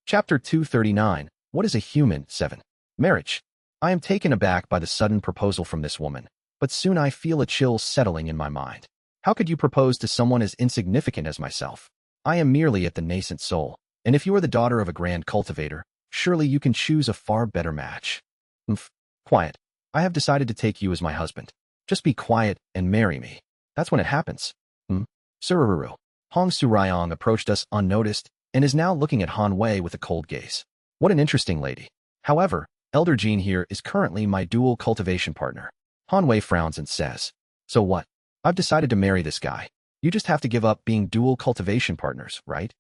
Chapter 239. What is a human? 7. Marriage. I am taken aback by the sudden proposal from this woman, but soon I feel a chill settling in my mind. How could you propose to someone as insignificant as myself? I am merely at the nascent soul, and if you are the daughter of a grand cultivator, surely you can choose a far better match. Quiet. I have decided to take you as my husband. Just be quiet and marry me. That's when it happens. Surururu. Hong Surayong approached us unnoticed and is now looking at Han Wei with a cold gaze. What an interesting lady. However, Elder Jean here is currently my dual cultivation partner. Han Wei frowns and says, So what? I've decided to marry this guy. You just have to give up being dual cultivation partners, right?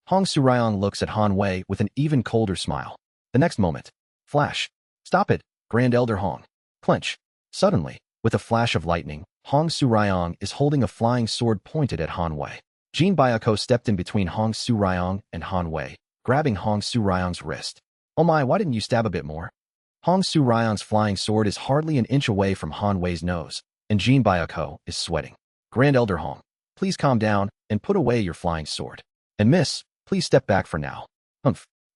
Hong Surayong looks at Han Wei with an even colder smile. The next moment. Flash. Stop it, Grand Elder Hong. Clench. Suddenly, with a flash of lightning, Hong Surayong is holding a flying sword pointed at Han Wei. Jean Byako stepped in between Hong Surayong and Han Wei, grabbing Hong Surayong's wrist. Oh my, why didn't you stab a bit more? Hong Surayong's flying sword is hardly an inch away from Han Wei's nose, and Jean Byako is sweating. Grand Elder Hong, please calm down and put away your flying sword. And miss, please step back for now.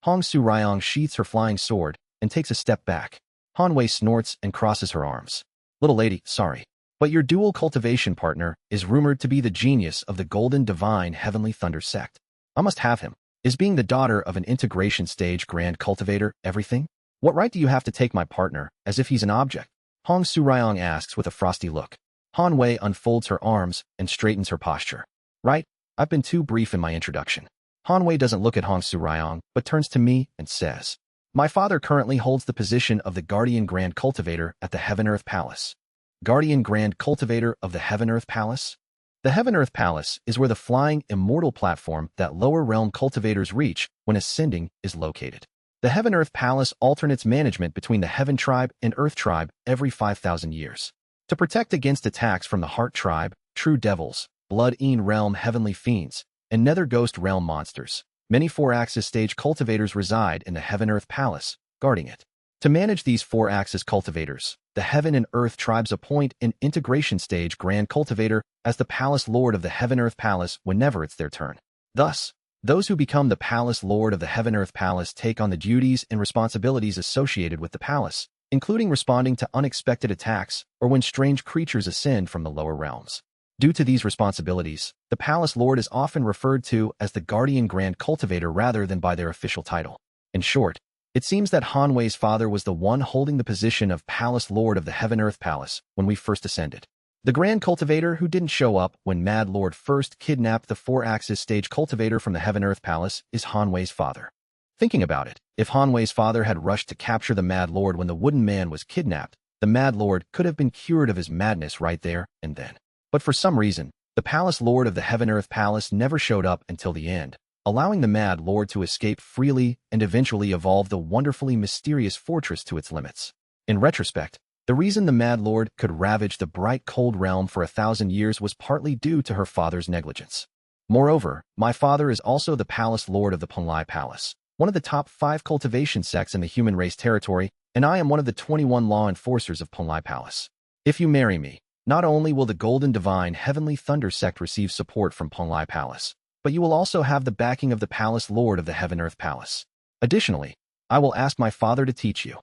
Hong Surayong sheaths her flying sword and takes a step back. Han Wei snorts and crosses her arms. Little lady, sorry, but your dual cultivation partner is rumored to be the genius of the Golden Divine Heavenly Thunder sect. I must have him. Is being the daughter of an integration stage grand cultivator everything? What right do you have to take my partner as if he's an object? Hong Surayong asks with a frosty look. Han Wei unfolds her arms and straightens her posture. Right, I've been too brief in my introduction. Han Wei doesn't look at Hong Surayong, but turns to me and says, My father currently holds the position of the Guardian Grand Cultivator at the Heaven-Earth Palace. Guardian Grand Cultivator of the Heaven-Earth Palace? The Heaven-Earth Palace is where the flying immortal platform that lower realm cultivators reach when ascending is located. The Heaven-Earth Palace alternates management between the Heaven Tribe and Earth Tribe every 5,000 years. To protect against attacks from the Heart Tribe, True Devils, Blood-Ean Realm Heavenly Fiends, and Nether Ghost Realm monsters, many 4-axis stage cultivators reside in the Heaven-Earth Palace, guarding it. To manage these 4-axis cultivators, the Heaven and Earth Tribes appoint an integration stage Grand Cultivator as the Palace Lord of the Heaven-Earth Palace whenever it's their turn. Thus, those who become the Palace Lord of the Heaven-Earth Palace take on the duties and responsibilities associated with the palace, including responding to unexpected attacks or when strange creatures ascend from the lower realms. Due to these responsibilities, the Palace Lord is often referred to as the Guardian Grand Cultivator rather than by their official title. In short, it seems that Han Wei's father was the one holding the position of Palace Lord of the Heaven-Earth Palace when we first ascended. The Grand Cultivator who didn't show up when Mad Lord first kidnapped the 4-axis stage cultivator from the Heaven-Earth Palace is Han Wei's father. Thinking about it, if Han Wei's father had rushed to capture the Mad Lord when the Wooden Man was kidnapped, the Mad Lord could have been cured of his madness right there and then. But for some reason, the Palace Lord of the Heaven-Earth Palace never showed up until the end, allowing the Mad Lord to escape freely and eventually evolve the wonderfully mysterious fortress to its limits. In retrospect, the reason the Mad Lord could ravage the bright cold realm for 1,000 years was partly due to her father's negligence. Moreover, my father is also the Palace Lord of the Punlai Palace, one of the top 5 cultivation sects in the human race territory, and I am one of the 21 law enforcers of Punlai Palace. If you marry me, not only will the Golden Divine Heavenly Thunder sect receive support from Punlai Palace, but you will also have the backing of the Palace Lord of the Heaven-Earth Palace. Additionally, I will ask my father to teach you.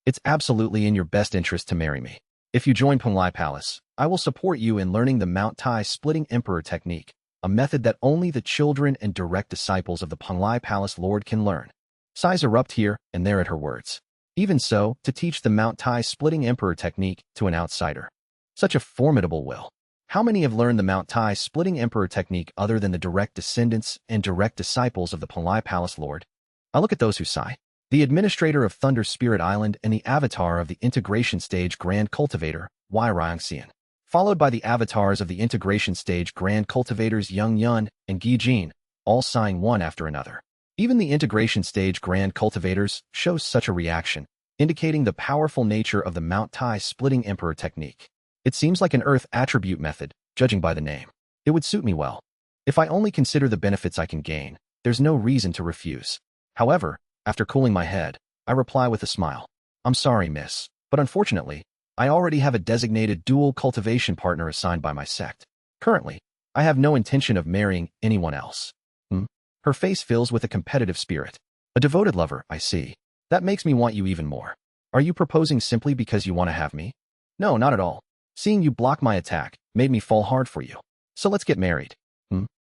It's absolutely in your best interest to marry me. If you join Punlai Palace, I will support you in learning the Mount Tai Splitting Emperor technique, a method that only the children and direct disciples of the Punlai Palace Lord can learn. Sighs erupt here and there at her words. Even so, to teach the Mount Tai Splitting Emperor technique to an outsider. Such a formidable will. How many have learned the Mount Tai Splitting Emperor technique other than the direct descendants and direct disciples of the Punlai Palace Lord? I look at those who sigh. The administrator of Thunder Spirit Island and the avatar of the integration stage Grand Cultivator, Wai Ryangxian, followed by the avatars of the integration stage Grand Cultivators Young Yun and Gi Jin, all sighing one after another. Even the integration stage Grand Cultivators shows such a reaction, indicating the powerful nature of the Mount Tai Splitting Emperor technique. It seems like an Earth attribute method, judging by the name. It would suit me well. If I only consider the benefits I can gain, there's no reason to refuse. However, after cooling my head, I reply with a smile. I'm sorry, miss, but unfortunately, I already have a designated dual cultivation partner assigned by my sect. Currently, I have no intention of marrying anyone else. Her face fills with a competitive spirit. A devoted lover, I see. That makes me want you even more. Are you proposing simply because you want to have me? No, not at all. Seeing you block my attack made me fall hard for you. So let's get married.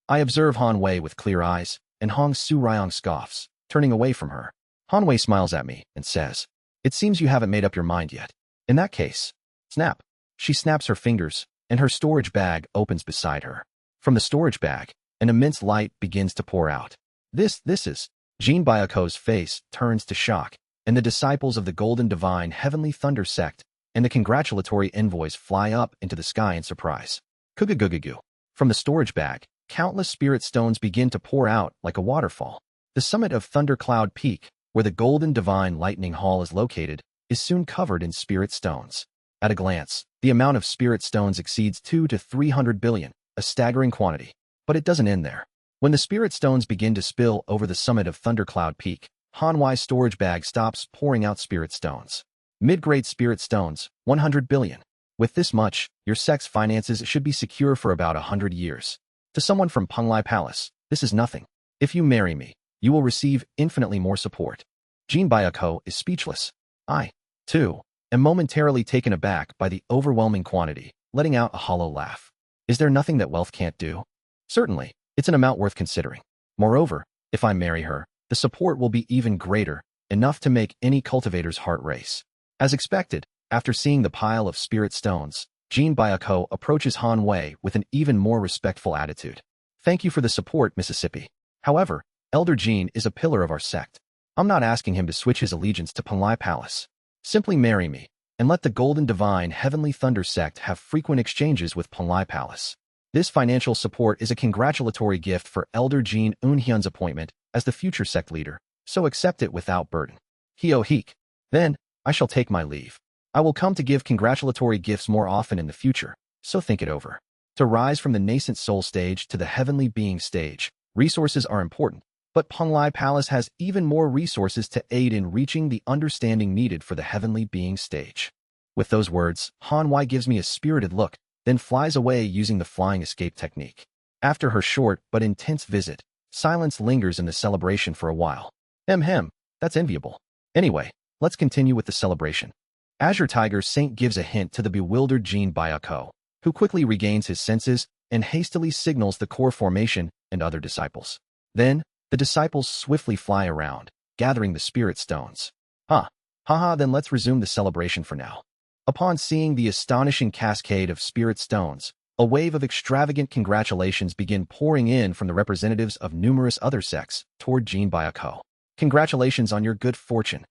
I observe Han Wei with clear eyes, and Hong Su Ryong scoffs, turning away from her. Han Wei smiles at me and says, "It seems you haven't made up your mind yet. In that case, snap." She snaps her fingers, and her storage bag opens beside her. From the storage bag, an immense light begins to pour out. This is... Jean Byakuo's face turns to shock, and the disciples of the Golden Divine Heavenly Thunder sect and the congratulatory envoys fly up into the sky in surprise. Kugugugugu. From the storage bag, countless spirit stones begin to pour out like a waterfall. The summit of Thundercloud Peak, where the Golden Divine Lightning Hall is located, is soon covered in spirit stones. At a glance, the amount of spirit stones exceeds 2 to 300 billion, a staggering quantity. But it doesn't end there. When the spirit stones begin to spill over the summit of Thundercloud Peak, Han Wei's storage bag stops pouring out spirit stones. Mid-grade spirit stones, 100 billion. With this much, your sect's finances should be secure for about 100 years. To someone from Penglai Palace, this is nothing. If you marry me, you will receive infinitely more support. Jean Byakuo is speechless. I, too, am momentarily taken aback by the overwhelming quantity, letting out a hollow laugh. Is there nothing that wealth can't do? Certainly, it's an amount worth considering. Moreover, if I marry her, the support will be even greater, enough to make any cultivator's heart race. As expected, after seeing the pile of spirit stones, Jean Byakuo approaches Han Wei with an even more respectful attitude. Thank you for the support, Mississippi. However, Elder Jean is a pillar of our sect. I'm not asking him to switch his allegiance to Penglai Palace. Simply marry me, and let the Golden Divine Heavenly Thunder sect have frequent exchanges with Penglai Palace. This financial support is a congratulatory gift for Elder Jean Eunhyun's appointment as the future sect leader, so accept it without burden. Hio-heek. Then, I shall take my leave. I will come to give congratulatory gifts more often in the future, so think it over. To rise from the nascent soul stage to the heavenly being stage, resources are important, but Penglai Palace has even more resources to aid in reaching the understanding needed for the heavenly being stage. With those words, Han Wei gives me a spirited look, then flies away using the flying escape technique. After her short but intense visit, silence lingers in the celebration for a while. That's enviable. Anyway, let's continue with the celebration. Azure Tiger Saint gives a hint to the bewildered Jean Byakuo, who quickly regains his senses and hastily signals the core formation and other disciples. Then, the disciples swiftly fly around, gathering the spirit stones. Then let's resume the celebration for now. Upon seeing the astonishing cascade of spirit stones, a wave of extravagant congratulations begin pouring in from the representatives of numerous other sects toward Jean Byakuo. Congratulations on your good fortune.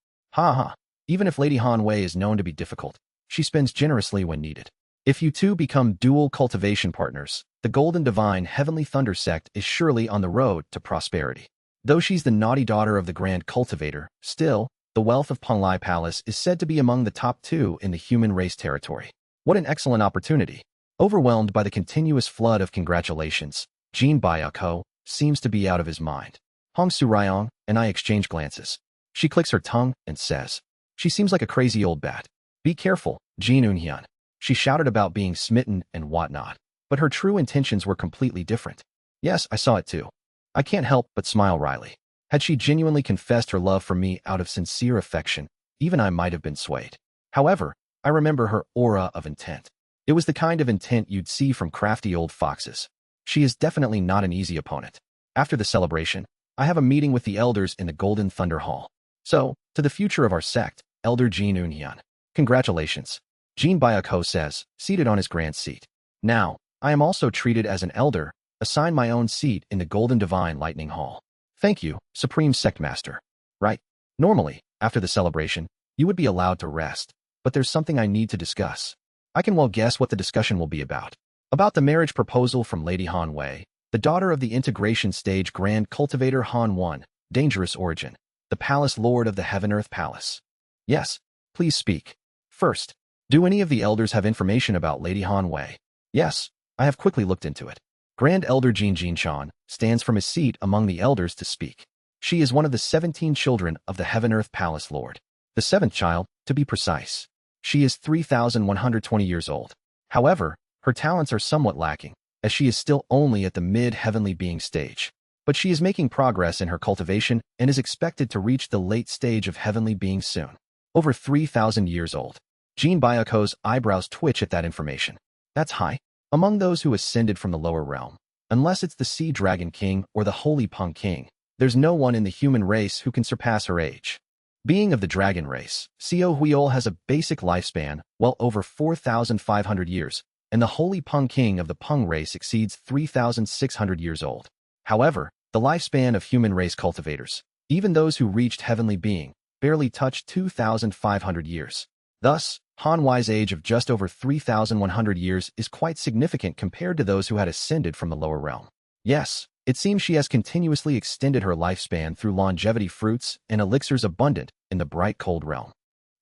Even if Lady Han Wei is known to be difficult, she spends generously when needed. If you two become dual cultivation partners, the Golden Divine Heavenly Thunder sect is surely on the road to prosperity. Though she's the naughty daughter of the Grand Cultivator, still, the wealth of Penglai Palace is said to be among the top 2 in the human race territory. What an excellent opportunity. Overwhelmed by the continuous flood of congratulations, Jean Byakuo seems to be out of his mind. Hong Su Ryong and I exchange glances. She clicks her tongue and says, "She seems like a crazy old bat. Be careful, Jean Eunhyun." She shouted about being smitten and whatnot, but her true intentions were completely different. Yes, I saw it too. I can't help but smile wryly. Had she genuinely confessed her love for me out of sincere affection, even I might have been swayed. However, I remember her aura of intent. It was the kind of intent you'd see from crafty old foxes. She is definitely not an easy opponent. After the celebration, I have a meeting with the elders in the Golden Thunder Hall. So, to the future of our sect, Elder Jean Eunhyun. Congratulations. Jean Byakuo says, seated on his grand seat. Now, I am also treated as an elder, assigned my own seat in the Golden Divine Lightning Hall. Thank you, Supreme Sect Master. Right. Normally, after the celebration, you would be allowed to rest, but there's something I need to discuss. I can well guess what the discussion will be about. About the marriage proposal from Lady Han Wei, the daughter of the integration stage Grand Cultivator Han One, dangerous origin, the Palace Lord of the Heaven-Earth Palace. Yes, please speak. First, do any of the elders have information about Lady Han Wei? Yes, I have quickly looked into it. Grand Elder Jean Jinchan stands from his seat among the elders to speak. She is one of the 17 children of the Heaven-Earth Palace Lord. The 7th child, to be precise. She is 3,120 years old. However, her talents are somewhat lacking, as she is still only at the mid-heavenly being stage. but she is making progress in her cultivation and is expected to reach the late stage of heavenly being soon. Over 3,000 years old. Jean Byaku's eyebrows twitch at that information. That's high. Among those who ascended from the lower realm, unless it's the Sea Dragon King or the Holy Feng King, there's no one in the human race who can surpass her age. Being of the dragon race, Xiao Huiol has a basic lifespan well over 4,500 years, and the Holy Feng King of the Feng race exceeds 3,600 years old. However, the lifespan of human race cultivators, even those who reached heavenly being, barely touched 2,500 years. Thus, Han Wei's age of just over 3,100 years is quite significant compared to those who had ascended from the lower realm. Yes, it seems she has continuously extended her lifespan through longevity fruits and elixirs abundant in the bright cold realm.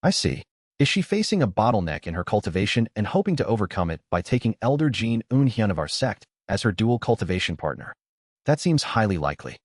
I see. Is she facing a bottleneck in her cultivation and hoping to overcome it by taking Elder Jean Eunhyun of our sect as her dual cultivation partner? That seems highly likely.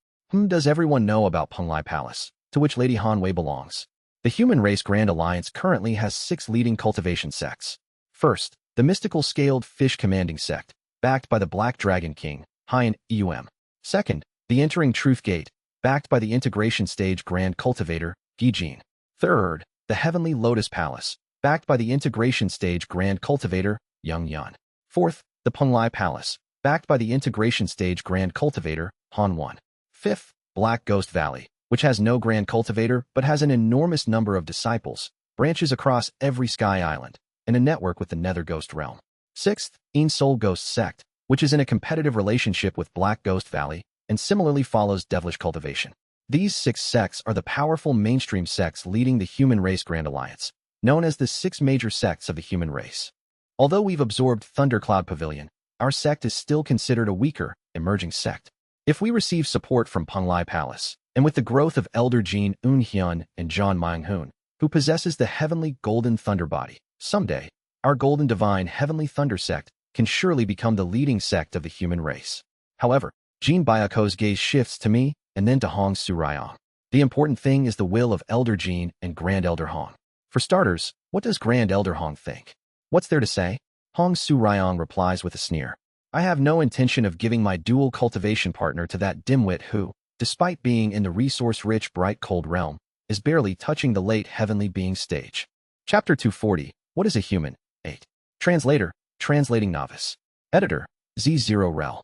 Does everyone know about Penglai Palace, to which Lady Han Wei belongs? The Human Race Grand Alliance currently has 6 leading cultivation sects. First, the mystical scaled fish commanding sect, backed by the Black Dragon King, Hien Eum. Second, the Entering Truth Gate, backed by the Integration Stage Grand Cultivator, Gijin. Third, the Heavenly Lotus Palace, backed by the Integration Stage Grand Cultivator, Young Yan. Fourth, the Penglai Palace, backed by the Integration Stage Grand Cultivator, Han Wan. Fifth, Black Ghost Valley, which has no Grand Cultivator but has an enormous number of disciples, branches across every Sky Island, and a network with the Nether Ghost Realm. Sixth, Een Soul Ghost Sect, which is in a competitive relationship with Black Ghost Valley and similarly follows Devilish Cultivation. These 6 sects are the powerful mainstream sects leading the Human Race Grand Alliance, known as the 6 major sects of the human race. Although we've absorbed Thundercloud Pavilion, our sect is still considered a weaker, emerging sect. If we receive support from Penglai Palace, and with the growth of Elder Jean Eunhyun and John Myung-hoon, who possesses the heavenly Golden Thunder Body, someday, our Golden Divine Heavenly Thunder sect can surely become the leading sect of the human race. However, Jean Byaku's gaze shifts to me and then to Hong Surayong. The important thing is the will of Elder Jean and Grand Elder Hong. For starters, what does Grand Elder Hong think? What's there to say? Hong Surayong replies with a sneer. I have no intention of giving my dual cultivation partner to that dimwit who, despite being in the resource-rich bright cold realm, is barely touching the late heavenly being stage. Chapter 240, What is a Human? 8. Translator, Translating Novice. Editor, Z0rel.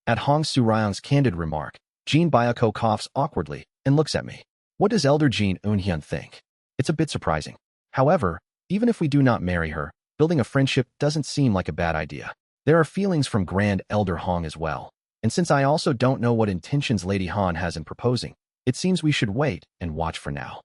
At Hong Surayong's candid remark, Jean Byaku coughs awkwardly and looks at me. What does Elder Jean Eunhyun think? It's a bit surprising. However, even if we do not marry her, building a friendship doesn't seem like a bad idea. There are feelings from Grand Elder Hong as well. And since I also don't know what intentions Lady Han has in proposing, it seems we should wait and watch for now.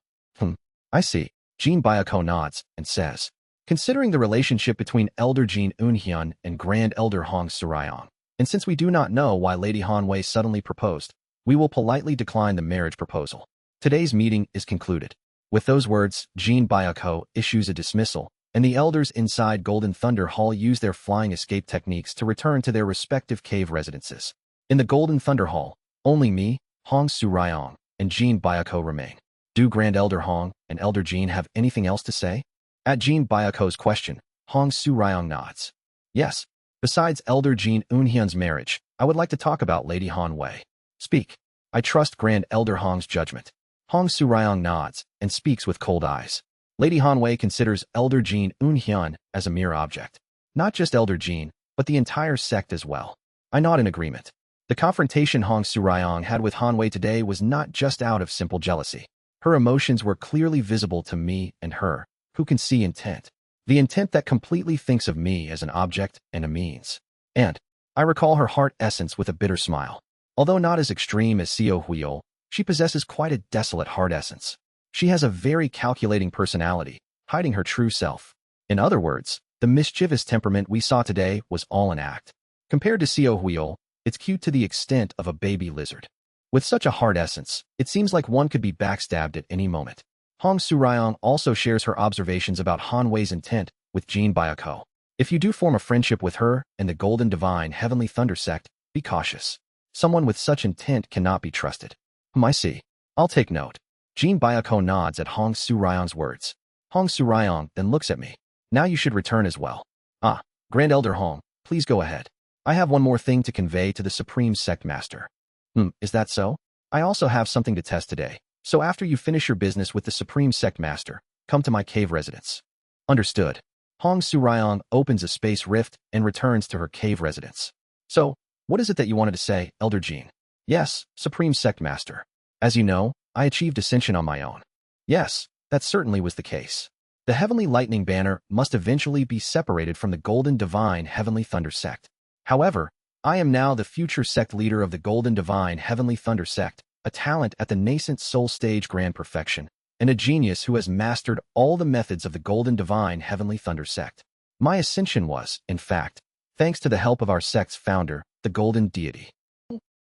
I see. Jean Byaku nods and says, considering the relationship between Elder Jean Eunhyun and Grand Elder Hong Surayong, and since we do not know why Lady Han Wei suddenly proposed, we will politely decline the marriage proposal. Today's meeting is concluded. With those words, Jean Byaku issues a dismissal, and the elders inside Golden Thunder Hall use their flying escape techniques to return to their respective cave residences. In the Golden Thunder Hall, only me, Hong Surayong, and Jean Byaku remain. Do Grand Elder Hong and Elder Jean have anything else to say? At Jean Byaku's question, Hong Surayong nods. Yes. Besides Elder Jean Eunhyun's marriage, I would like to talk about Lady Han Wei. Speak. I trust Grand Elder Hong's judgment. Hong Surayong nods and speaks with cold eyes. Lady Han Wei considers Elder Jean Eunhyun as a mere object. Not just Elder Jean, but the entire sect as well. I nod in agreement. The confrontation Hong Surayong had with Han Wei today was not just out of simple jealousy. Her emotions were clearly visible to me and her, who can see intent. The intent that completely thinks of me as an object and a means. And I recall her heart essence with a bitter smile. Although not as extreme as Xiao Huiol, she possesses quite a desolate heart essence. She has a very calculating personality, hiding her true self. In other words, the mischievous temperament we saw today was all an act. Compared to Xiao Huiol, it's cute to the extent of a baby lizard. With such a hard essence, it seems like one could be backstabbed at any moment. Hong Surayong also shares her observations about Han Wei's intent with Jean Byaku. If you do form a friendship with her and the Golden Divine Heavenly Thunder sect, be cautious. Someone with such intent cannot be trusted. I see. I'll take note. Jean Byaku nods at Hong Surayong's words. Hong Surayong then looks at me. Now you should return as well. Grand Elder Hong, please go ahead. I have one more thing to convey to the Supreme Sect Master. Is that so? I also have something to test today. So after you finish your business with the Supreme Sect Master, come to my cave residence. Understood. Hong Surayong opens a space rift and returns to her cave residence. So, what is it that you wanted to say, Elder Jean? Yes, Supreme Sect Master. As you know, I achieved ascension on my own. Yes, that certainly was the case. The Heavenly Lightning Banner must eventually be separated from the Golden Divine Heavenly Thunder Sect. However, I am now the future sect leader of the Golden Divine Heavenly Thunder Sect, a talent at the nascent soul stage grand perfection, and a genius who has mastered all the methods of the Golden Divine Heavenly Thunder Sect. My ascension was, in fact, thanks to the help of our sect's founder, the Golden Deity.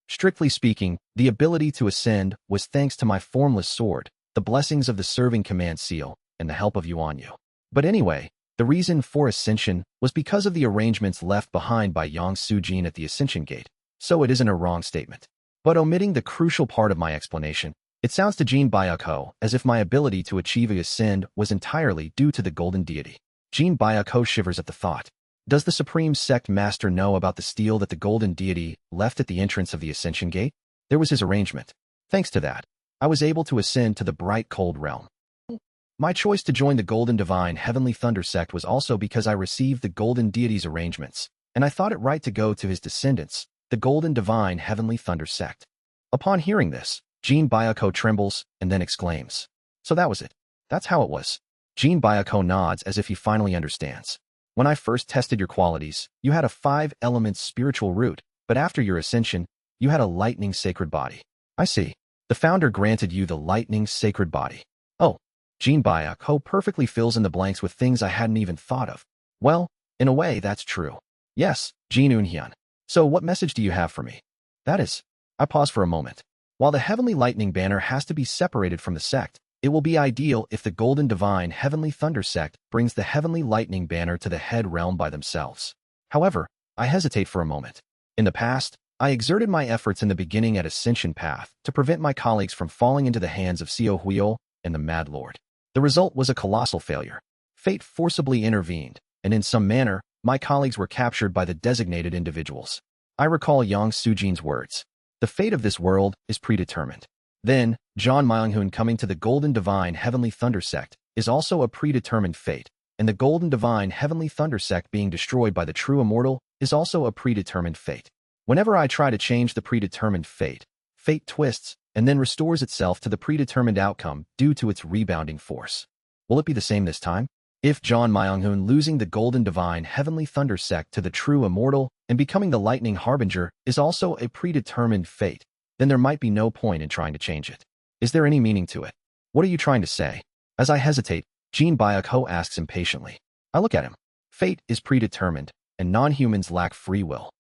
Strictly speaking, the ability to ascend was thanks to my formless sword, the blessings of the serving command seal, and the help of Yuan Yu. But anyway, the reason for ascension was because of the arrangements left behind by Yang Sujin at the Ascension Gate, so it isn't a wrong statement. But omitting the crucial part of my explanation, it sounds to Jean Byako as if my ability to achieve a ascend was entirely due to the Golden Deity. Jean Byako shivers at the thought. Does the Supreme Sect Master know about the steel that the Golden Deity left at the entrance of the Ascension Gate? There was his arrangement. Thanks to that, I was able to ascend to the bright cold realm. My choice to join the Golden Divine Heavenly Thunder Sect was also because I received the Golden Deity's arrangements, and I thought it right to go to his descendants, the Golden Divine Heavenly Thunder Sect. Upon hearing this, Jean Byako trembles and then exclaims, "So that was it. That's how it was." Jean Byako nods as if he finally understands. "When I first tested your qualities, you had a 5-element spiritual root, but after your ascension, you had a lightning sacred body." I see. The founder granted you the lightning sacred body. Oh. Jean Byako perfectly fills in the blanks with things I hadn't even thought of. Well, in a way, that's true. Yes, Jean Eunhyun. So what message do you have for me? That is, I pause for a moment. While the Heavenly Lightning Banner has to be separated from the sect, it will be ideal if the Golden Divine Heavenly Thunder Sect brings the Heavenly Lightning Banner to the head realm by themselves. However, I hesitate for a moment. In the past, I exerted my efforts in the beginning at Ascension Path to prevent my colleagues from falling into the hands of Xiao Huiyo and the Mad Lord. The result was a colossal failure. Fate forcibly intervened, and in some manner, my colleagues were captured by the designated individuals. I recall Yang Sujin's words. The fate of this world is predetermined. Then, John Myung-hoon coming to the Golden Divine Heavenly Thunder Sect is also a predetermined fate, and the Golden Divine Heavenly Thunder Sect being destroyed by the True Immortal is also a predetermined fate. Whenever I try to change the predetermined fate, fate twists and then restores itself to the predetermined outcome due to its rebounding force. Will it be the same this time? If John Myung-hoon losing the Golden Divine Heavenly Thunder Sect to the True Immortal and becoming the Lightning Harbinger is also a predetermined fate, then there might be no point in trying to change it. Is there any meaning to it? What are you trying to say? As I hesitate, Jean Byako asks impatiently. I look at him. Fate is predetermined, and non-humans lack free will.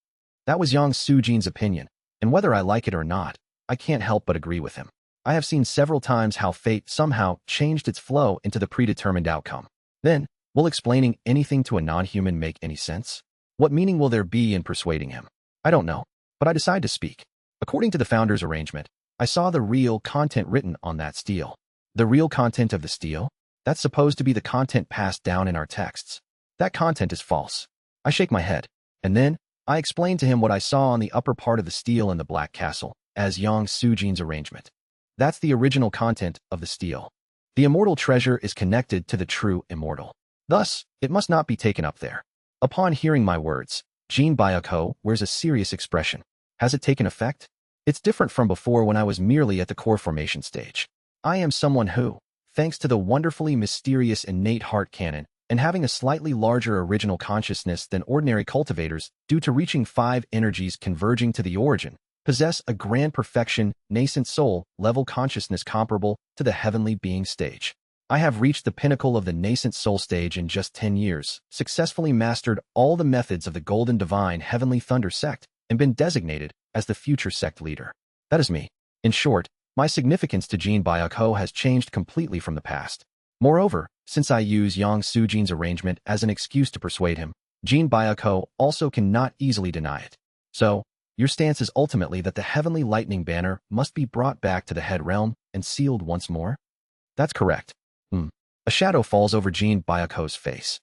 That was Yang Sujin's opinion, and whether I like it or not, I can't help but agree with him. I have seen several times how fate somehow changed its flow into the predetermined outcome. Then, will explaining anything to a non-human make any sense? What meaning will there be in persuading him? I don't know, but I decide to speak. According to the founder's arrangement, I saw the real content written on that steel. The real content of the steel? That's supposed to be the content passed down in our texts. That content is false. I shake my head, and then, I explain to him what I saw on the upper part of the steel in the Black Castle, as Yang Sujin's arrangement. That's the original content of the steel. The immortal treasure is connected to the true immortal. Thus, it must not be taken up there. Upon hearing my words, Jean Byako wears a serious expression. Has it taken effect? It's different from before when I was merely at the core formation stage. I am someone who, thanks to the wonderfully mysterious innate heart canon, and having a slightly larger original consciousness than ordinary cultivators due to reaching 5 energies converging to the origin, possess a grand perfection, nascent soul, level consciousness comparable to the heavenly being stage. I have reached the pinnacle of the nascent soul stage in just 10 years, successfully mastered all the methods of the Golden Divine Heavenly Thunder Sect, and been designated as the future sect leader. That is me. In short, my significance to Jean Byako has changed completely from the past. Moreover, since I use Yang Sujin's arrangement as an excuse to persuade him, Jean Byako also cannot easily deny it. So, your stance is ultimately that the Heavenly Lightning Banner must be brought back to the head realm and sealed once more? That's correct. A shadow falls over Jean Byako's face.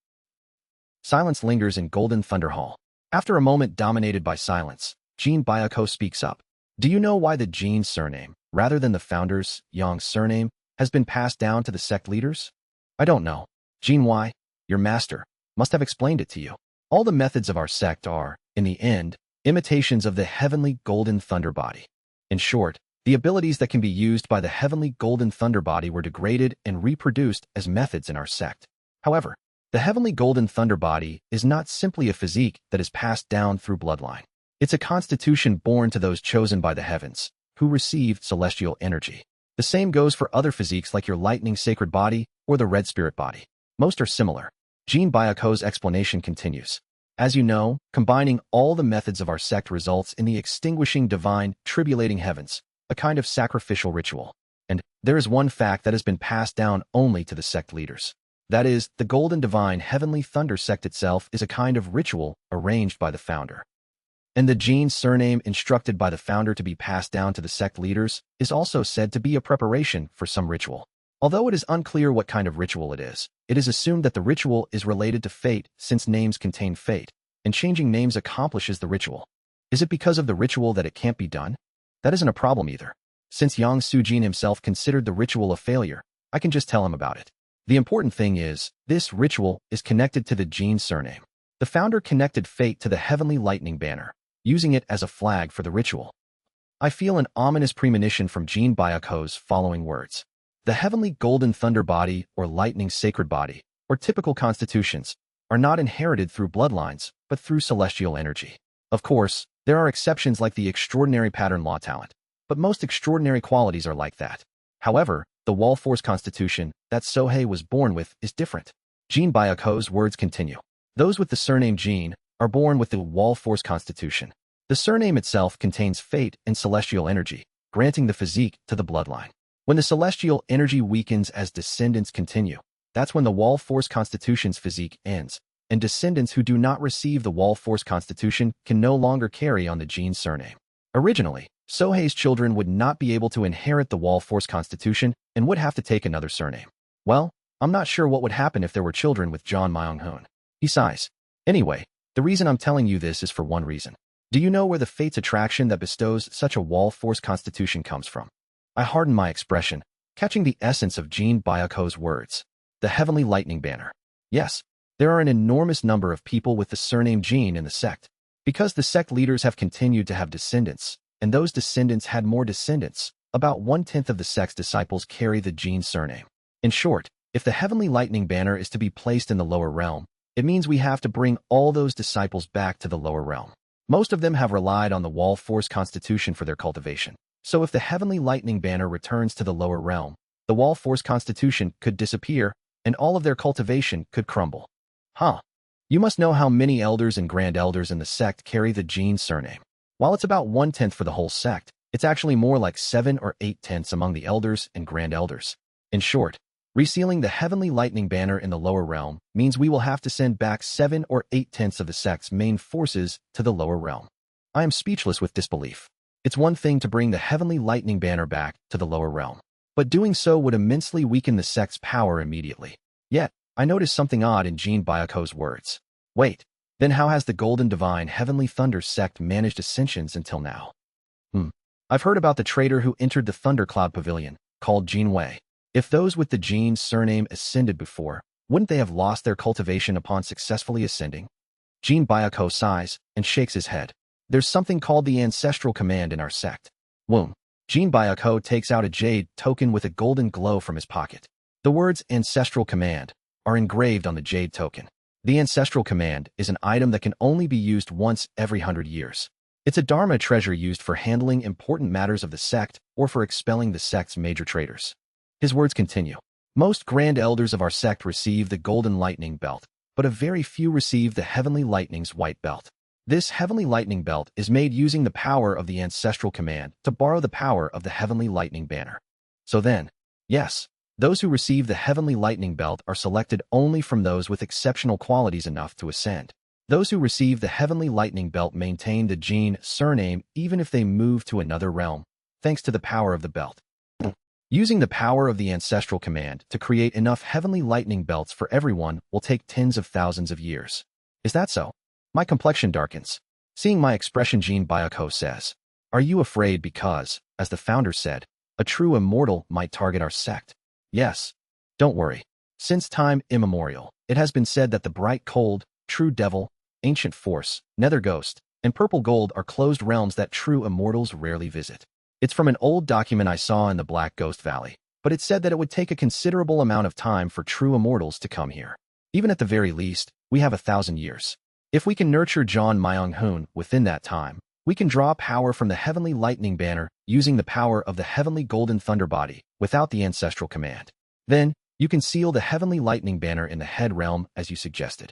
Silence lingers in Golden Thunder Hall. After a moment dominated by silence, Jean Byako speaks up. Do you know why the Jin surname, rather than the founder's, Yang surname, has been passed down to the sect leaders? I don't know. Jin Y, your master, must have explained it to you. All the methods of our sect are, in the end, imitations of the heavenly golden thunder body. In short, the abilities that can be used by the heavenly golden thunder body were degraded and reproduced as methods in our sect. However, the heavenly golden thunder body is not simply a physique that is passed down through bloodline. It's a constitution born to those chosen by the heavens, who received celestial energy. The same goes for other physiques like your lightning sacred body or the red spirit body. Most are similar. Jean Byaku's explanation continues. As you know, combining all the methods of our sect results in the extinguishing divine, tribulating heavens, a kind of sacrificial ritual. And there is one fact that has been passed down only to the sect leaders. That is, the golden divine heavenly thunder sect itself is a kind of ritual arranged by the founder. And the Jin surname instructed by the founder to be passed down to the sect leaders is also said to be a preparation for some ritual. Although it is unclear what kind of ritual it is assumed that the ritual is related to fate since names contain fate, and changing names accomplishes the ritual. Is it because of the ritual that it can't be done? That isn't a problem either. Since Yang Sujin himself considered the ritual a failure, I can just tell him about it. The important thing is, this ritual is connected to the Jin surname. The founder connected fate to the heavenly lightning banner, using it as a flag for the ritual. I feel an ominous premonition from Jin Byaku's following words. The heavenly golden thunder body or lightning sacred body, or typical constitutions, are not inherited through bloodlines, but through celestial energy. Of course, there are exceptions like the extraordinary pattern law talent, but most extraordinary qualities are like that. However, the wall force constitution that Sohei was born with is different. Jin Byaku's words continue. Those with the surname Jin are born with the wall force constitution. The surname itself contains fate and celestial energy, granting the physique to the bloodline. When the celestial energy weakens as descendants continue, that's when the wall force constitution's physique ends, and descendants who do not receive the wall force constitution can no longer carry on the Jin surname. Originally, Sohei's children would not be able to inherit the wall force constitution and would have to take another surname. Well, I'm not sure what would happen if there were children with John Myung-hoon. He sighs. Anyway, the reason I'm telling you this is for one reason. Do you know where the fate's attraction that bestows such a wall force constitution comes from? I harden my expression, catching the essence of Jin Byaku's words. The heavenly lightning banner. Yes, there are an enormous number of people with the surname Jin in the sect. Because the sect leaders have continued to have descendants, and those descendants had more descendants, about 1/10 of the sect's disciples carry the Jin surname. In short, if the heavenly lightning banner is to be placed in the lower realm, it means we have to bring all those disciples back to the lower realm. Most of them have relied on the wall force constitution for their cultivation. So if the heavenly lightning banner returns to the lower realm, the wall force constitution could disappear, and all of their cultivation could crumble. Huh. You must know how many elders and grand elders in the sect carry the Jin surname. While it's about 1/10 for the whole sect, it's actually more like 7 or 8/10 among the elders and grand elders. In short, resealing the heavenly lightning banner in the lower realm means we will have to send back 7 or 8/10 of the sect's main forces to the lower realm. I am speechless with disbelief. It's one thing to bring the heavenly lightning banner back to the lower realm, but doing so would immensely weaken the sect's power immediately. Yet, I noticed something odd in Jin Byaku's words. Wait, then how has the golden divine heavenly thunder sect managed ascensions until now? I've heard about the traitor who entered the thundercloud pavilion, called Jin Wei. If those with the Jin surname ascended before, wouldn't they have lost their cultivation upon successfully ascending? Jin Byaku sighs and shakes his head. There's something called the ancestral command in our sect. Jin Byaku takes out a jade token with a golden glow from his pocket. The words ancestral command are engraved on the jade token. The ancestral command is an item that can only be used once every 100 years. It's a dharma treasure used for handling important matters of the sect or for expelling the sect's major traitors. His words continue. Most grand elders of our sect receive the golden lightning belt, but a very few receive the heavenly lightning's white belt. This heavenly lightning belt is made using the power of the ancestral command to borrow the power of the heavenly lightning banner. So then, yes, those who receive the heavenly lightning belt are selected only from those with exceptional qualities enough to ascend. Those who receive the heavenly lightning belt maintain the Jin surname even if they move to another realm, thanks to the power of the belt. Using the power of the ancestral command to create enough heavenly lightning belts for everyone will take tens of thousands of years. Is that so? My complexion darkens. Seeing my expression, Jin Byaku says, Are you afraid because, as the founder said, a true immortal might target our sect? Yes. Don't worry. Since time immemorial, it has been said that the bright cold, true devil, ancient force, nether ghost, and purple gold are closed realms that true immortals rarely visit. It's from an old document I saw in the Black Ghost Valley, but it said that it would take a considerable amount of time for true immortals to come here. Even at the very least, we have 1,000 years. If we can nurture John Myung-hoon within that time, we can draw power from the heavenly lightning banner using the power of the heavenly golden thunder body without the ancestral command. Then, you can seal the heavenly lightning banner in the head realm as you suggested.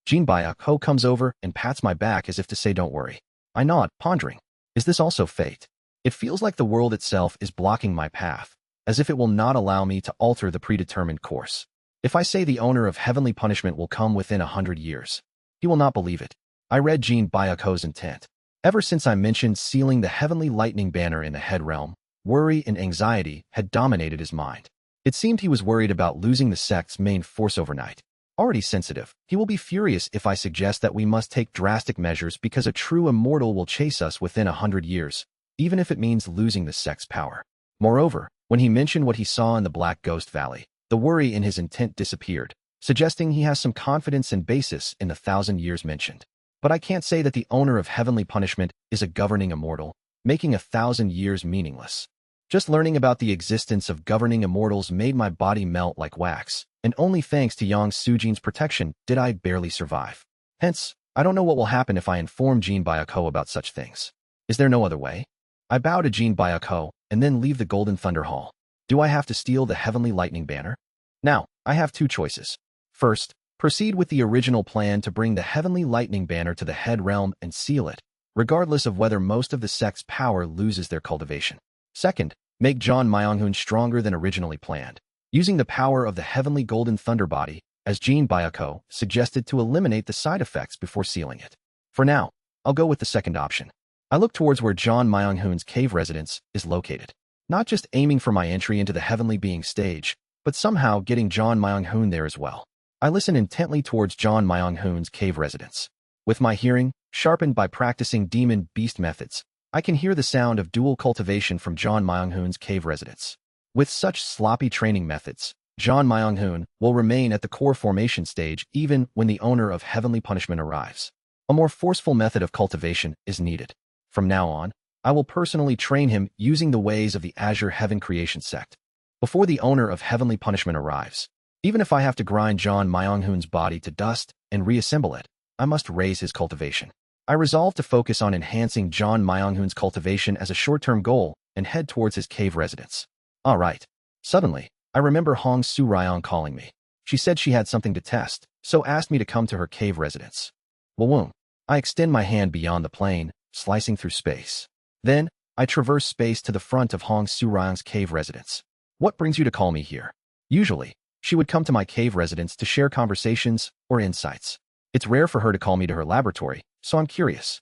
Jin Byuk-ho comes over and pats my back as if to say don't worry. I nod, pondering. Is this also fate? It feels like the world itself is blocking my path, as if it will not allow me to alter the predetermined course. If I say the owner of heavenly punishment will come within 100 years, he will not believe it. I read Jin Byuk-ho's intent. Ever since I mentioned sealing the heavenly lightning banner in the head realm, worry and anxiety had dominated his mind. It seemed he was worried about losing the sect's main force overnight. Already sensitive, he will be furious if I suggest that we must take drastic measures because a true immortal will chase us within 100 years, even if it means losing the sect's power. Moreover, when he mentioned what he saw in the Black Ghost Valley, the worry in his intent disappeared, suggesting he has some confidence and basis in the 1,000 years mentioned. But I can't say that the owner of heavenly punishment is a governing immortal, making 1,000 years meaningless. Just learning about the existence of governing immortals made my body melt like wax, and only thanks to Yang Sujin's protection did I barely survive. Hence, I don't know what will happen if I inform Jin Byuk-ho about such things. Is there no other way? I bow to Jin Byuk-ho and then leave the Golden Thunder Hall. Do I have to steal the heavenly lightning banner? Now, I have two choices. First, proceed with the original plan to bring the heavenly lightning banner to the head realm and seal it, regardless of whether most of the sect's power loses their cultivation. Second, make John Myung-hoon stronger than originally planned, using the power of the heavenly golden thunder body, as Jin Byuk-ho suggested to eliminate the side effects before sealing it. For now, I'll go with the second option. I look towards where John Myung-hoon's cave residence is located, not just aiming for my entry into the heavenly being stage, but somehow getting John Myung-hoon there as well. I listen intently towards John Myung-hoon's cave residence. With my hearing, sharpened by practicing demon beast methods, I can hear the sound of dual cultivation from John Myung-hoon's cave residence. With such sloppy training methods, John Myung-hoon will remain at the core formation stage even when the owner of heavenly punishment arrives. A more forceful method of cultivation is needed. From now on, I will personally train him using the ways of the Azure Heaven Creation sect. Before the owner of heavenly punishment arrives, even if I have to grind John Myung-hoon's body to dust and reassemble it, I must raise his cultivation. I resolve to focus on enhancing John Myung-hoon's cultivation as a short-term goal and head towards his cave residence. All right. Suddenly, I remember Hong Su-ryong calling me. She said she had something to test, so asked me to come to her cave residence. Wawoom. I extend my hand beyond the plane, slicing through space. Then, I traverse space to the front of Hong Su-ryong's cave residence. What brings you to call me here? Usually, she would come to my cave residence to share conversations or insights. It's rare for her to call me to her laboratory, so I'm curious.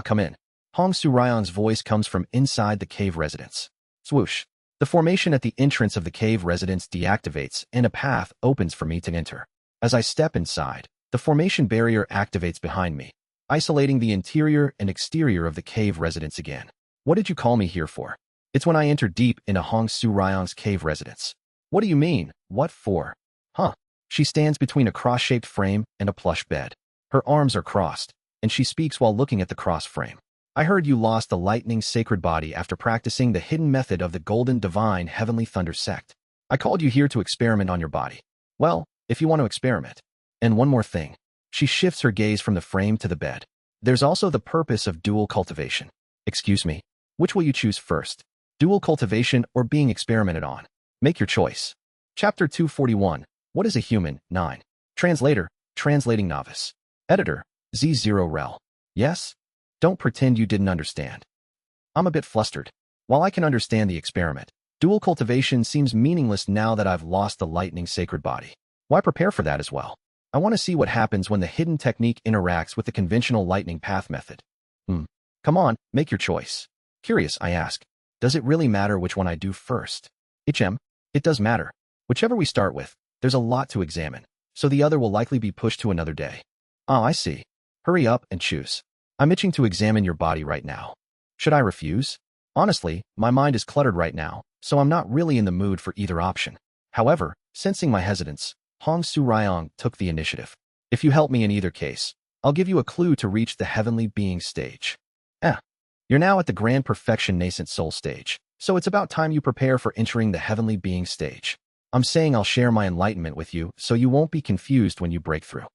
Come in. Hong Su-ryong's voice comes from inside the cave residence. Swoosh. The formation at the entrance of the cave residence deactivates and a path opens for me to enter. As I step inside, the formation barrier activates behind me, isolating the interior and exterior of the cave residence again. What did you call me here for? It's when I enter deep into Hong Su-ryong's cave residence. What do you mean? What for? Huh. She stands between a cross-shaped frame and a plush bed. Her arms are crossed, and she speaks while looking at the cross frame. I heard you lost the lightning sacred body after practicing the hidden method of the golden divine heavenly thunder sect. I called you here to experiment on your body. Well, if you want to experiment. And one more thing. She shifts her gaze from the frame to the bed. There's also the purpose of dual cultivation. Excuse me. Which will you choose first? Dual cultivation or being experimented on? Make your choice. Chapter 241. What is a human? 9. Translator. Translating novice. Editor. Z0rel. Yes? Don't pretend you didn't understand. I'm a bit flustered. While I can understand the experiment, dual cultivation seems meaningless now that I've lost the lightning sacred body. Why prepare for that as well? I want to see what happens when the hidden technique interacts with the conventional lightning path method. Come on, make your choice. Curious, I ask. Does it really matter which one I do first? It does matter. Whichever we start with, there's a lot to examine, so the other will likely be pushed to another day. I see. Hurry up and choose. I'm itching to examine your body right now. Should I refuse? Honestly, my mind is cluttered right now, so I'm not really in the mood for either option. However, sensing my hesitance, Hong Su-ryong took the initiative. If you help me in either case, I'll give you a clue to reach the heavenly being stage. You're now at the grand perfection nascent soul stage, so it's about time you prepare for entering the heavenly being stage. I'm saying I'll share my enlightenment with you so you won't be confused when you break through.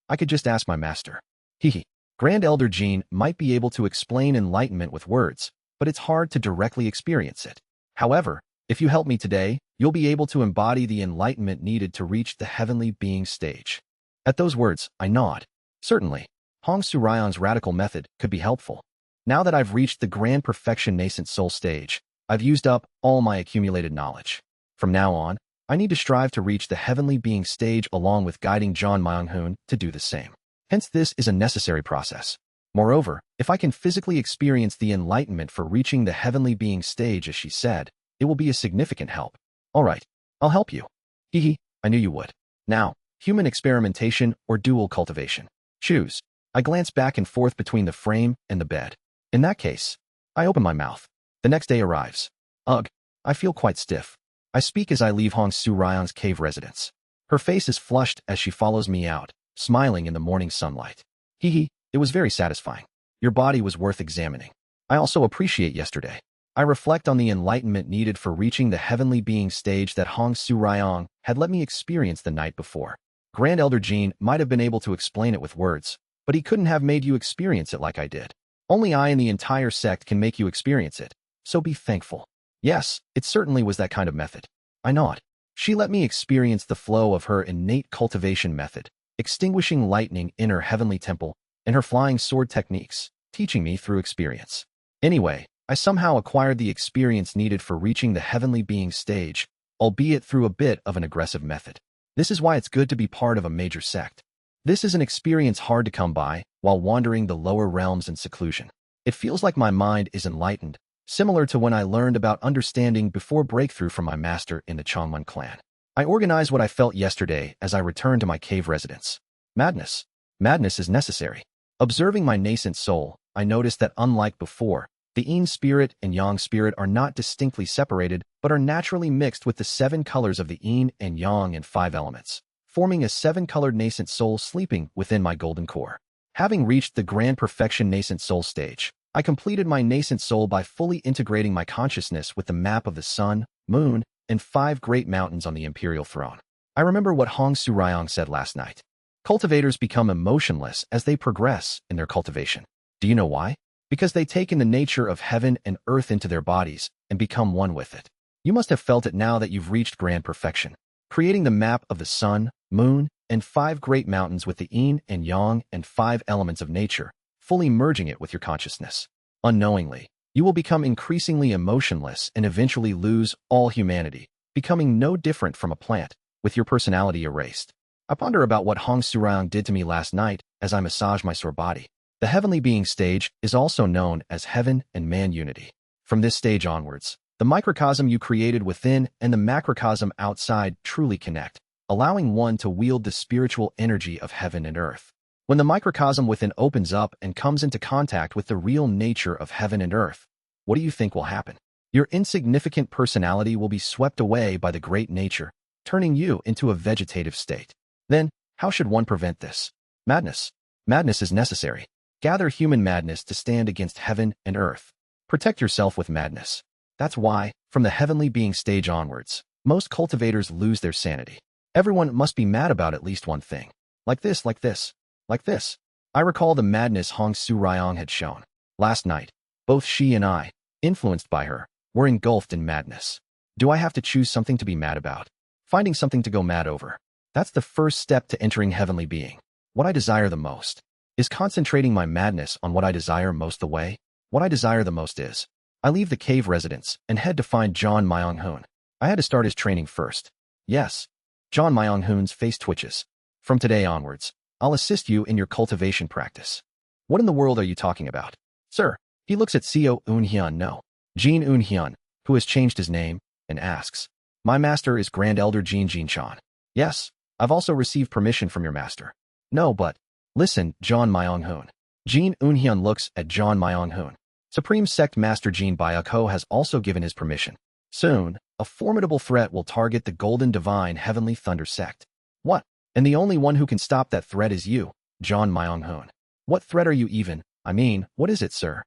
I could just ask my master. Hehe. Grand Elder Jean might be able to explain enlightenment with words, but it's hard to directly experience it. However, if you help me today, you'll be able to embody the enlightenment needed to reach the heavenly being stage. At those words, I nod. Certainly, Hong Su-ryong's radical method could be helpful. Now that I've reached the grand perfection nascent soul stage, I've used up all my accumulated knowledge. From now on, I need to strive to reach the heavenly being stage along with guiding John Myung-hoon to do the same. Hence, this is a necessary process. Moreover, if I can physically experience the enlightenment for reaching the heavenly being stage as she said, it will be a significant help. All right, I'll help you. Hehe, I knew you would. Now, human experimentation or dual cultivation. Choose. I glance back and forth between the frame and the bed. In that case, I open my mouth. The next day arrives. Ugh, I feel quite stiff. I speak as I leave Hong Su-ryong's cave residence. Her face is flushed as she follows me out, smiling in the morning sunlight. Hehe, it was very satisfying. Your body was worth examining. I also appreciate yesterday. I reflect on the enlightenment needed for reaching the heavenly being stage that Hong Su-ryong had let me experience the night before. Grand Elder Jean might have been able to explain it with words, but he couldn't have made you experience it like I did. Only I and the entire sect can make you experience it, so be thankful. Yes, it certainly was that kind of method. I nod. She let me experience the flow of her innate cultivation method, extinguishing lightning in her heavenly temple, and her flying sword techniques, teaching me through experience. Anyway, I somehow acquired the experience needed for reaching the heavenly being stage, albeit through a bit of an aggressive method. This is why it's good to be part of a major sect. This is an experience hard to come by while wandering the lower realms in seclusion. It feels like my mind is enlightened, similar to when I learned about understanding before breakthrough from my master in the Chongmun clan. I organize what I felt yesterday as I return to my cave residence. Madness. Madness is necessary. Observing my nascent soul, I noticed that unlike before, the yin spirit and yang spirit are not distinctly separated, but are naturally mixed with the 7 colors of the yin and yang and 5 elements, forming a 7-colored nascent soul sleeping within my golden core. Having reached the grand perfection nascent soul stage, I completed my nascent soul by fully integrating my consciousness with the map of the sun, moon, and 5 great mountains on the imperial throne. I remember what Hong Su-ryong said last night. Cultivators become emotionless as they progress in their cultivation. Do you know why? Because they take in the nature of heaven and earth into their bodies and become one with it. You must have felt it now that you've reached grand perfection, creating the map of the sun, moon, and 5 great mountains with the yin and yang and 5 elements of nature, fully merging it with your consciousness. Unknowingly, you will become increasingly emotionless and eventually lose all humanity, becoming no different from a plant, with your personality erased. I ponder about what Hong Su-ryong did to me last night as I massage my sore body. The heavenly being stage is also known as heaven and man unity. From this stage onwards, the microcosm you created within and the macrocosm outside truly connect, allowing one to wield the spiritual energy of heaven and earth. When the microcosm within opens up and comes into contact with the real nature of heaven and earth, what do you think will happen? Your insignificant personality will be swept away by the great nature, turning you into a vegetative state. Then, how should one prevent this? Madness. Madness is necessary. Gather human madness to stand against heaven and earth. Protect yourself with madness. That's why, from the heavenly being stage onwards, most cultivators lose their sanity. Everyone must be mad about at least one thing. Like this, like this, like this. I recall the madness Hong Su-ryong had shown. Last night, both she and I, influenced by her, were engulfed in madness. Do I have to choose something to be mad about? Finding something to go mad over. That's the first step to entering heavenly being. What I desire the most. Is concentrating my madness on what I desire most the way? What I desire the most is. I leave the cave residence and head to find John Myung-hoon. I had to start his training first. Yes. John Myung-hoon's face twitches. From today onwards, I'll assist you in your cultivation practice. What in the world are you talking about? Sir, he looks at Seo Eun-hyun, no, Jean Eun-hyun, who has changed his name, and asks, My master is Grand Elder Jean Chan. Yes, I've also received permission from your master. No, but... Listen, John Myung-hoon. Jean Eun-hyun looks at John Myung-hoon. Supreme Sect Master Jean Byako has also given his permission. Soon, a formidable threat will target the Golden Divine Heavenly Thunder Sect. What? And the only one who can stop that threat is you, John Myung-hoon. What threat are you even? I mean, what is it, sir?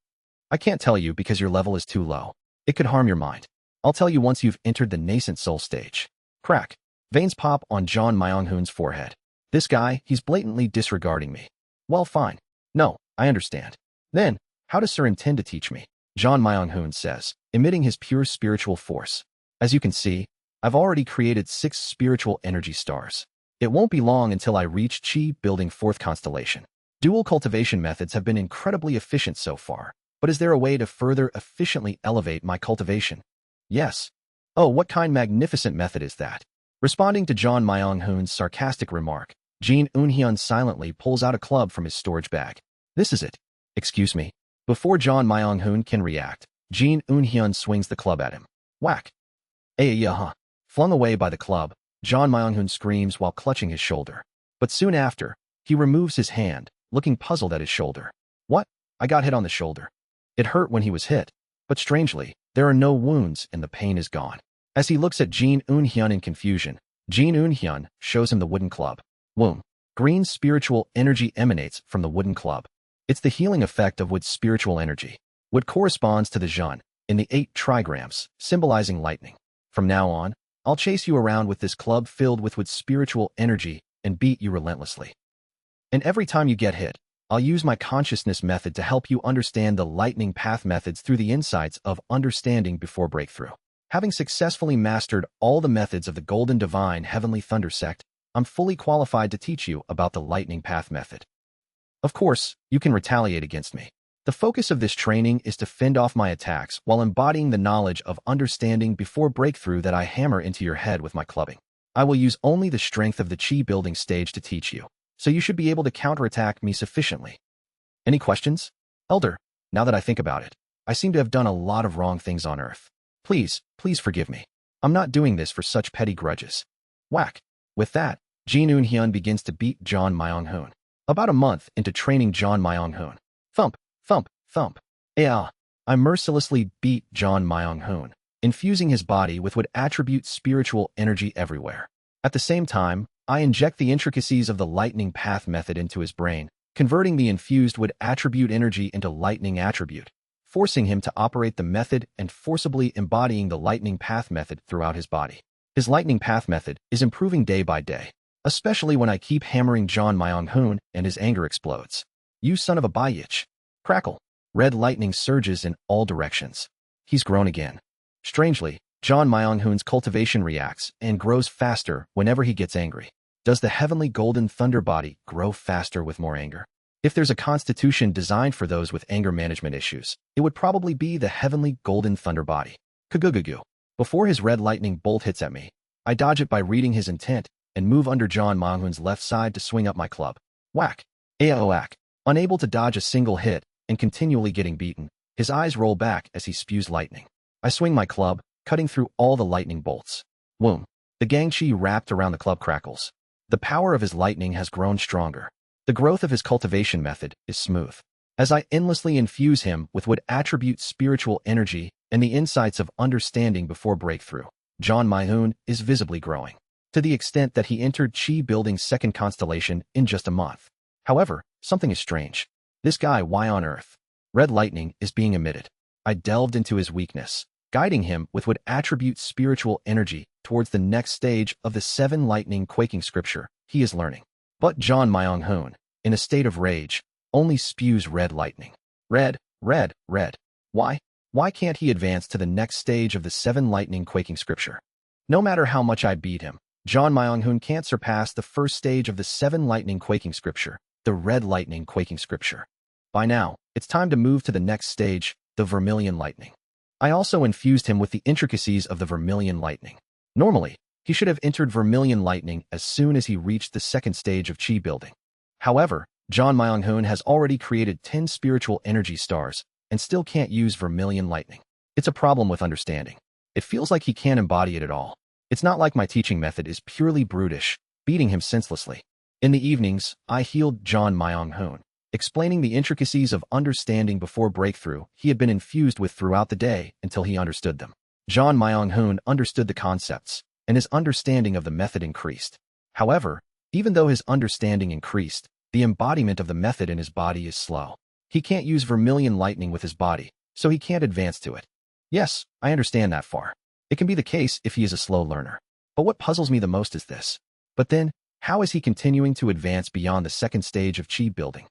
I can't tell you because your level is too low. It could harm your mind. I'll tell you once you've entered the nascent soul stage. Crack. Veins pop on John Myung-hoon's forehead. This guy, he's blatantly disregarding me. Well, fine. No, I understand. Then, how does sir intend to teach me? John Myung-hoon says, emitting his pure spiritual force. As you can see, I've already created 6 spiritual energy stars. It won't be long until I reach Chi building 4th constellation. Dual cultivation methods have been incredibly efficient so far, but is there a way to further efficiently elevate my cultivation? Yes. Oh, what kind magnificent method is that? Responding to John Myung-hoon's sarcastic remark, Jin Eun-hyun silently pulls out a club from his storage bag. This is it. Excuse me. Before John Myung-hoon can react, Jin Eun-hyun swings the club at him. Whack. Yeah. Flung away by the club, John Myung-hoon screams while clutching his shoulder. But soon after, he removes his hand, looking puzzled at his shoulder. What? I got hit on the shoulder. It hurt when he was hit, but strangely, there are no wounds and the pain is gone. As he looks at Jin Eun-hyun in confusion, Jin Eun-hyun shows him the wooden club. Womb. Green spiritual energy emanates from the wooden club. It's the healing effect of wood's spiritual energy. Wood corresponds to the Jun in the 8 trigrams, symbolizing lightning. From now on, I'll chase you around with this club filled with wood's spiritual energy and beat you relentlessly. And every time you get hit, I'll use my consciousness method to help you understand the lightning path methods through the insights of understanding before breakthrough. Having successfully mastered all the methods of the Golden Divine Heavenly Thunder Sect, I'm fully qualified to teach you about the lightning path method. Of course, you can retaliate against me. The focus of this training is to fend off my attacks while embodying the knowledge of understanding before breakthrough that I hammer into your head with my clubbing. I will use only the strength of the Chi building stage to teach you, so you should be able to counterattack me sufficiently. Any questions? Elder, now that I think about it, I seem to have done a lot of wrong things on Earth. Please forgive me. I'm not doing this for such petty grudges. Whack. With that, Jin Eun-hyun begins to beat John Myung-hoon. About a month into training John Myung-hoon. Thump, thump, thump. I mercilessly beat John Myung-hoon, infusing his body with what attribute spiritual energy everywhere. At the same time, I inject the intricacies of the lightning path method into his brain, converting the infused wood attribute energy into lightning attribute, forcing him to operate the method and forcibly embodying the lightning path method throughout his body. His lightning path method is improving day by day, especially when I keep hammering John Myung-hoon and his anger explodes. You son of a bitch. Crackle. Red lightning surges in all directions. He's grown again. Strangely, John Myung-hoon's cultivation reacts and grows faster whenever he gets angry. Does the heavenly golden thunder body grow faster with more anger? If there's a constitution designed for those with anger management issues, it would probably be the heavenly golden thunder body. Kagugugu. Before his red lightning bolt hits at me, I dodge it by reading his intent and move under John Myung-hoon's left side to swing up my club. Whack. Aoak. Unable to dodge a single hit and continually getting beaten, his eyes roll back as he spews lightning. I swing my club, cutting through all the lightning bolts. Whoom. The gangchi wrapped around the club crackles. The power of his lightning has grown stronger. The growth of his cultivation method is smooth. As I endlessly infuse him with what attribute spiritual energy and the insights of understanding before breakthrough, John Myung-hoon is visibly growing, to the extent that he entered Chi building's 2nd constellation in just a month. However, something is strange. This guy, why on earth? Red lightning is being emitted. I delved into his weakness, guiding him with what attribute spiritual energy towards the next stage of the 7 lightning quaking scripture he is learning. But John Myung-hoon, in a state of rage, only spews red lightning. Red, red, red. Why can't he advance to the next stage of the 7 lightning quaking scripture? No matter how much I beat him, John Myung-hoon can't surpass the first stage of the 7 lightning quaking scripture, the red lightning quaking scripture. By now, it's time to move to the next stage, the vermilion lightning. I also infused him with the intricacies of the vermilion lightning. Normally, he should have entered vermilion lightning as soon as he reached the 2nd stage of Chi building. However, John Myung-hoon has already created 10 spiritual energy stars and still can't use vermilion lightning. It's a problem with understanding. It feels like he can't embody it at all. It's not like my teaching method is purely brutish, beating him senselessly. In the evenings, I healed John Myung-hoon, explaining the intricacies of understanding before breakthrough he had been infused with throughout the day until he understood them. John Myung-hoon understood the concepts, and his understanding of the method increased. However, even though his understanding increased, the embodiment of the method in his body is slow. He can't use vermilion lightning with his body, so he can't advance to it. Yes, I understand that far. It can be the case if he is a slow learner. But what puzzles me the most is this. But then, how is he continuing to advance beyond the second stage of chi building?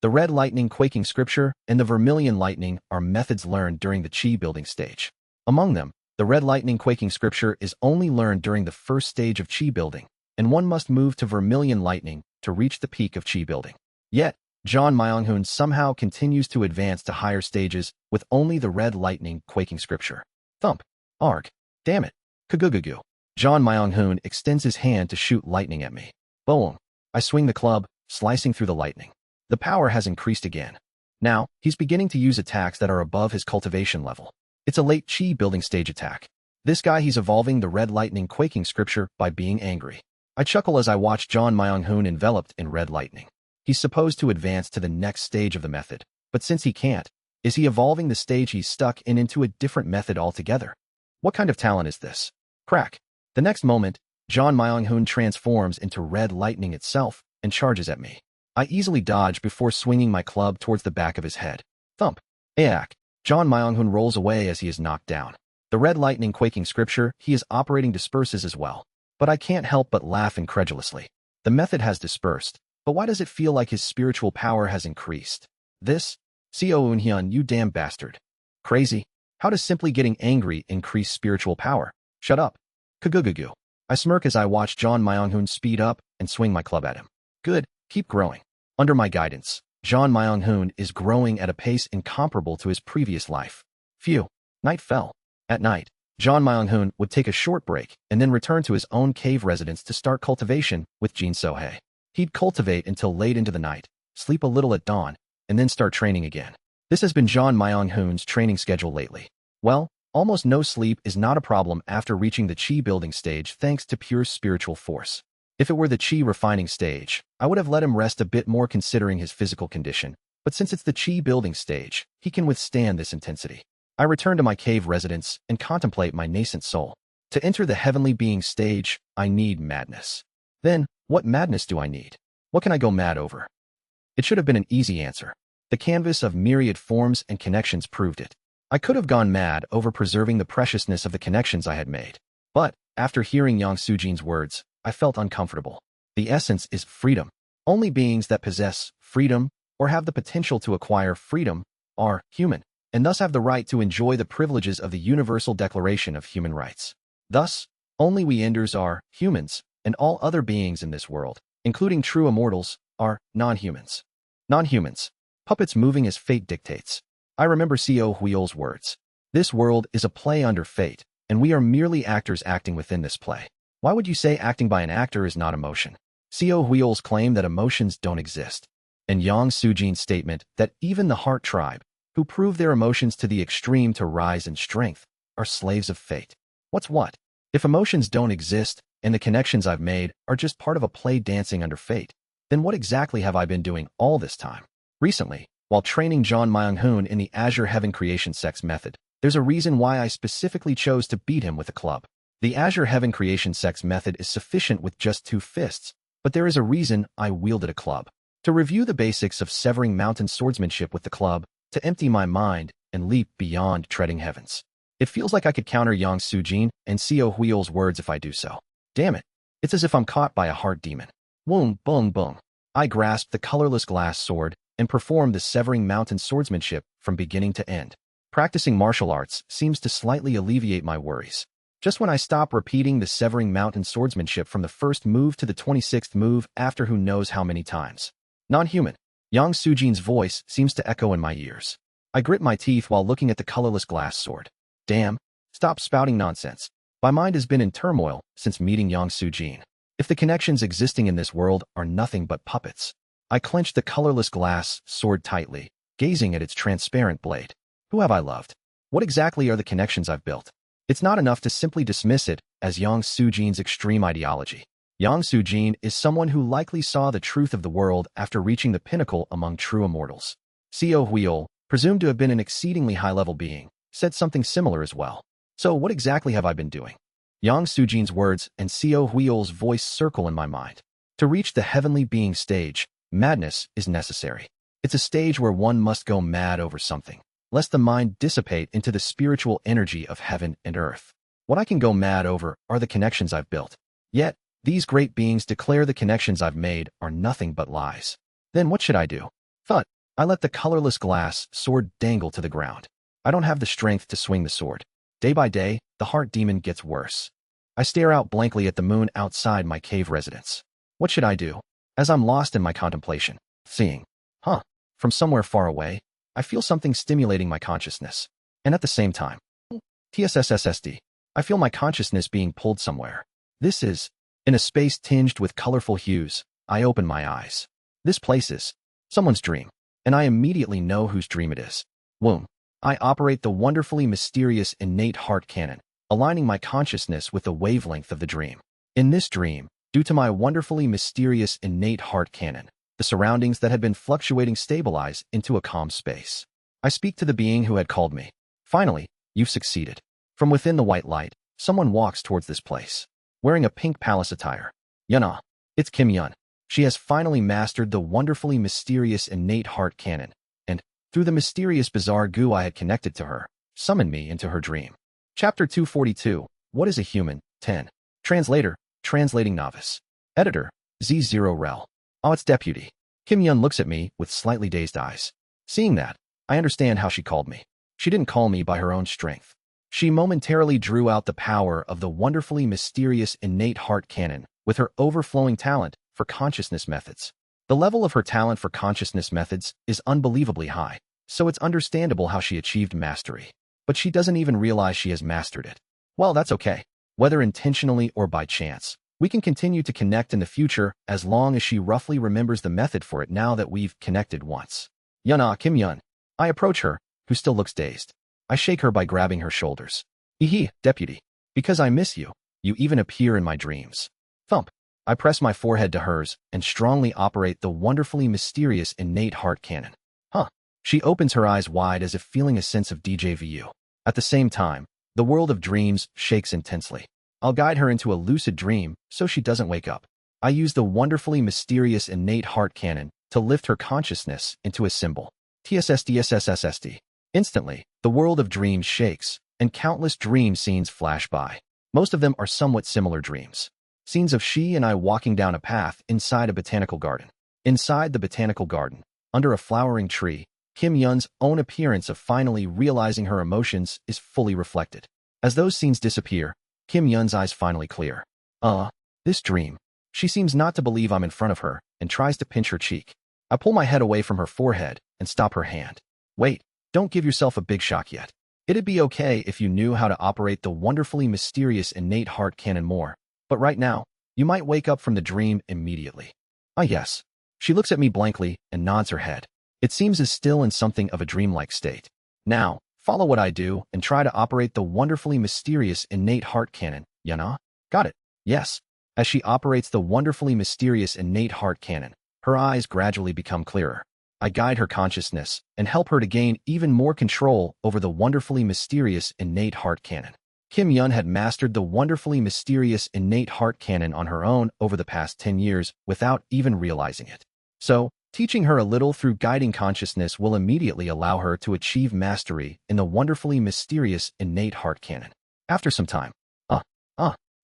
The red lightning quaking scripture and the vermilion lightning are methods learned during the chi building stage. Among them, the red lightning quaking scripture is only learned during the first stage of chi building, and one must move to vermilion lightning to reach the peak of chi building. Yet, John Myung-hoon somehow continues to advance to higher stages with only the red lightning quaking scripture. Thump. Arg. Damn it. Kagugugu. John Myung-hoon extends his hand to shoot lightning at me. Boom. I swing the club, slicing through the lightning. The power has increased again. Now, he's beginning to use attacks that are above his cultivation level. It's a late chi building stage attack. This guy, he's evolving the red lightning quaking scripture by being angry. I chuckle as I watch John Myung-hoon enveloped in red lightning. He's supposed to advance to the next stage of the method, but since he can't, is he evolving the stage he's stuck in into a different method altogether? What kind of talent is this? Crack. The next moment, John Myung-hoon transforms into red lightning itself and charges at me. I easily dodge before swinging my club towards the back of his head. Thump. Aak. John Myung-hoon rolls away as he is knocked down. The red lightning quaking scripture he is operating disperses as well, but I can't help but laugh incredulously. The method has dispersed, but why does it feel like his spiritual power has increased? This? Seo Eun-hyun, you damn bastard. Crazy. How does simply getting angry increase spiritual power? Shut up. Kagugugu. I smirk as I watch John Myung-hoon speed up and swing my club at him. Good, keep growing. Under my guidance, John Myung-hoon is growing at a pace incomparable to his previous life. Phew. Night fell. At night, John Myung-hoon would take a short break and then return to his own cave residence to start cultivation with Jin So-hae. He'd cultivate until late into the night, sleep a little at dawn, and then start training again. This has been John Myung-hoon's training schedule lately. Well, almost no sleep is not a problem after reaching the chi building stage thanks to pure spiritual force. If it were the chi refining stage, I would have let him rest a bit more considering his physical condition, but since it's the chi building stage, he can withstand this intensity. I return to my cave residence and contemplate my nascent soul. To enter the heavenly being stage, I need madness. Then, what madness do I need? What can I go mad over? It should have been an easy answer. The canvas of myriad forms and connections proved it. I could have gone mad over preserving the preciousness of the connections I had made. But, after hearing Yang Sujin's words, I felt uncomfortable. The essence is freedom. Only beings that possess freedom or have the potential to acquire freedom are human, and thus have the right to enjoy the privileges of the Universal Declaration of Human Rights. Thus, only we Enders are humans, and all other beings in this world, including true immortals, are non-humans. Non-humans. Puppets moving as fate dictates. I remember Seo Huil's words. This world is a play under fate, and we are merely actors acting within this play. Why would you say acting by an actor is not emotion? Seo Huil's claim that emotions don't exist, and Yang Sujin's statement that even the heart tribe, who prove their emotions to the extreme to rise in strength, are slaves of fate. What's what? If emotions don't exist, and the connections I've made are just part of a play dancing under fate, then what exactly have I been doing all this time? Recently, while training John Myung-hoon in the Azure Heaven Creation Sex method, there's a reason why I specifically chose to beat him with a club. The Azure Heaven Creation Sex method is sufficient with just 2 fists, but there is a reason I wielded a club. To review the basics of severing mountain swordsmanship with the club, to empty my mind and leap beyond treading heavens. It feels like I could counter Yang Sujin and Seo Huil's words if I do so. Damn it. It's as if I'm caught by a heart demon. Woong, boong, boong. I grasp the colorless glass sword and perform the severing mountain swordsmanship from beginning to end. Practicing martial arts seems to slightly alleviate my worries. Just when I stop repeating the severing mountain swordsmanship from the first move to the 26th move after who knows how many times. Non-human. Yang Sujin's voice seems to echo in my ears. I grit my teeth while looking at the colorless glass sword. Damn. Stop spouting nonsense. My mind has been in turmoil since meeting Yang Sujin. If the connections existing in this world are nothing but puppets. I clench the colorless glass sword tightly, gazing at its transparent blade. Who have I loved? What exactly are the connections I've built? It's not enough to simply dismiss it as Yang Sujin's extreme ideology. Yang Sujin is someone who likely saw the truth of the world after reaching the pinnacle among true immortals. Seo Huiol, presumed to have been an exceedingly high-level being, said something similar as well. So what exactly have I been doing? Yang Sujin's words and Seo Huiol's voice circle in my mind. To reach the heavenly being stage, madness is necessary. It's a stage where one must go mad over something, lest the mind dissipate into the spiritual energy of heaven and earth. What I can go mad over are the connections I've built. Yet, these great beings declare the connections I've made are nothing but lies. Then what should I do? Thought. I let the colorless glass sword dangle to the ground. I don't have the strength to swing the sword. Day by day, the heart demon gets worse. I stare out blankly at the moon outside my cave residence. What should I do? As I'm lost in my contemplation, seeing, from somewhere far away, I feel something stimulating my consciousness. And at the same time, TSSSSD, I feel my consciousness being pulled somewhere. This is, in a space tinged with colorful hues, I open my eyes. This place is someone's dream, and I immediately know whose dream it is. Womb. I operate the wonderfully mysterious innate heart cannon, aligning my consciousness with the wavelength of the dream. In this dream, due to my wonderfully mysterious innate heart cannon, the surroundings that had been fluctuating stabilize into a calm space. I speak to the being who had called me. Finally, you've succeeded. From within the white light, someone walks towards this place, wearing a pink palace attire. Yuna. It's Kim Yun. She has finally mastered the wonderfully mysterious innate heart cannon, and, through the mysterious bizarre goo I had connected to her, summoned me into her dream. Chapter 242, What is a Human? 10. Translator, Translating Novice. Editor, Z0rel. Its Deputy. Kim Yun looks at me with slightly dazed eyes. Seeing that, I understand how she called me. She didn't call me by her own strength. She momentarily drew out the power of the wonderfully mysterious innate heart cannon with her overflowing talent for consciousness methods. The level of her talent for consciousness methods is unbelievably high, so it's understandable how she achieved mastery. But she doesn't even realize she has mastered it. Well, that's okay. Whether intentionally or by chance, we can continue to connect in the future as long as she roughly remembers the method for it now that we've connected once. Yuna, Kim Yun. I approach her, who still looks dazed. I shake her by grabbing her shoulders. Deputy. Because I miss you, you even appear in my dreams. Thump. I press my forehead to hers and strongly operate the wonderfully mysterious innate heart cannon. She opens her eyes wide as if feeling a sense of déjà vu. At the same time, the world of dreams shakes intensely. I'll guide her into a lucid dream so she doesn't wake up. I use the wonderfully mysterious innate heart cannon to lift her consciousness into a symbol. TSSDSSSSD. Instantly, the world of dreams shakes, and countless dream scenes flash by. Most of them are somewhat similar dreams. Scenes of she and I walking down a path inside a botanical garden. Inside the botanical garden, under a flowering tree, Kim Yun's own appearance of finally realizing her emotions is fully reflected. As those scenes disappear, Kim Yun's eyes finally clear. This dream. She seems not to believe I'm in front of her and tries to pinch her cheek. I pull my head away from her forehead and stop her hand. Wait, don't give yourself a big shock yet. It'd be okay if you knew how to operate the wonderfully mysterious innate heart cannon more. But right now, you might wake up from the dream immediately. Yes. She looks at me blankly and nods her head. It seems as still in something of a dreamlike state. Now, follow what I do and try to operate the wonderfully mysterious innate heart cannon, Yana. Got it? Yes. As she operates the wonderfully mysterious innate heart cannon, her eyes gradually become clearer. I guide her consciousness and help her to gain even more control over the wonderfully mysterious innate heart cannon. Kim Yun had mastered the wonderfully mysterious innate heart cannon on her own over the past 10 years without even realizing it. So, teaching her a little through guiding consciousness will immediately allow her to achieve mastery in the wonderfully mysterious innate heart cannon. After some time,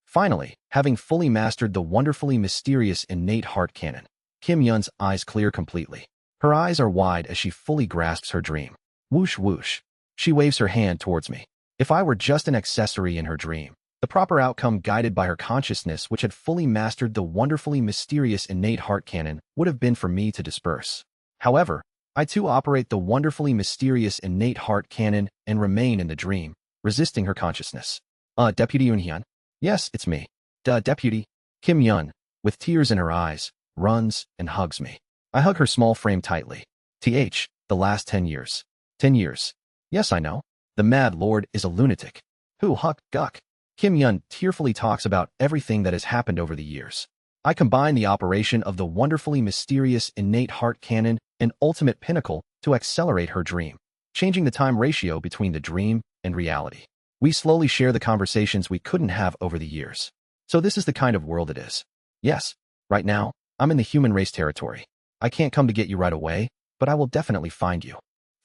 finally, having fully mastered the wonderfully mysterious innate heart cannon, Kim Yun's eyes clear completely. Her eyes are wide as she fully grasps her dream. Whoosh whoosh. She waves her hand towards me. If I were just an accessory in her dream, the proper outcome guided by her consciousness which had fully mastered the wonderfully mysterious innate heart cannon would have been for me to disperse. However, I too operate the wonderfully mysterious innate heart cannon and remain in the dream, resisting her consciousness. Deputy Yunhyun? Yes, it's me. Deputy. Kim Yun, with tears in her eyes, runs and hugs me. I hug her small frame tightly. The last 10 years. 10 years. Yes, I know. The Mad Lord is a lunatic. Who huck guck. Kim Yun tearfully talks about everything that has happened over the years. I combine the operation of the wonderfully mysterious innate heart cannon and ultimate pinnacle to accelerate her dream, changing the time ratio between the dream and reality. We slowly share the conversations we couldn't have over the years. So this is the kind of world it is. Yes, right now, I'm in the human race territory. I can't come to get you right away, but I will definitely find you.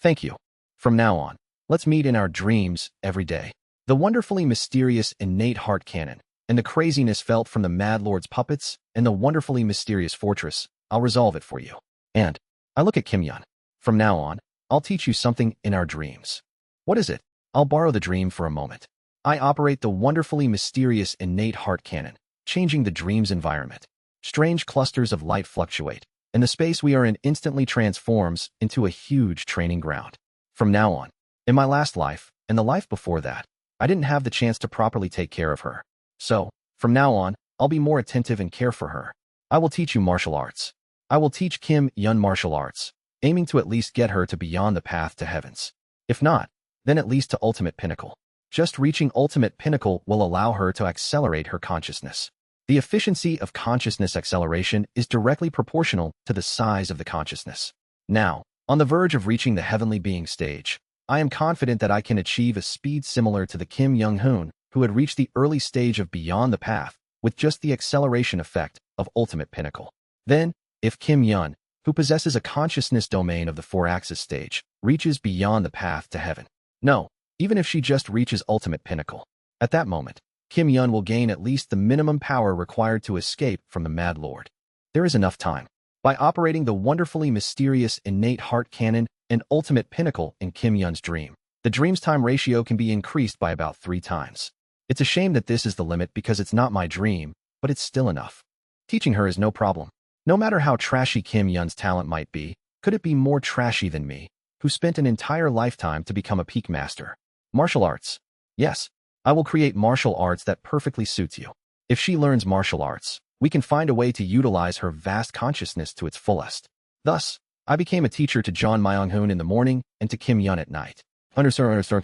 Thank you. From now on, let's meet in our dreams every day. The wonderfully mysterious innate heart cannon, and the craziness felt from the Mad Lord's puppets, and the wonderfully mysterious fortress, I'll resolve it for you. And I look at Kim Yun. From now on, I'll teach you something in our dreams. What is it? I'll borrow the dream for a moment. I operate the wonderfully mysterious innate heart cannon, changing the dream's environment. Strange clusters of light fluctuate, and the space we are in instantly transforms into a huge training ground. From now on, in my last life, and the life before that, I didn't have the chance to properly take care of her. So, from now on, I'll be more attentive and care for her. I will teach you martial arts. I will teach Kim Yun martial arts, aiming to at least get her to beyond the path to heavens. If not, then at least to ultimate pinnacle. Just reaching ultimate pinnacle will allow her to accelerate her consciousness. The efficiency of consciousness acceleration is directly proportional to the size of the consciousness. Now, on the verge of reaching the heavenly being stage, I am confident that I can achieve a speed similar to the Kim Young-hoon, who had reached the early stage of beyond the path, with just the acceleration effect of ultimate pinnacle. Then, if Kim Yun, who possesses a consciousness domain of the 4-axis stage, reaches beyond the path to heaven. No, even if she just reaches ultimate pinnacle. At that moment, Kim Yun will gain at least the minimum power required to escape from the Mad Lord. There is enough time. By operating the wonderfully mysterious innate heart cannon and ultimate pinnacle in Kim Yun's dream, the dream's time ratio can be increased by about 3 times. It's a shame that this is the limit because it's not my dream, but it's still enough. Teaching her is no problem. No matter how trashy Kim Yun's talent might be, could it be more trashy than me, who spent an entire lifetime to become a peak master? Martial arts. Yes, I will create martial arts that perfectly suits you. If she learns martial arts, we can find a way to utilize her vast consciousness to its fullest. Thus, I became a teacher to John Myung-hoon in the morning and to Kim Yun at night. Underscore underscore.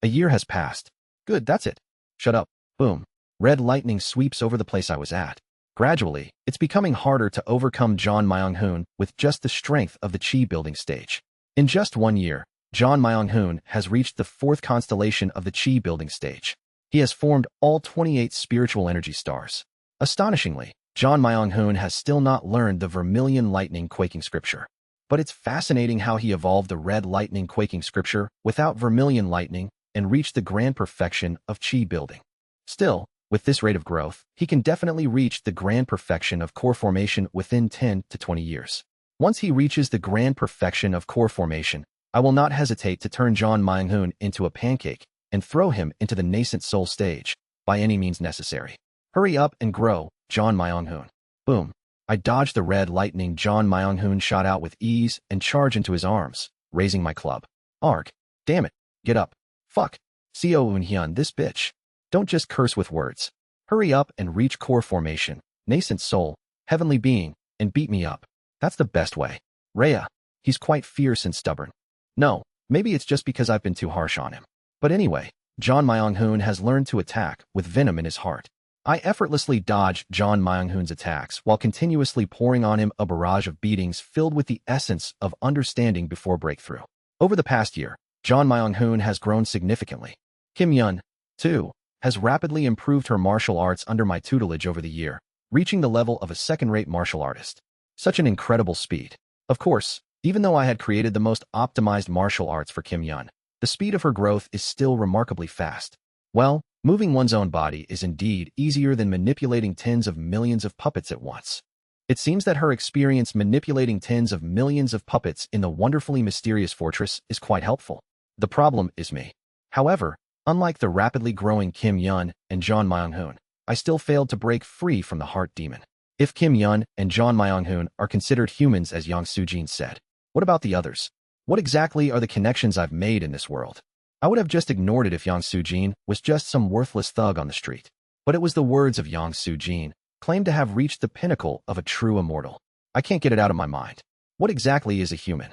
A year has passed. Good, that's it. Shut up. Boom. Red lightning sweeps over the place I was at. Gradually, it's becoming harder to overcome John Myung-hoon with just the strength of the Chi building stage. In just 1 year, John Myung-hoon has reached the 4th constellation of the Chi building stage. He has formed all 28 spiritual energy stars. Astonishingly, John Myung-hoon has still not learned the vermilion lightning quaking scripture. But it's fascinating how he evolved the red lightning quaking scripture without vermilion lightning and reached the grand perfection of Chi building. Still, with this rate of growth, he can definitely reach the grand perfection of core formation within 10 to 20 years. Once he reaches the grand perfection of core formation, I will not hesitate to turn John Myung-hoon into a pancake and throw him into the nascent soul stage, by any means necessary. Hurry up and grow, John Myung-hoon. Boom. I dodged the red lightning John Myung-hoon shot out with ease and charged into his arms, raising my club. Arg. Damn it. Get up. Fuck. Seo Eun-hyun, this bitch. Don't just curse with words. Hurry up and reach core formation, nascent soul, heavenly being, and beat me up. That's the best way. Rhea. He's quite fierce and stubborn. No, maybe it's just because I've been too harsh on him. But anyway, John Myung-hoon has learned to attack with venom in his heart. I effortlessly dodged John Myung-hoon's attacks while continuously pouring on him a barrage of beatings filled with the essence of understanding before breakthrough. Over the past year, John Myung-hoon has grown significantly. Kim Yun, too, has rapidly improved her martial arts under my tutelage over the year, reaching the level of a second-rate martial artist. Such an incredible speed. Of course, even though I had created the most optimized martial arts for Kim Yun, the speed of her growth is still remarkably fast. Well, moving one's own body is indeed easier than manipulating tens of millions of puppets at once. It seems that her experience manipulating tens of millions of puppets in the wonderfully mysterious fortress is quite helpful. The problem is me. However, unlike the rapidly growing Kim Yun and John Myung-hoon, I still failed to break free from the heart demon. If Kim Yun and John Myung-hoon are considered humans as Yang Soo-jin said, what about the others? What exactly are the connections I've made in this world? I would have just ignored it if Yang Soo-jin was just some worthless thug on the street. But it was the words of Yang Soo-jin, claimed to have reached the pinnacle of a true immortal. I can't get it out of my mind. What exactly is a human?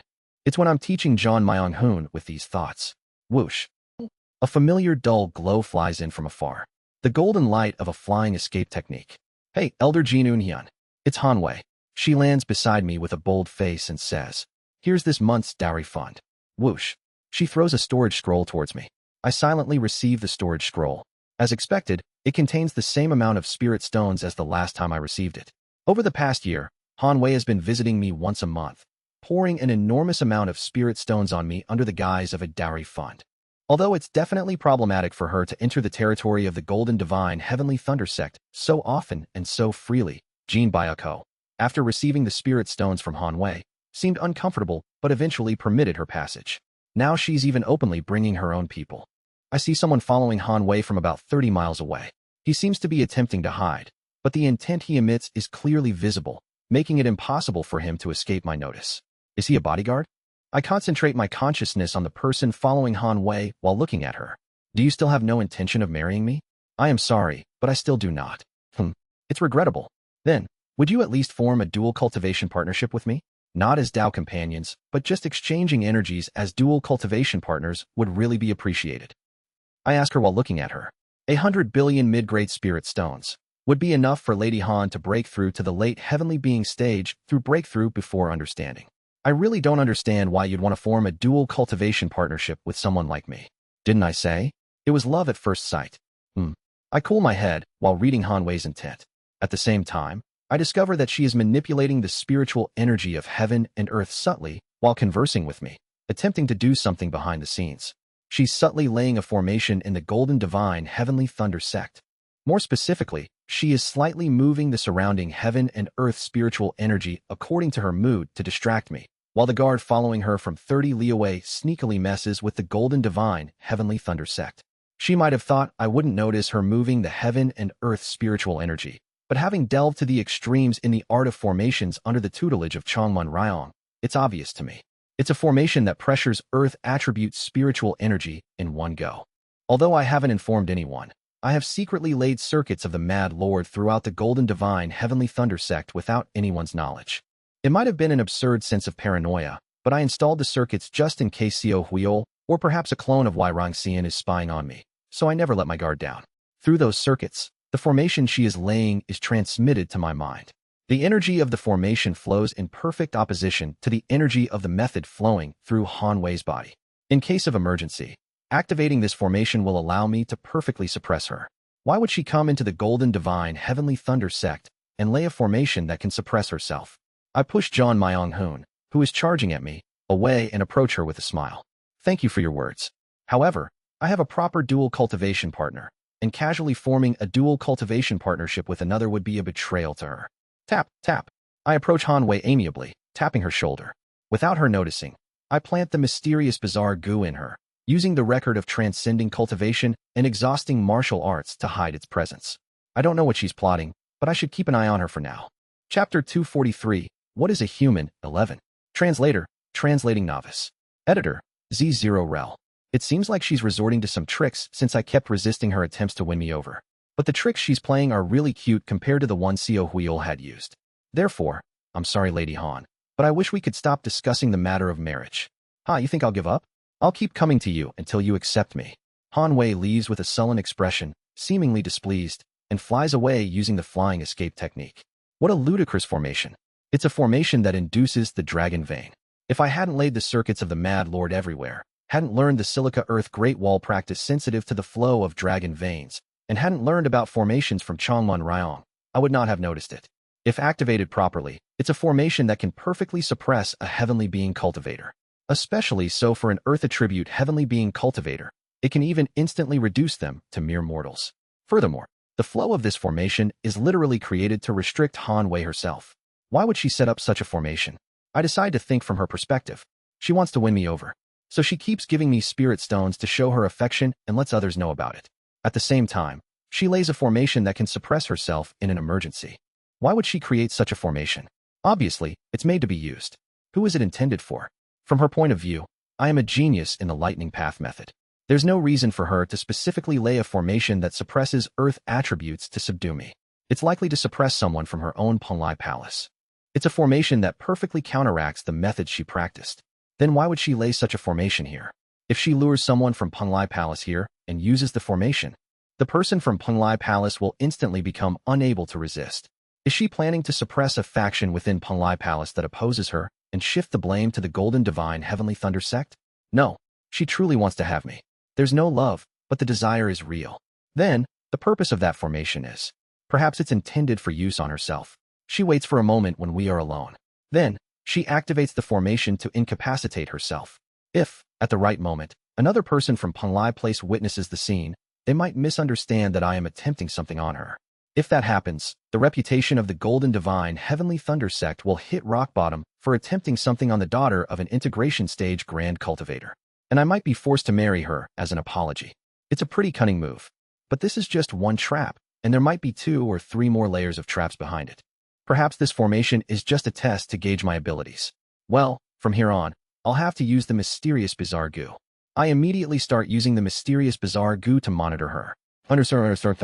It's when I'm teaching John Myung-hoon with these thoughts. Whoosh. A familiar dull glow flies in from afar. The golden light of a flying escape technique. Hey, Elder Jin Eun-hyun. It's Hanwei. She lands beside me with a bold face and says, here's this month's dowry fund. Whoosh. She throws a storage scroll towards me. I silently receive the storage scroll. As expected, it contains the same amount of spirit stones as the last time I received it. Over the past year, Hanwei has been visiting me once a month, pouring an enormous amount of spirit stones on me under the guise of a dowry fund. Although it's definitely problematic for her to enter the territory of the Golden Divine Heavenly Thunder Sect so often and so freely, Jin Byako, after receiving the spirit stones from Hanwei, seemed uncomfortable but eventually permitted her passage. Now she's even openly bringing her own people. I see someone following Hanwei from about 30 miles away. He seems to be attempting to hide, but the intent he emits is clearly visible, making it impossible for him to escape my notice. Is he a bodyguard? I concentrate my consciousness on the person following Hanwei while looking at her. Do you still have no intention of marrying me? I am sorry, but I still do not. It's regrettable. Then, would you at least form a dual cultivation partnership with me? Not as Tao companions, but just exchanging energies as dual cultivation partners would really be appreciated. I ask her while looking at her. 100 billion mid-grade spirit stones would be enough for Lady Han to break through to the late heavenly being stage through breakthrough before understanding. I really don't understand why you'd want to form a dual cultivation partnership with someone like me. Didn't I say? It was love at first sight. I cool my head while reading Hanwei's intent. At the same time, I discover that she is manipulating the spiritual energy of heaven and earth subtly while conversing with me, attempting to do something behind the scenes. She's subtly laying a formation in the Golden Divine Heavenly Thunder Sect. More specifically, she is slightly moving the surrounding heaven and earth spiritual energy according to her mood to distract me, while the guard following her from 30 li away sneakily messes with the Golden Divine Heavenly Thunder Sect. She might have thought I wouldn't notice her moving the heaven and earth spiritual energy, but having delved to the extremes in the art of formations under the tutelage of Changmun Ryong, it's obvious to me. It's a formation that pressures earth attribute spiritual energy in one go. Although I haven't informed anyone, I have secretly laid circuits of the Mad Lord throughout the Golden Divine Heavenly Thunder Sect without anyone's knowledge. It might have been an absurd sense of paranoia, but I installed the circuits just in case Xiao Huiol, or perhaps a clone of Wai Rongxian, is spying on me, so I never let my guard down. Through those circuits, the formation she is laying is transmitted to my mind. The energy of the formation flows in perfect opposition to the energy of the method flowing through Hanwei's body. In case of emergency, activating this formation will allow me to perfectly suppress her. Why would she come into the Golden Divine Heavenly Thunder Sect and lay a formation that can suppress herself? I push John Myung-hoon, who is charging at me, away and approach her with a smile. Thank you for your words. However, I have a proper dual cultivation partner, and casually forming a dual cultivation partnership with another would be a betrayal to her. Tap, tap. I approach Hanwei amiably, tapping her shoulder. Without her noticing, I plant the mysterious bizarre goo in her, using the record of transcending cultivation and exhausting martial arts to hide its presence. I don't know what she's plotting, but I should keep an eye on her for now. Chapter 243, What is a Human? 11. Translator, Translating Novice. Editor, Z0rel. It seems like she's resorting to some tricks since I kept resisting her attempts to win me over. But the tricks she's playing are really cute compared to the one Xiao Huiol had used. Therefore, I'm sorry Lady Han, but I wish we could stop discussing the matter of marriage. You think I'll give up? I'll keep coming to you until you accept me. Hanwei leaves with a sullen expression, seemingly displeased, and flies away using the flying escape technique. What a ludicrous formation. It's a formation that induces the dragon vein. If I hadn't laid the circuits of the Mad Lord everywhere, hadn't learned the Silica Earth Great Wall practice sensitive to the flow of dragon veins, and hadn't learned about formations from Changmun Ryong, I would not have noticed it. If activated properly, it's a formation that can perfectly suppress a heavenly being cultivator. Especially so for an earth attribute heavenly being cultivator, it can even instantly reduce them to mere mortals. Furthermore, the flow of this formation is literally created to restrict Hanwei herself. Why would she set up such a formation? I decide to think from her perspective. She wants to win me over, so she keeps giving me spirit stones to show her affection and lets others know about it. At the same time, she lays a formation that can suppress herself in an emergency. Why would she create such a formation? Obviously, it's made to be used. Who is it intended for? From her point of view, I am a genius in the lightning path method. There's no reason for her to specifically lay a formation that suppresses earth attributes to subdue me. It's likely to suppress someone from her own Penglai palace. It's a formation that perfectly counteracts the methods she practiced. Then why would she lay such a formation here? If she lures someone from Penglai Palace here and uses the formation, the person from Penglai Palace will instantly become unable to resist. Is she planning to suppress a faction within Penglai Palace that opposes her and shift the blame to the Golden Divine Heavenly Thunder sect? No, she truly wants to have me. There's no love, but the desire is real. Then, the purpose of that formation is, perhaps it's intended for use on herself. She waits for a moment when we are alone. Then, she activates the formation to incapacitate herself. If, at the right moment, another person from Penglai Place witnesses the scene, they might misunderstand that I am attempting something on her. If that happens, the reputation of the Golden Divine Heavenly Thunder sect will hit rock bottom for attempting something on the daughter of an integration stage Grand Cultivator. And I might be forced to marry her as an apology. It's a pretty cunning move. But this is just one trap, and there might be 2 or 3 more layers of traps behind it. Perhaps this formation is just a test to gauge my abilities. Well, from here on, I'll have to use the mysterious bizarre goo. I immediately start using the mysterious bizarre goo to monitor her. Underscore underscore.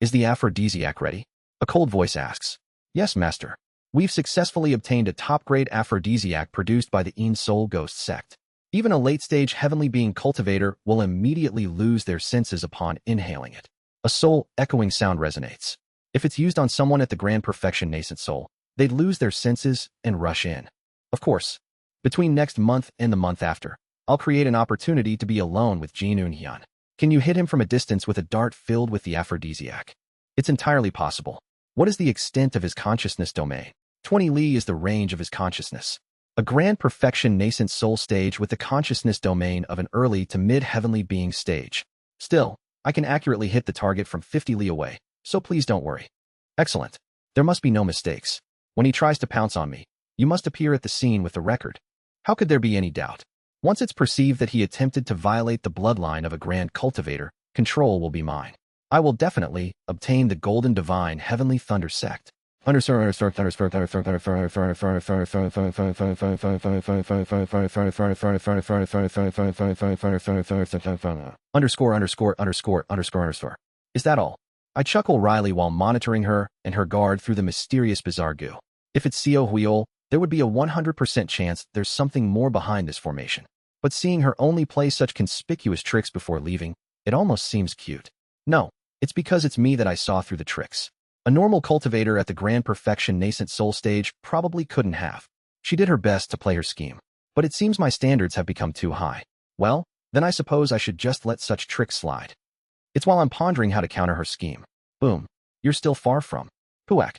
Is the aphrodisiac ready? A cold voice asks. Yes, master. We've successfully obtained a top-grade aphrodisiac produced by the Een Soul Ghost sect. Even a late-stage heavenly being cultivator will immediately lose their senses upon inhaling it. A soul-echoing sound resonates. If it's used on someone at the Grand Perfection Nascent Soul, they'd lose their senses and rush in. Of course, between next month and the month after, I'll create an opportunity to be alone with Jin Eunhyun. Can you hit him from a distance with a dart filled with the aphrodisiac? It's entirely possible. What is the extent of his consciousness domain? 20 li is the range of his consciousness. A Grand Perfection Nascent Soul stage with the consciousness domain of an early to mid-heavenly being stage. Still, I can accurately hit the target from 50 li away, so please don't worry. Excellent. There must be no mistakes. When he tries to pounce on me, you must appear at the scene with the record. How could there be any doubt? Once it's perceived that he attempted to violate the bloodline of a Grand Cultivator, control will be mine. I will definitely obtain the Golden Divine Heavenly Thunder sect. Underscore underscore. Is that all? I chuckle wryly while monitoring her and her guard through the mysterious bizarre goo. If it's Seo Huiol, there would be a 100% chance there's something more behind this formation. But seeing her only play such conspicuous tricks before leaving, it almost seems cute. No, it's because it's me that I saw through the tricks. A normal cultivator at the Grand Perfection Nascent Soul stage probably couldn't have. She did her best to play her scheme, but it seems my standards have become too high. Well, then I suppose I should just let such tricks slide. It's while I'm pondering how to counter her scheme. Boom. You're still far from. Puak.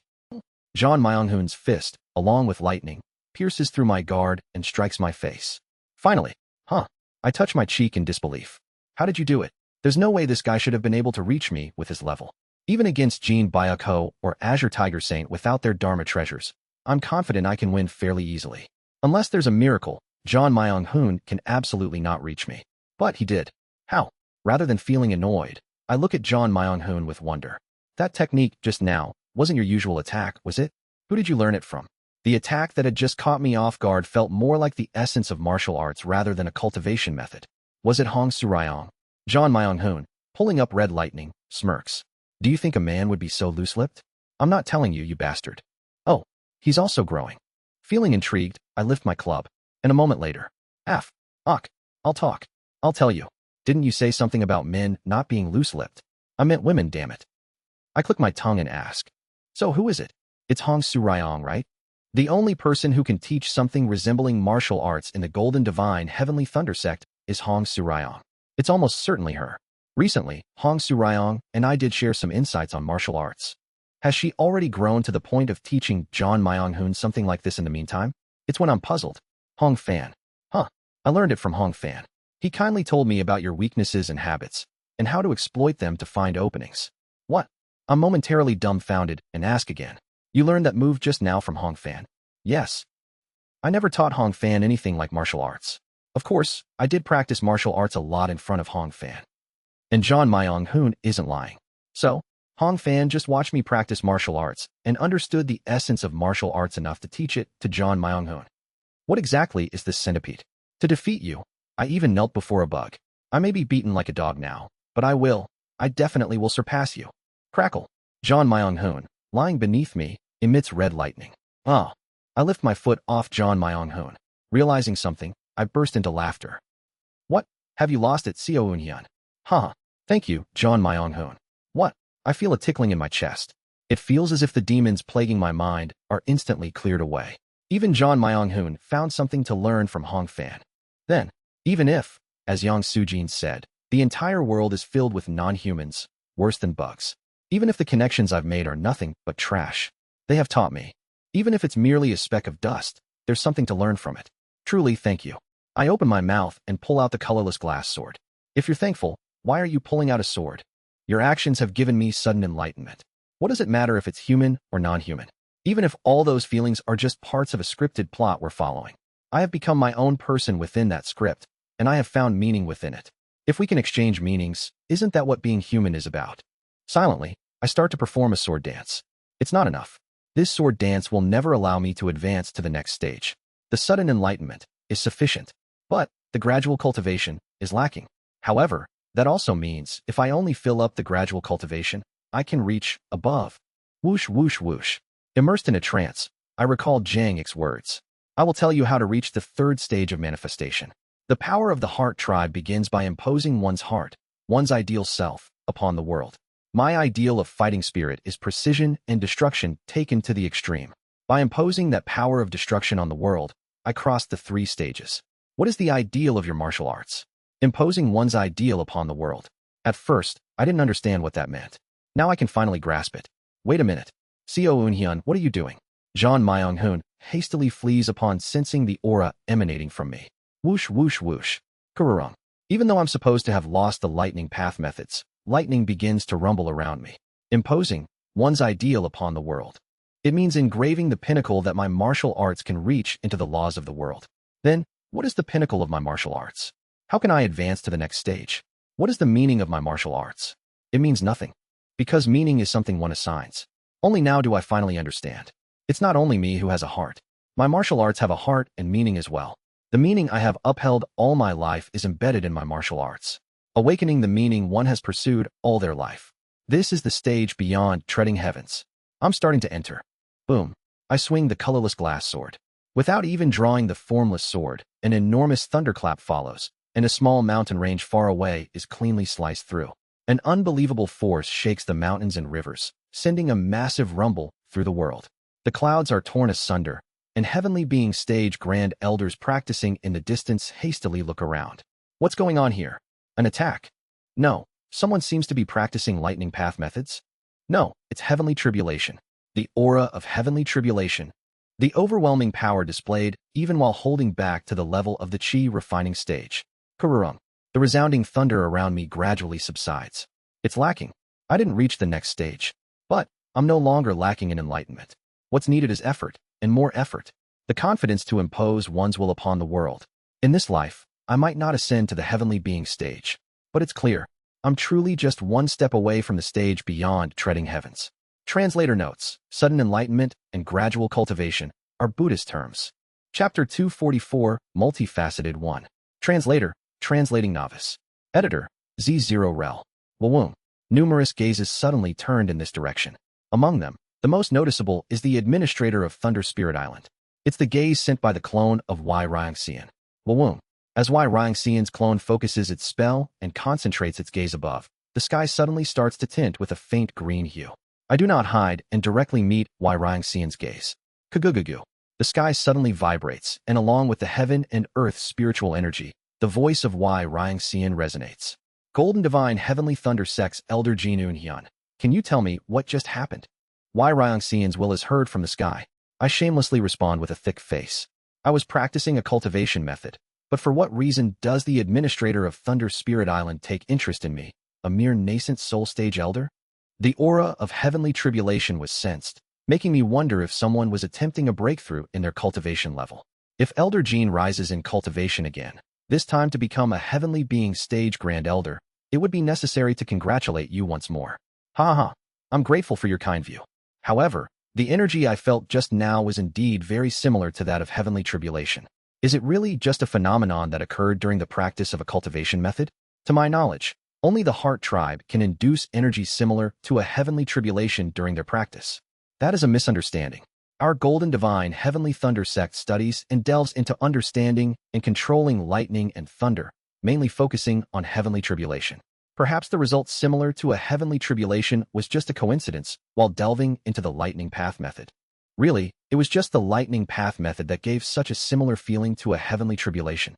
John Myung-hoon's fist, along with lightning, pierces through my guard and strikes my face. Finally. I touch my cheek in disbelief. How did you do it? There's no way this guy should have been able to reach me with his level. Even against Jean Byuk-ho or Azure Tiger Saint without their Dharma treasures, I'm confident I can win fairly easily. Unless there's a miracle, John Myung-hoon can absolutely not reach me. But he did. How? Rather than feeling annoyed, I look at John Myung-hoon with wonder. That technique just now wasn't your usual attack, was it? Who did you learn it from? The attack that had just caught me off guard felt more like the essence of martial arts rather than a cultivation method. Was it Hong Surayong? John Myung-hoon, pulling up red lightning, smirks. Do you think a man would be so loose-lipped? I'm not telling you, you bastard. Oh, he's also growing. Feeling intrigued, I lift my club. And a moment later, I'll talk. I'll tell you. Didn't you say something about men not being loose-lipped? I meant women, damn it. I click my tongue and ask. So who is it? It's Hong Surayong, right? The only person who can teach something resembling martial arts in the Golden Divine Heavenly Thunder sect is Hong Surayong. It's almost certainly her. Recently, Hong Surayong and I did share some insights on martial arts. Has she already grown to the point of teaching John Myung-hoon something like this in the meantime? It's when I'm puzzled. Hong Fan. I learned it from Hong Fan. He kindly told me about your weaknesses and habits, and how to exploit them to find openings. What? I'm momentarily dumbfounded and ask again. You learned that move just now from Hong Fan? Yes. I never taught Hong Fan anything like martial arts. Of course, I did practice martial arts a lot in front of Hong Fan. And John Myung-hoon isn't lying. So, Hong Fan just watched me practice martial arts and understood the essence of martial arts enough to teach it to John Myung-hoon. What exactly is this centipede? To defeat you, I even knelt before a bug. I may be beaten like a dog now, but I will. I definitely will surpass you. Crackle. John Myung-hoon, lying beneath me, emits red lightning. Ah. I lift my foot off John Myung-hoon. Realizing something, I burst into laughter. What? Have you lost it, Seo Eun-hyun? Huh. Thank you, John Myung-hoon. What? I feel a tickling in my chest. It feels as if the demons plaguing my mind are instantly cleared away. Even John Myung-hoon found something to learn from Hong Fan. Then, even if, as Yang Soo-jin said, the entire world is filled with non-humans, worse than bugs. Even if the connections I've made are nothing but trash, they have taught me. Even if it's merely a speck of dust, there's something to learn from it. Truly, thank you. I open my mouth and pull out the colorless glass sword. If you're thankful, why are you pulling out a sword? Your actions have given me sudden enlightenment. What does it matter if it's human or non-human? Even if all those feelings are just parts of a scripted plot we're following. I have become my own person within that script, and I have found meaning within it. If we can exchange meanings, isn't that what being human is about? Silently, I start to perform a sword dance. It's not enough. This sword dance will never allow me to advance to the next stage. The sudden enlightenment is sufficient, but the gradual cultivation is lacking. However, that also means if I only fill up the gradual cultivation, I can reach above. Whoosh, whoosh, whoosh. Immersed in a trance, I recall Jang Ik's words. I will tell you how to reach the third stage of manifestation. The power of the heart tribe begins by imposing one's heart, one's ideal self, upon the world. My ideal of fighting spirit is precision and destruction taken to the extreme. By imposing that power of destruction on the world, I crossed the 3 stages. What is the ideal of your martial arts? Imposing one's ideal upon the world. At first, I didn't understand what that meant. Now I can finally grasp it. Wait a minute. Seo Eun-hyun, what are you doing? John Myung-hoon hastily flees upon sensing the aura emanating from me. Whoosh, whoosh, whoosh. Kururung. Even though I'm supposed to have lost the lightning path methods, lightning begins to rumble around me. Imposing one's ideal upon the world. It means engraving the pinnacle that my martial arts can reach into the laws of the world. Then, what is the pinnacle of my martial arts? How can I advance to the next stage? What is the meaning of my martial arts? It means nothing. Because meaning is something one assigns. Only now do I finally understand. It's not only me who has a heart. My martial arts have a heart and meaning as well. The meaning I have upheld all my life is embedded in my martial arts. Awakening the meaning one has pursued all their life. This is the stage beyond treading heavens. I'm starting to enter. Boom. I swing the colorless glass sword. Without even drawing the formless sword, an enormous thunderclap follows, and a small mountain range far away is cleanly sliced through. An unbelievable force shakes the mountains and rivers, sending a massive rumble through the world. The clouds are torn asunder, and heavenly beings stage grand elders practicing in the distance hastily look around. What's going on here? An attack? No. Someone seems to be practicing lightning path methods? No, it's heavenly tribulation. The aura of heavenly tribulation. The overwhelming power displayed even while holding back to the level of the chi refining stage. Kururung. The resounding thunder around me gradually subsides. It's lacking. I didn't reach the next stage. But I'm no longer lacking in enlightenment. What's needed is effort, and more effort. The confidence to impose one's will upon the world. In this life, I might not ascend to the heavenly being stage. But it's clear, I'm truly just one step away from the stage beyond treading heavens. Translator notes, sudden enlightenment and gradual cultivation are Buddhist terms. Chapter 244, Multi-faceted 1. Translator, translating novice. Editor, Z0rel. Wawung. Numerous gazes suddenly turned in this direction. Among them, the most noticeable is the administrator of Thunder Spirit Island. It's the gaze sent by the clone of Y Ryangxian. Wawung. As Y Ryangxian's clone focuses its spell and concentrates its gaze above, the sky suddenly starts to tint with a faint green hue. I do not hide and directly meet Y Ryangxian's gaze. Kagugugu. The sky suddenly vibrates, and along with the heaven and earth spiritual energy, the voice of Y Ryangxian resonates. Golden Divine Heavenly Thunder Sex Elder Jin Eun-hyun. Can you tell me what just happened? Y Ryangxian's will is heard from the sky. I shamelessly respond with a thick face. I was practicing a cultivation method. But for what reason does the administrator of Thunder Spirit Island take interest in me, a mere nascent soul stage elder? The aura of heavenly tribulation was sensed, making me wonder if someone was attempting a breakthrough in their cultivation level. If Elder Jean rises in cultivation again, this time to become a heavenly being stage grand elder, it would be necessary to congratulate you once more. Ha ha, I'm grateful for your kind view. However, the energy I felt just now was indeed very similar to that of heavenly tribulation. Is it really just a phenomenon that occurred during the practice of a cultivation method? To my knowledge, Only the Heart tribe can induce energy similar to a heavenly tribulation during their practice. That is a misunderstanding. Our Golden Divine Heavenly Thunder sect studies and delves into understanding and controlling lightning and thunder, mainly focusing on heavenly tribulation. Perhaps the result similar to a heavenly tribulation was just a coincidence while delving into the lightning path method. Really, it was just the lightning path method that gave such a similar feeling to a heavenly tribulation.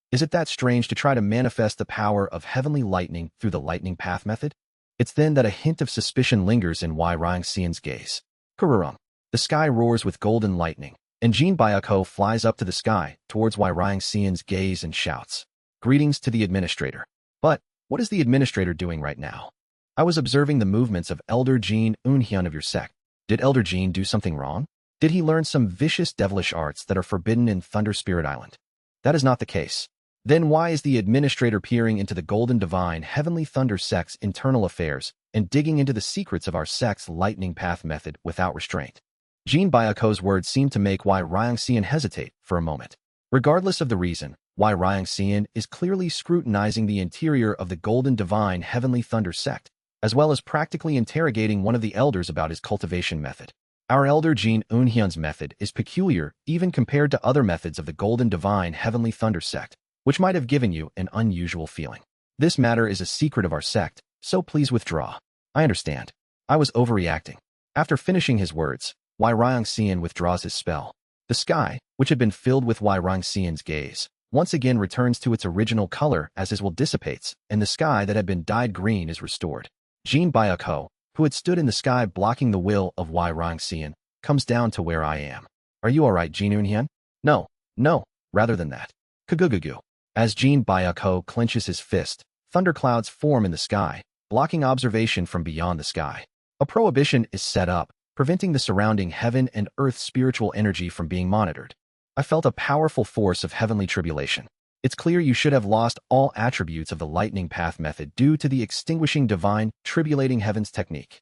Is it that strange to try to manifest the power of heavenly lightning through the lightning path method? It's then that a hint of suspicion lingers in Wai Xian's gaze. Kururum. The sky roars with golden lightning, and Jin Byako flies up to the sky towards Wai Xian's gaze and shouts, "Greetings to the administrator." But what is the administrator doing right now? I was observing the movements of Elder Jin Unhyun of your sect. Did Elder Jin do something wrong? Did he learn some vicious devilish arts that are forbidden in Thunder Spirit Island? That is not the case. Then why is the administrator peering into the Golden Divine Heavenly Thunder sect's internal affairs and digging into the secrets of our sect's lightning path method without restraint? Jin Byako's words seemed to make Wai Xian hesitate for a moment. Regardless of the reason, Wai Xian is clearly scrutinizing the interior of the Golden Divine Heavenly Thunder sect, as well as practically interrogating one of the elders about his cultivation method. Our elder Jin Unhyun's method is peculiar even compared to other methods of the Golden Divine Heavenly Thunder sect, which might have given you an unusual feeling. This matter is a secret of our sect, so please withdraw. I understand. I was overreacting. After finishing his words, Wai Xian withdraws his spell. The sky, which had been filled with Wai Xian's gaze, once again returns to its original color as his will dissipates, and the sky that had been dyed green is restored. Jin Byako, who had stood in the sky blocking the will of Wai Xian, comes down to where I am. Are you alright, Jin Unhyun? No, rather than that. Kagugugu. As Jin Byako clenches his fist, thunderclouds form in the sky, blocking observation from beyond the sky. A prohibition is set up, preventing the surrounding heaven and earth spiritual energy from being monitored. I felt a powerful force of heavenly tribulation. It's clear you should have lost all attributes of the lightning path method due to the extinguishing divine, tribulating heavens technique.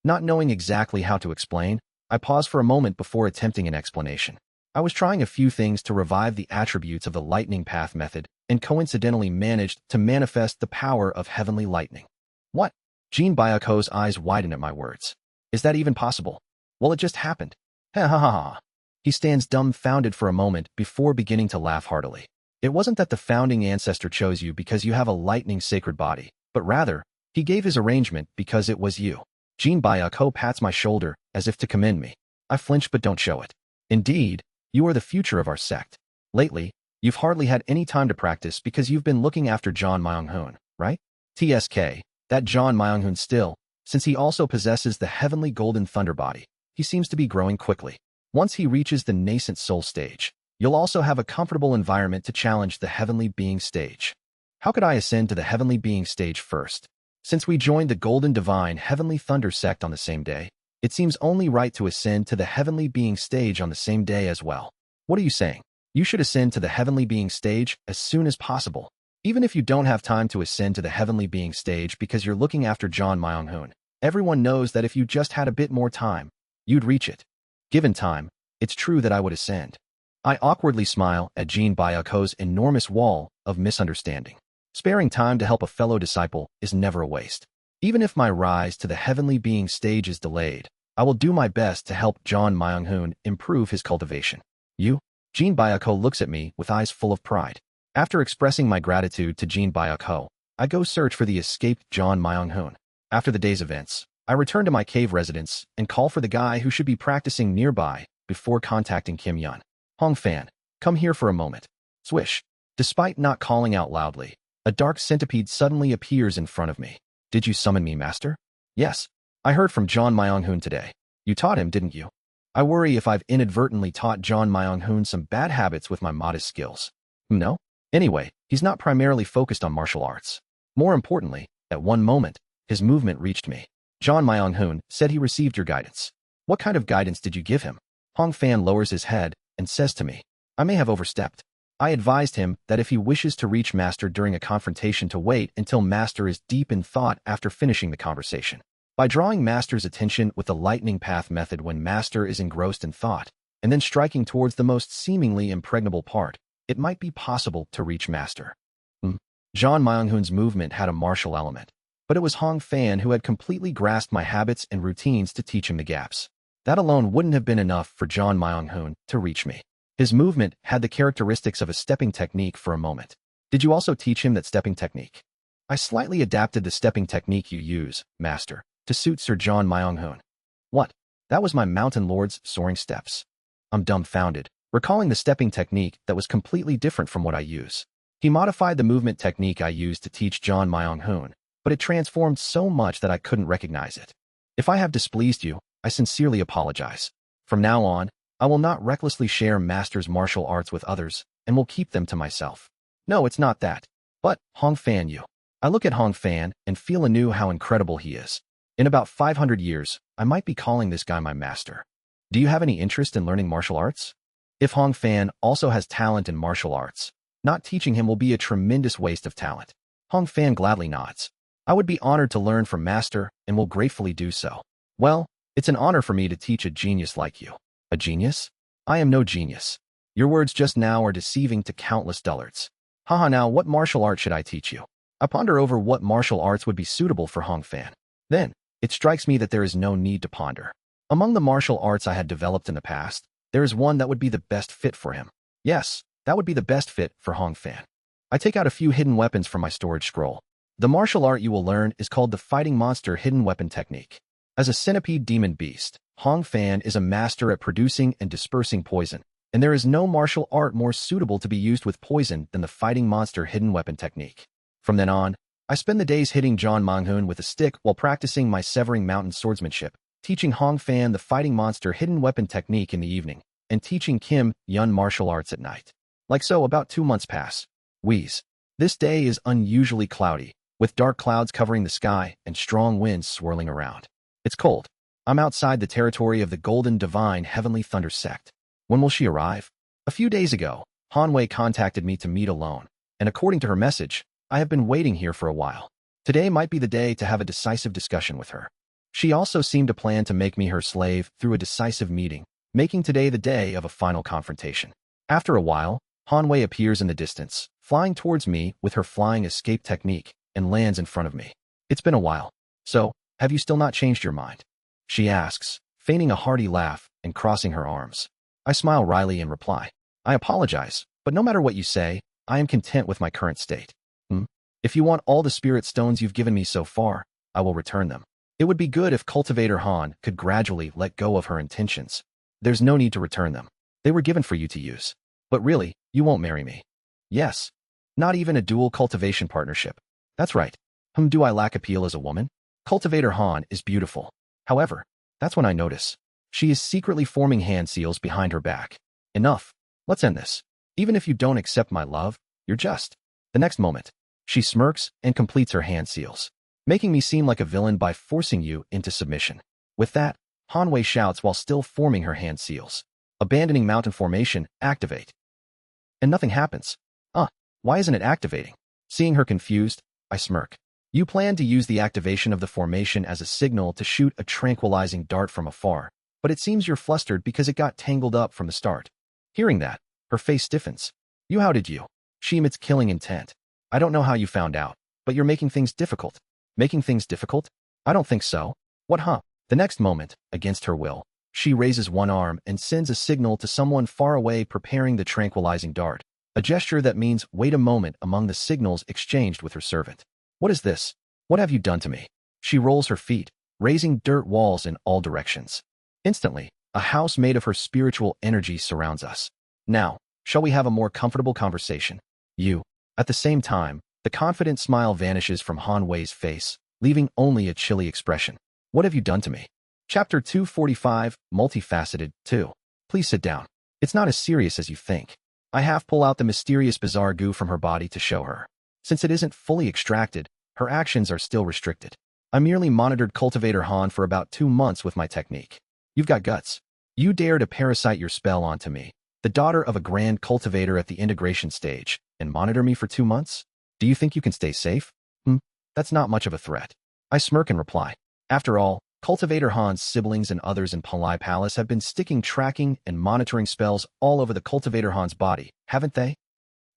Not knowing exactly how to explain, I paused for a moment before attempting an explanation. I was trying a few things to revive the attributes of the lightning path method and coincidentally managed to manifest the power of heavenly lightning. What? Jin Byako's eyes widen at my words. Is that even possible? Well, it just happened. Ha ha ha ha. He stands dumbfounded for a moment before beginning to laugh heartily. It wasn't that the founding ancestor chose you because you have a lightning sacred body, but rather, he gave his arrangement because it was you. Jin Byako pats my shoulder as if to commend me. I flinch but don't show it. Indeed, you are the future of our sect. Lately, you've hardly had any time to practice because you've been looking after John Myung-hoon, right? TSK, that John Myung-hoon still, since he also possesses the heavenly golden thunder body, he seems to be growing quickly. Once he reaches the nascent soul stage, you'll also have a comfortable environment to challenge the heavenly being stage. How could I ascend to the heavenly being stage first? Since we joined the Golden Divine Heavenly Thunder sect on the same day, it seems only right to ascend to the heavenly being stage on the same day as well. What are you saying? You should ascend to the heavenly being stage as soon as possible. Even if you don't have time to ascend to the heavenly being stage because you're looking after John Myung-hoon, everyone knows that if you just had a bit more time, you'd reach it. Given time, it's true that I would ascend. I awkwardly smile at Jin Byako's enormous wall of misunderstanding. Sparing time to help a fellow disciple is never a waste. Even if my rise to the heavenly being stage is delayed, I will do my best to help John Myung-hoon improve his cultivation. You? Jin Byako looks at me with eyes full of pride. After expressing my gratitude to Jin Byako, I go search for the escaped John Myung-hoon. After the day's events, I return to my cave residence and call for the guy who should be practicing nearby before contacting Kim Yun. Hong Fan, come here for a moment. Swish. Despite not calling out loudly, a dark centipede suddenly appears in front of me. Did you summon me, Master? Yes. I heard from John Myung-hoon today. You taught him, didn't you? I worry if I've inadvertently taught John Myung-hoon some bad habits with my modest skills. No? Anyway, he's not primarily focused on martial arts. More importantly, at one moment, his movement reached me. John Myung-hoon said he received your guidance. What kind of guidance did you give him? Hong Fan lowers his head and says to me, I may have overstepped. I advised him that if he wishes to reach Master during a confrontation to wait until Master is deep in thought after finishing the conversation. By drawing Master's attention with the lightning path method when Master is engrossed in thought, and then striking towards the most seemingly impregnable part, it might be possible to reach Master. Zhang Myonghun's movement had a martial element, but it was Hong Fan who had completely grasped my habits and routines to teach him the gaps. That alone wouldn't have been enough for Zhang Myonghun to reach me. His movement had the characteristics of a stepping technique for a moment. Did you also teach him that stepping technique? I slightly adapted the stepping technique you use, master, to suit Sir Zhang Myonghun. What? That was my mountain lord's soaring steps. I'm dumbfounded, recalling the stepping technique that was completely different from what I use. He modified the movement technique I used to teach Zhang Myonghun, but it transformed so much that I couldn't recognize it. If I have displeased you, I sincerely apologize. From now on, I will not recklessly share master's martial arts with others, and will keep them to myself. No, it's not that. But, Hong Fan you. I look at Hong Fan and feel anew how incredible he is. In about 500 years, I might be calling this guy my master. Do you have any interest in learning martial arts? If Hong Fan also has talent in martial arts, not teaching him will be a tremendous waste of talent. Hong Fan gladly nods. I would be honored to learn from master and will gratefully do so. Well, it's an honor for me to teach a genius like you. A genius? I am no genius. Your words just now are deceiving to countless dullards. Haha, now what martial art should I teach you? I ponder over what martial arts would be suitable for Hong Fan. Then, it strikes me that there is no need to ponder. Among the martial arts I had developed in the past, there is one that would be the best fit for him. Yes, that would be the best fit for Hong Fan. I take out a few hidden weapons from my storage scroll. The martial art you will learn is called the Fighting Monster Hidden Weapon Technique. As a centipede demon beast, Hong Fan is a master at producing and dispersing poison, and there is no martial art more suitable to be used with poison than the Fighting Monster Hidden Weapon Technique. From then on, I spend the days hitting Zhang Myonghun with a stick while practicing my Severing Mountain swordsmanship, teaching Hong Fan the Fighting Monster Hidden Weapon Technique in the evening, and teaching Kim Yun martial arts at night. Like so, about 2 months pass. Wheeze. This day is unusually cloudy, with dark clouds covering the sky and strong winds swirling around. It's cold. I'm outside the territory of the Golden Divine Heavenly Thunder Sect. When will she arrive? A few days ago, Hanwei contacted me to meet alone, and according to her message, I have been waiting here for a while. Today might be the day to have a decisive discussion with her. She also seemed to plan to make me her slave through a decisive meeting, making today the day of a final confrontation. After a while, Hanwei appears in the distance, flying towards me with her flying escape technique, and lands in front of me. It's been a while. So, have you still not changed your mind? She asks, feigning a hearty laugh and crossing her arms. I smile wryly and reply, I apologize, but no matter what you say, I am content with my current state. If you want all the spirit stones you've given me so far, I will return them. It would be good if Cultivator Han could gradually let go of her intentions. There's no need to return them. They were given for you to use. But really, you won't marry me. Yes. Not even a dual cultivation partnership. That's right. Do I lack appeal as a woman? Cultivator Han is beautiful. However, that's when I notice. She is secretly forming hand seals behind her back. Enough. Let's end this. Even if you don't accept my love, you're just. The next moment, she smirks and completes her hand seals, making me seem like a villain by forcing you into submission. With that, Hanwei shouts while still forming her hand seals. Abandoning mountain formation, activate. And nothing happens. Why isn't it activating? Seeing her confused, I smirk. You plan to use the activation of the formation as a signal to shoot a tranquilizing dart from afar, but it seems you're flustered because it got tangled up from the start. Hearing that, her face stiffens. How did you? She emits killing intent. I don't know how you found out, but you're making things difficult. Making things difficult? I don't think so. What, huh? The next moment, against her will, she raises one arm and sends a signal to someone far away preparing the tranquilizing dart, a gesture that means wait a moment among the signals exchanged with her servant. What is this? What have you done to me? She rolls her feet, raising dirt walls in all directions. Instantly, a house made of her spiritual energy surrounds us. Now, shall we have a more comfortable conversation? At the same time, the confident smile vanishes from Hanwei's face, leaving only a chilly expression. What have you done to me? Chapter 245, Multi-faceted, 2. Please sit down. It's not as serious as you think. I half pull out the mysterious bizarre goo from her body to show her. Since it isn't fully extracted, her actions are still restricted. I merely monitored Cultivator Han for about 2 months with my technique. You've got guts. You dare to parasite your spell onto me, the daughter of a grand cultivator at the integration stage, and monitor me for 2 months? Do you think you can stay safe? That's not much of a threat. I smirk and reply. After all, Cultivator Han's siblings and others in Palai Palace have been sticking tracking and monitoring spells all over the Cultivator Han's body, haven't they?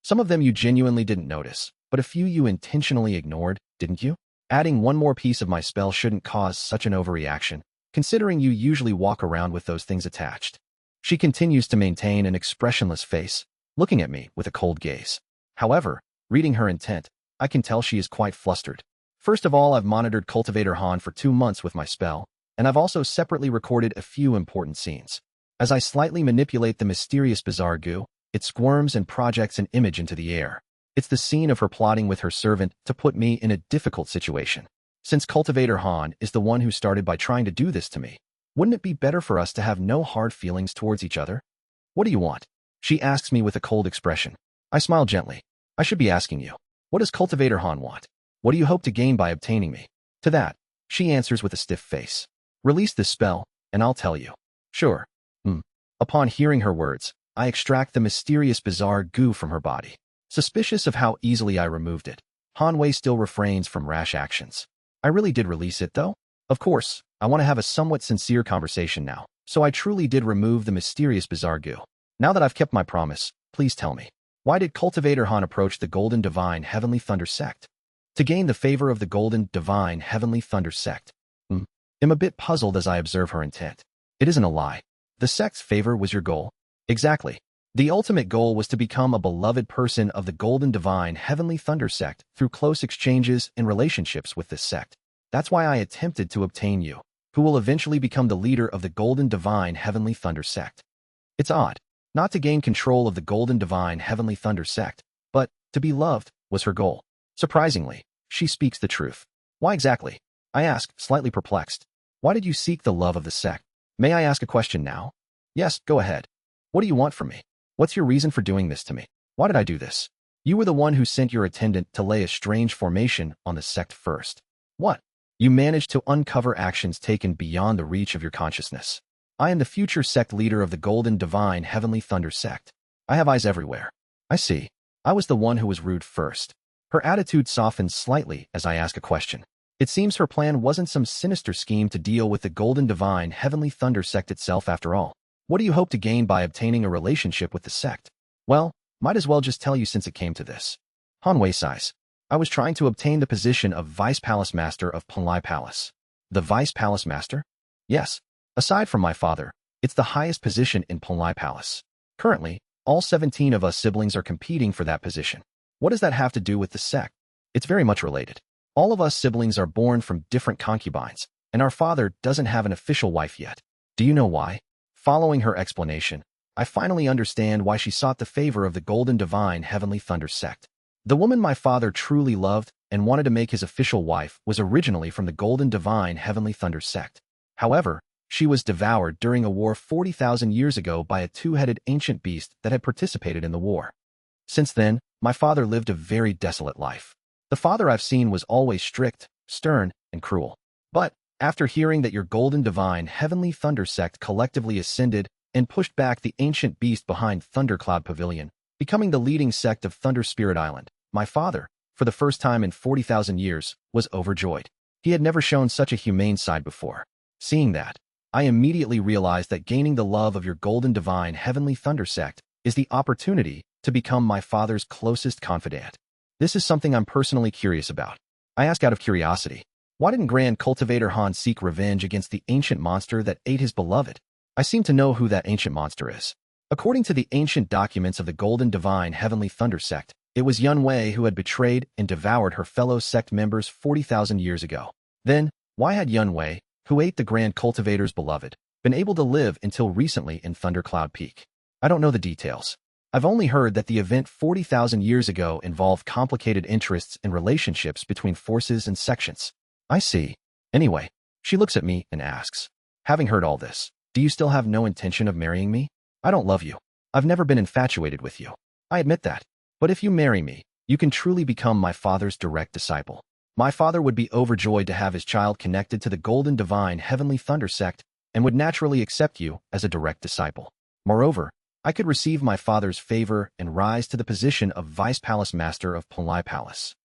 Some of them you genuinely didn't notice, but a few you intentionally ignored, didn't you? Adding one more piece of my spell shouldn't cause such an overreaction, considering you usually walk around with those things attached. She continues to maintain an expressionless face, looking at me with a cold gaze. However, reading her intent, I can tell she is quite flustered. First of all, I've monitored Cultivator Han for 2 months with my spell, and I've also separately recorded a few important scenes. As I slightly manipulate the mysterious bizarre goo, it squirms and projects an image into the air. It's the scene of her plotting with her servant to put me in a difficult situation. Since Cultivator Han is the one who started by trying to do this to me, wouldn't it be better for us to have no hard feelings towards each other? What do you want? She asks me with a cold expression. I smile gently. I should be asking you. What does Cultivator Han want? What do you hope to gain by obtaining me? To that, she answers with a stiff face. Release this spell, and I'll tell you. Sure. Upon hearing her words, I extract the mysterious bizarre goo from her body. Suspicious of how easily I removed it, Hanwei still refrains from rash actions. I really did release it, though. Of course, I want to have a somewhat sincere conversation now, so I truly did remove the mysterious bizarre goo. Now that I've kept my promise, please tell me, why did Cultivator Han approach the Golden Divine Heavenly Thunder Sect? To gain the favor of the Golden Divine Heavenly Thunder Sect. I'm a bit puzzled as I observe her intent. It isn't a lie. The sect's favor was your goal? Exactly. The ultimate goal was to become a beloved person of the Golden Divine Heavenly Thunder Sect through close exchanges and relationships with this sect. That's why I attempted to obtain you, who will eventually become the leader of the Golden Divine Heavenly Thunder Sect. It's odd, not to gain control of the Golden Divine Heavenly Thunder Sect, but to be loved was her goal. Surprisingly, she speaks the truth. Why exactly? I ask, slightly perplexed. Why did you seek the love of the sect? May I ask a question now? Yes, go ahead. What do you want from me? What's your reason for doing this to me? Why did I do this? You were the one who sent your attendant to lay a strange formation on the sect first. What? You managed to uncover actions taken beyond the reach of your consciousness. I am the future sect leader of the Golden Divine Heavenly Thunder Sect. I have eyes everywhere. I see. I was the one who was rude first. Her attitude softens slightly as I ask a question. It seems her plan wasn't some sinister scheme to deal with the Golden Divine Heavenly Thunder Sect itself after all. What do you hope to gain by obtaining a relationship with the sect? Well, might as well just tell you since it came to this. Hanwei sighs. I was trying to obtain the position of Vice Palace Master of Penlai Palace. The Vice Palace Master? Yes. Aside from my father, it's the highest position in Penlai Palace. Currently, all 17 of us siblings are competing for that position. What does that have to do with the sect? It's very much related. All of us siblings are born from different concubines, and our father doesn't have an official wife yet. Do you know why? Following her explanation, I finally understand why she sought the favor of the Golden Divine Heavenly Thunder Sect. The woman my father truly loved and wanted to make his official wife was originally from the Golden Divine Heavenly Thunder Sect. However, she was devoured during a war 40,000 years ago by a two-headed ancient beast that had participated in the war. Since then, my father lived a very desolate life. The father I've seen was always strict, stern, and cruel. But, after hearing that your Golden Divine Heavenly Thunder Sect collectively ascended and pushed back the ancient beast behind Thundercloud Pavilion, becoming the leading sect of Thunder Spirit Island, my father, for the first time in 40,000 years, was overjoyed. He had never shown such a humane side before. Seeing that, I immediately realized that gaining the love of your Golden Divine Heavenly Thunder Sect is the opportunity to become my father's closest confidant. This is something I'm personally curious about. I ask out of curiosity, why didn't Grand Cultivator Han seek revenge against the ancient monster that ate his beloved? I seem to know who that ancient monster is. According to the ancient documents of the Golden Divine Heavenly Thunder Sect, it was Yun Wei who had betrayed and devoured her fellow sect members 40,000 years ago. Then, why had Yun Wei, who ate the Grand Cultivator's beloved, been able to live until recently in Thundercloud Peak? I don't know the details. I've only heard that the event 40,000 years ago involved complicated interests and relationships between forces and sections. I see. Anyway, she looks at me and asks, having heard all this, do you still have no intention of marrying me? I don't love you. I've never been infatuated with you. I admit that. But if you marry me, you can truly become my father's direct disciple. My father would be overjoyed to have his child connected to the Golden Divine Heavenly Thunder Sect and would naturally accept you as a direct disciple. Moreover, I could receive my father's favor and rise to the position of Vice Palace Master of Penlai Palace.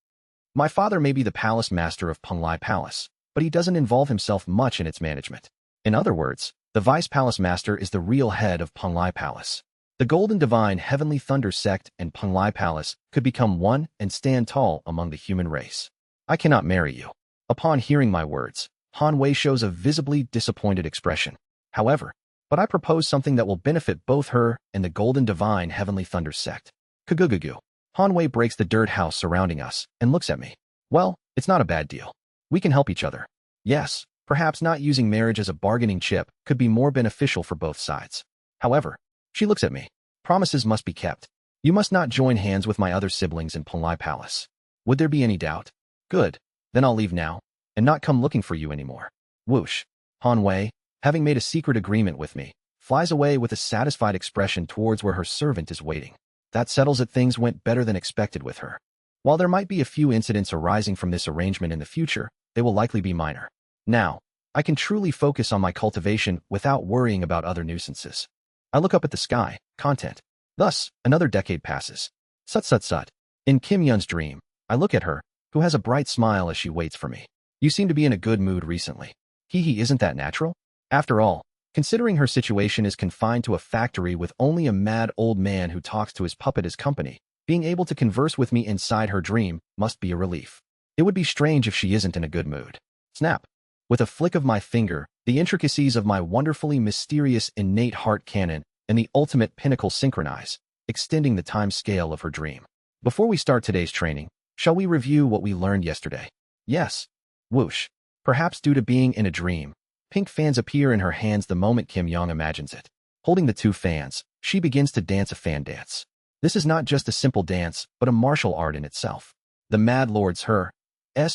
My father may be the Palace Master of Penlai Palace, but he doesn't involve himself much in its management. In other words, the Vice Palace Master is the real head of Penlai Palace. The Golden Divine Heavenly Thunder Sect and Penglai Palace could become one and stand tall among the human race. I cannot marry you. Upon hearing my words, Han Wei shows a visibly disappointed expression. However, but I propose something that will benefit both her and the Golden Divine Heavenly Thunder Sect. Kagugugu. Han Wei breaks the dirt house surrounding us and looks at me. Well, it's not a bad deal. We can help each other. Yes, perhaps not using marriage as a bargaining chip could be more beneficial for both sides. However, she looks at me. Promises must be kept. You must not join hands with my other siblings in Penglai Palace. Would there be any doubt? Good. Then I'll leave now, and not come looking for you anymore. Whoosh. Han Wei, having made a secret agreement with me, flies away with a satisfied expression towards where her servant is waiting. That settles it. Things went better than expected with her. While there might be a few incidents arising from this arrangement in the future, they will likely be minor. Now, I can truly focus on my cultivation without worrying about other nuisances. I look up at the sky, content. Thus, another decade passes. Sut. In Kim Yun's dream, I look at her, who has a bright smile as she waits for me. You seem to be in a good mood recently. Isn't that natural? After all, considering her situation is confined to a factory with only a mad old man who talks to his puppet as company, being able to converse with me inside her dream must be a relief. It would be strange if she isn't in a good mood. Snap. With a flick of my finger, the intricacies of my wonderfully mysterious innate heart canon and the ultimate pinnacle synchronize, extending the time scale of her dream. Before we start today's training, shall we review what we learned yesterday? Yes. Whoosh. Perhaps due to being in a dream, pink fans appear in her hands the moment Kim Young imagines it. Holding the two fans, she begins to dance a fan dance. This is not just a simple dance, but a martial art in itself. The Mad Lord's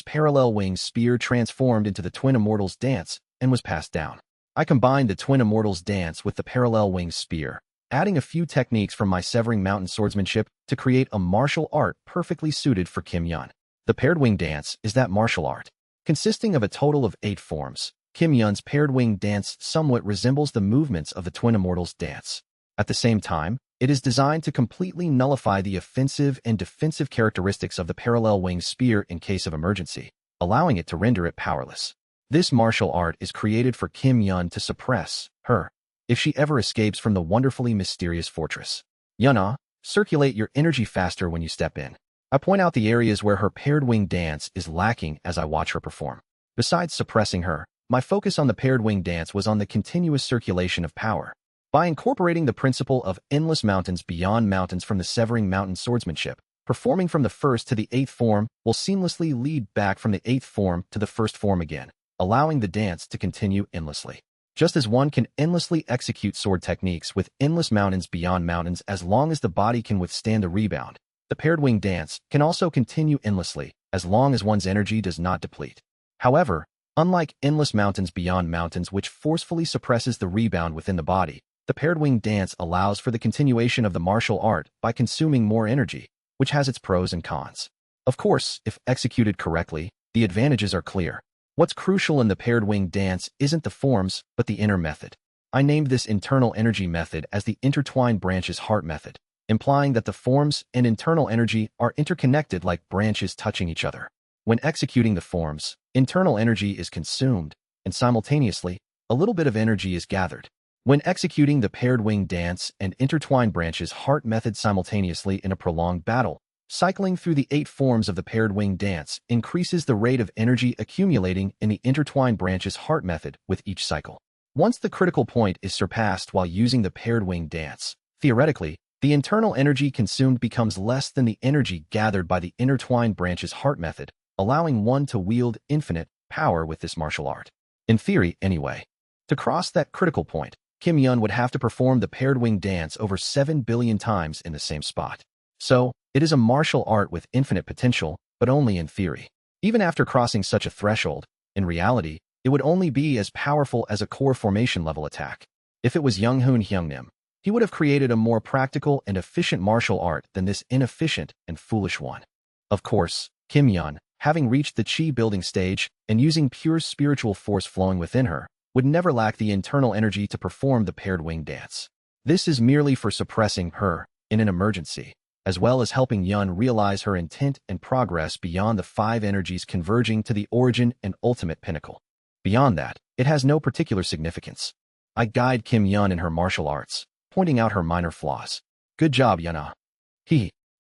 parallel wing spear transformed into the Twin Immortals dance and was passed down. I combined the Twin Immortals dance with the parallel wing spear, adding a few techniques from my Severing Mountain swordsmanship to create a martial art perfectly suited for Kim Yun. The paired wing dance is that martial art. Consisting of a total of 8 forms, Kim Yun's paired wing dance somewhat resembles the movements of the Twin Immortals dance. At the same time, it is designed to completely nullify the offensive and defensive characteristics of the parallel wing spear in case of emergency, allowing it to render it powerless. This martial art is created for Kim Yun to suppress her if she ever escapes from the wonderfully mysterious fortress. Yuna, circulate your energy faster when you step in. I point out the areas where her paired wing dance is lacking as I watch her perform. Besides suppressing her, my focus on the paired wing dance was on the continuous circulation of power. By incorporating the principle of endless mountains beyond mountains from the Severing Mountain swordsmanship, performing from the first to the 8th form will seamlessly lead back from the 8th form to the first form again, allowing the dance to continue endlessly. Just as one can endlessly execute sword techniques with endless mountains beyond mountains as long as the body can withstand the rebound, the paired wing dance can also continue endlessly as long as one's energy does not deplete. However, unlike endless mountains beyond mountains which forcefully suppresses the rebound within the body, the paired wing dance allows for the continuation of the martial art by consuming more energy, which has its pros and cons. Of course, if executed correctly, the advantages are clear. What's crucial in the paired wing dance isn't the forms, but the inner method. I named this internal energy method as the intertwined branches heart method, implying that the forms and internal energy are interconnected like branches touching each other. When executing the forms, internal energy is consumed, and simultaneously, a little bit of energy is gathered. When executing the paired wing dance and intertwined branches heart method simultaneously in a prolonged battle, cycling through the 8 forms of the paired wing dance increases the rate of energy accumulating in the intertwined branches heart method with each cycle. Once the critical point is surpassed while using the paired wing dance, theoretically, the internal energy consumed becomes less than the energy gathered by the intertwined branches heart method, allowing one to wield infinite power with this martial art. In theory, anyway. To cross that critical point, Kim Yun would have to perform the paired wing dance over 7 billion times in the same spot. So, it is a martial art with infinite potential, but only in theory. Even after crossing such a threshold, in reality, it would only be as powerful as a core formation level attack. If it was Young-hoon Hyungnim, he would have created a more practical and efficient martial art than this inefficient and foolish one. Of course, Kim Yun, having reached the chi building stage and using pure spiritual force flowing within her, would never lack the internal energy to perform the paired wing dance. This is merely for suppressing her in an emergency, as well as helping Yun realize her intent and progress beyond the 5 energies converging to the origin and ultimate pinnacle. Beyond that, it has no particular significance. I guide Kim Yun in her martial arts, pointing out her minor flaws. Good job, Yana.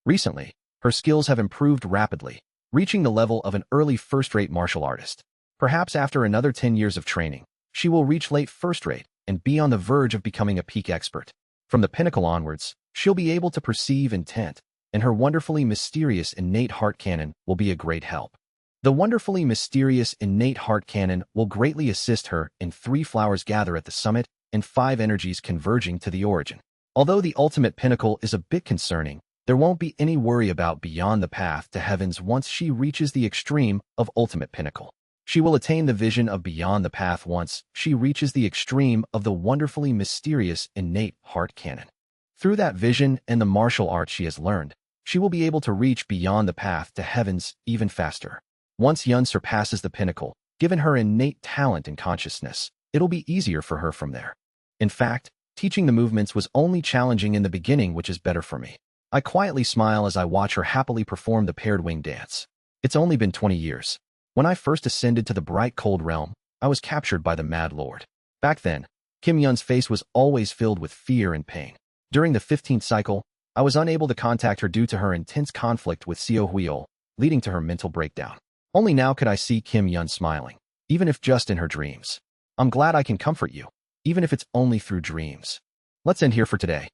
Recently, her skills have improved rapidly, reaching the level of an early first-rate martial artist. Perhaps after another 10 years of training, she will reach late first-rate and be on the verge of becoming a peak expert. From the pinnacle onwards, she'll be able to perceive intent, and her wonderfully mysterious innate heart cannon will be a great help. The wonderfully mysterious innate heart cannon will greatly assist her in 3 flowers gather at the summit and 5 energies converging to the origin. Although the ultimate pinnacle is a bit concerning, there won't be any worry about beyond the path to heavens once she reaches the extreme of ultimate pinnacle. She will attain the vision of beyond the path once she reaches the extreme of the wonderfully mysterious innate heart cannon. Through that vision and the martial arts she has learned, she will be able to reach beyond the path to heavens even faster. Once Yun surpasses the pinnacle, given her innate talent and consciousness, it'll be easier for her from there. In fact, teaching the movements was only challenging in the beginning, which is better for me. I quietly smile as I watch her happily perform the paired wing dance. It's only been 20 years. When I first ascended to the bright cold realm, I was captured by the Mad Lord. Back then, Kim Yun's face was always filled with fear and pain. During the 15th cycle, I was unable to contact her due to her intense conflict with Xiao Huiol, leading to her mental breakdown. Only now could I see Kim Yun smiling, even if just in her dreams. I'm glad I can comfort you, even if it's only through dreams. Let's end here for today.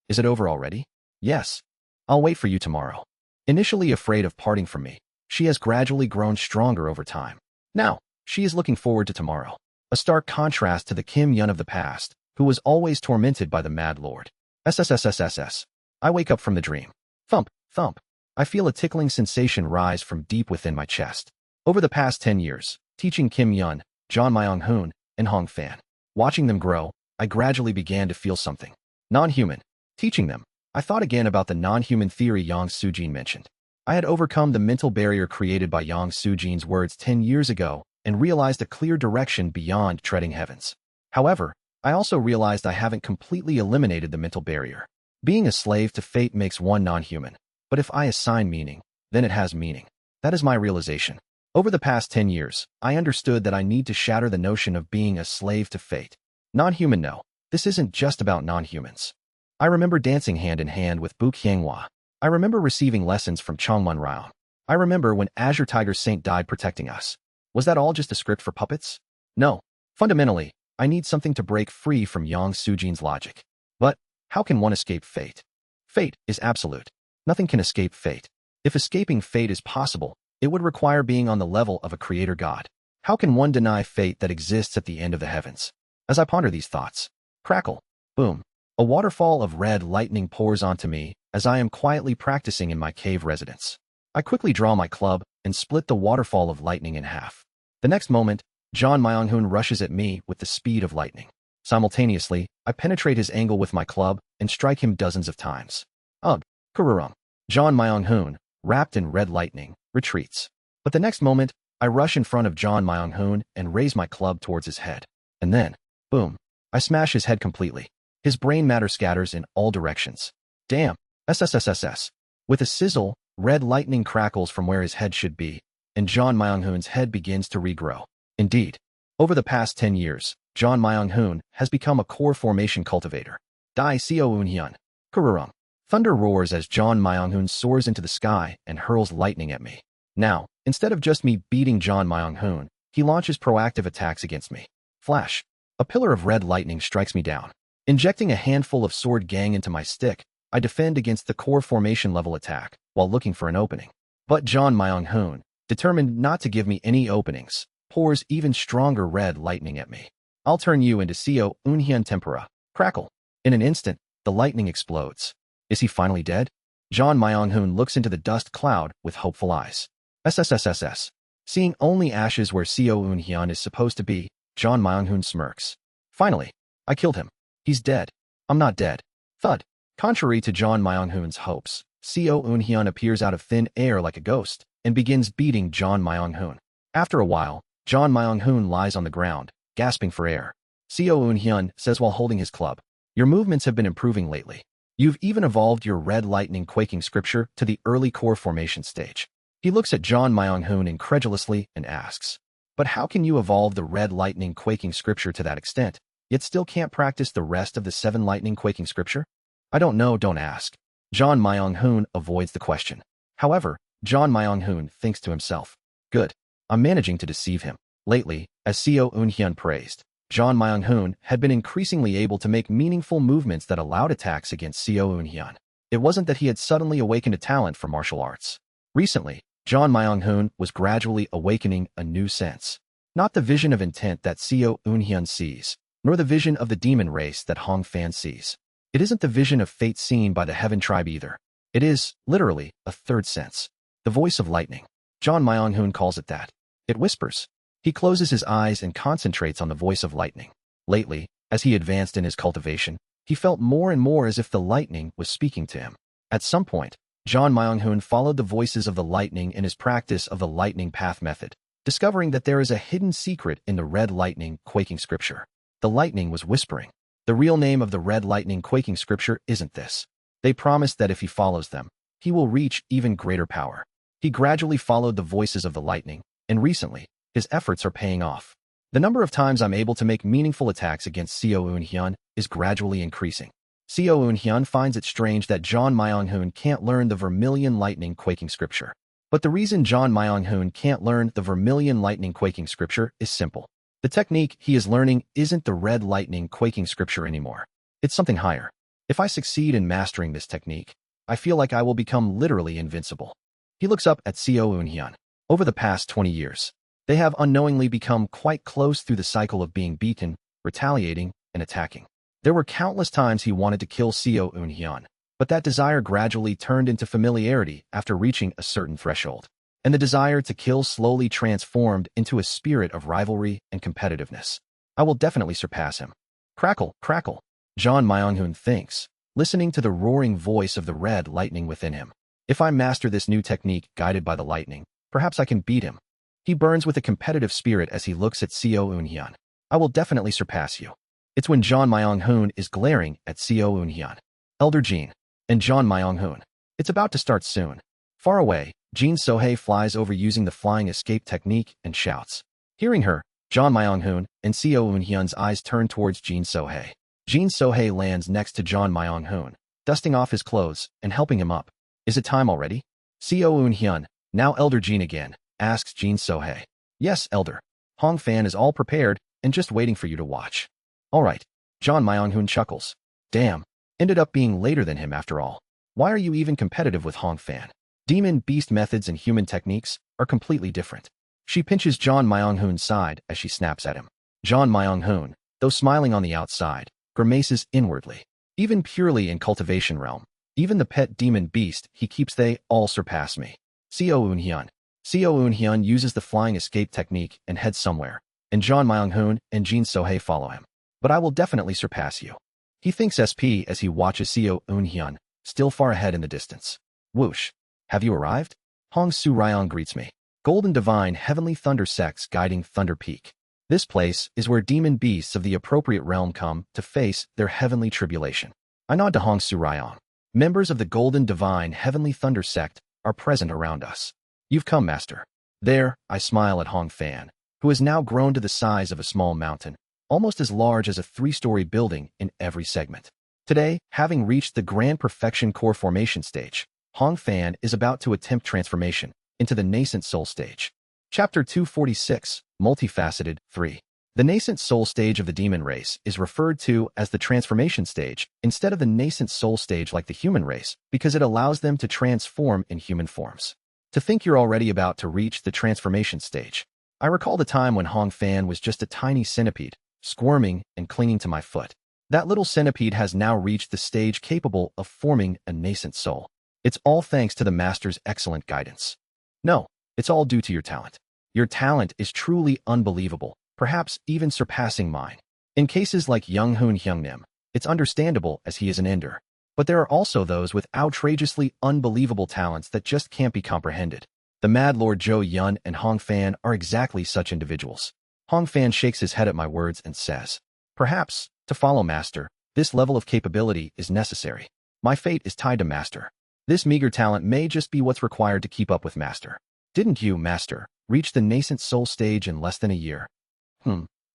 Is it over already? Yes. I'll wait for you tomorrow. Initially afraid of parting from me, she has gradually grown stronger over time. Now, she is looking forward to tomorrow. A stark contrast to the Kim Yun of the past, who was always tormented by the Mad Lord. SSSSSS. I wake up from the dream. Thump, thump. I feel a tickling sensation rise from deep within my chest. Over the past 10 years, teaching Kim Yun, John Myung-hoon, and Hong Fan. Watching them grow, I gradually began to feel something. Non-human. Teaching them, I thought again about the non-human theory Yang Sujin mentioned. I had overcome the mental barrier created by Yang Sujin's words 10 years ago and realized a clear direction beyond treading heavens. However, I also realized I haven't completely eliminated the mental barrier. Being a slave to fate makes one non-human, but if I assign meaning, then it has meaning. That is my realization. Over the past 10 years, I understood that I need to shatter the notion of being a slave to fate. Non-human, no. This isn't just about non-humans. I remember dancing hand in hand with Bu Qianghua. I remember receiving lessons from Chongmun Rao. I remember when Azure Tiger Saint died protecting us. Was that all just a script for puppets? No. Fundamentally, I need something to break free from Yang Sujin's logic. But how can one escape fate? Fate is absolute. Nothing can escape fate. If escaping fate is possible, it would require being on the level of a creator god. How can one deny fate that exists at the end of the heavens? As I ponder these thoughts, crackle, boom, a waterfall of red lightning pours onto me as I am quietly practicing in my cave residence. I quickly draw my club and split the waterfall of lightning in half. The next moment, John Myung-hoon rushes at me with the speed of lightning. Simultaneously, I penetrate his angle with my club and strike him dozens of times. Ugh, kururum. John Myung-hoon, wrapped in red lightning, retreats. But the next moment, I rush in front of John Myung-hoon and raise my club towards his head. And then, boom, I smash his head completely. His brain matter scatters in all directions. Damn, SSSSS. With a sizzle, red lightning crackles from where his head should be, and John Myung-hoon's head begins to regrow. Indeed, over the past 10 years, John Myung-hoon has become a core formation cultivator. Dai Seo Eun-hyun. Kururum. Thunder roars as John Myung-hoon soars into the sky and hurls lightning at me. Now, instead of just me beating John Myung-hoon, he launches proactive attacks against me. Flash. A pillar of red lightning strikes me down. Injecting a handful of sword gang into my stick, I defend against the core formation level attack while looking for an opening. But John Myung-hoon, determined not to give me any openings, pours even stronger red lightning at me. I'll turn you into Seo Eun-hyun tempera. Crackle. In an instant, the lightning explodes. Is he finally dead? John Myung-hoon looks into the dust cloud with hopeful eyes. SSSSS. Seeing only ashes where Seo Eun-hyun is supposed to be, John Myung-hoon smirks. Finally, I killed him. He's dead. I'm not dead. Thud. Contrary to John Myung-hoon's hopes, Seo Eun-hyun appears out of thin air like a ghost and begins beating John Myung-hoon. After a while, John Myung-hoon lies on the ground, gasping for air. Seo Eun-hyun says while holding his club, "Your movements have been improving lately. You've even evolved your red lightning quaking scripture to the early core formation stage." He looks at John Myung-hoon incredulously and asks, "But how can you evolve the red lightning quaking scripture to that extent?" yet still can't practice the rest of the 7 lightning quaking scripture? I don't know, don't ask. John Myung-hoon avoids the question. However, John Myung-hoon thinks to himself, good, I'm managing to deceive him. Lately, as Seo Eun-hyun praised, John Myung-hoon had been increasingly able to make meaningful movements that allowed attacks against Seo Eun-hyun. It wasn't that he had suddenly awakened a talent for martial arts. Recently, John Myung-hoon was gradually awakening a new sense. Not the vision of intent that Seo Eun-hyun sees, nor the vision of the demon race that Hong Fan sees. It isn't the vision of fate seen by the Heaven Tribe either. It is, literally, a third sense. The voice of lightning. John Myung-hoon calls it that. It whispers. He closes his eyes and concentrates on the voice of lightning. Lately, as he advanced in his cultivation, he felt more and more as if the lightning was speaking to him. At some point, John Myung-hoon followed the voices of the lightning in his practice of the lightning path method, discovering that there is a hidden secret in the red lightning quaking scripture. The lightning was whispering. The real name of the red lightning quaking scripture isn't this. They promised that if he follows them, he will reach even greater power. He gradually followed the voices of the lightning, and recently, his efforts are paying off. The number of times I'm able to make meaningful attacks against Seo Eun-hyun is gradually increasing. Seo Eun-hyun finds it strange that John Myung-hoon can't learn the vermilion lightning quaking scripture. But the reason John Myung-hoon can't learn the vermilion lightning quaking scripture is simple. The technique he is learning isn't the red lightning quaking scripture anymore. It's something higher. If I succeed in mastering this technique, I feel like I will become literally invincible. He looks up at Seo Eun-hyun. Over the past 20 years, they have unknowingly become quite close through the cycle of being beaten, retaliating, and attacking. There were countless times he wanted to kill Seo Eun-hyun, but that desire gradually turned into familiarity after reaching a certain threshold. And the desire to kill slowly transformed into a spirit of rivalry and competitiveness. I will definitely surpass him. Crackle, crackle. John Myung-hoon thinks, listening to the roaring voice of the red lightning within him. If I master this new technique guided by the lightning, perhaps I can beat him. He burns with a competitive spirit as he looks at Seo Eun-hyun. I will definitely surpass you. It's when John Myung-hoon is glaring at Seo Eun-hyun. Elder Jean. And John Myung-hoon. It's about to start soon. Far away, Jin So-hae flies over using the flying escape technique and shouts. Hearing her, John Myung-hoon and Seo Eun-hyun's eyes turn towards Jin So-hae. Jin So-hae lands next to John Myung-hoon, dusting off his clothes and helping him up. Is it time already? Seo Eun-hyun, now Elder Jean again, asks Jin So-hae. Yes, Elder. Hong Fan is all prepared and just waiting for you to watch. All right. John Myung-hoon chuckles. Damn. Ended up being later than him after all. Why are you even competitive with Hong Fan? Demon beast methods and human techniques are completely different. She pinches John Myung-hoon's side as she snaps at him. John Myung-hoon, though smiling on the outside, grimaces inwardly. Even purely in cultivation realm, even the pet demon beast he keeps, they all surpass me. Seo Eun-hyun. Seo Eun-hyun uses the flying escape technique and heads somewhere, and John Myung-hoon and Jin So-hae follow him. But I will definitely surpass you. He thinks SP as he watches Seo Eun-hyun, still far ahead in the distance. Whoosh. Have you arrived? Hong Su-ryong greets me. Golden Divine Heavenly Thunder Sects guiding Thunder Peak. This place is where demon beasts of the appropriate realm come to face their heavenly tribulation. I nod to Hong Su-ryong. Members of the Golden Divine Heavenly Thunder Sect are present around us. You've come, Master. There, I smile at Hong Fan, who has now grown to the size of a small mountain, almost as large as a 3-story building in every segment. Today, having reached the Grand Perfection Core Formation stage, Hong Fan is about to attempt transformation into the Nascent Soul stage. Chapter 246, Multi-faceted, 3. The nascent soul stage of the demon race is referred to as the transformation stage instead of the nascent soul stage like the human race because it allows them to transform in human forms. To think you're already about to reach the transformation stage. I recall the time when Hong Fan was just a tiny centipede, squirming and clinging to my foot. That little centipede has now reached the stage capable of forming a nascent soul. It's all thanks to the Master's excellent guidance. No, it's all due to your talent. Your talent is truly unbelievable, perhaps even surpassing mine. In cases like Young Hoon Hyungnim, it's understandable as he is an ender. But there are also those with outrageously unbelievable talents that just can't be comprehended. The Mad Lord Jo Yun and Hong Fan are exactly such individuals. Hong Fan shakes his head at my words and says, perhaps, to follow Master, this level of capability is necessary. My fate is tied to Master. This meager talent may just be what's required to keep up with Master. Didn't you, Master, reach the nascent soul stage in less than a year?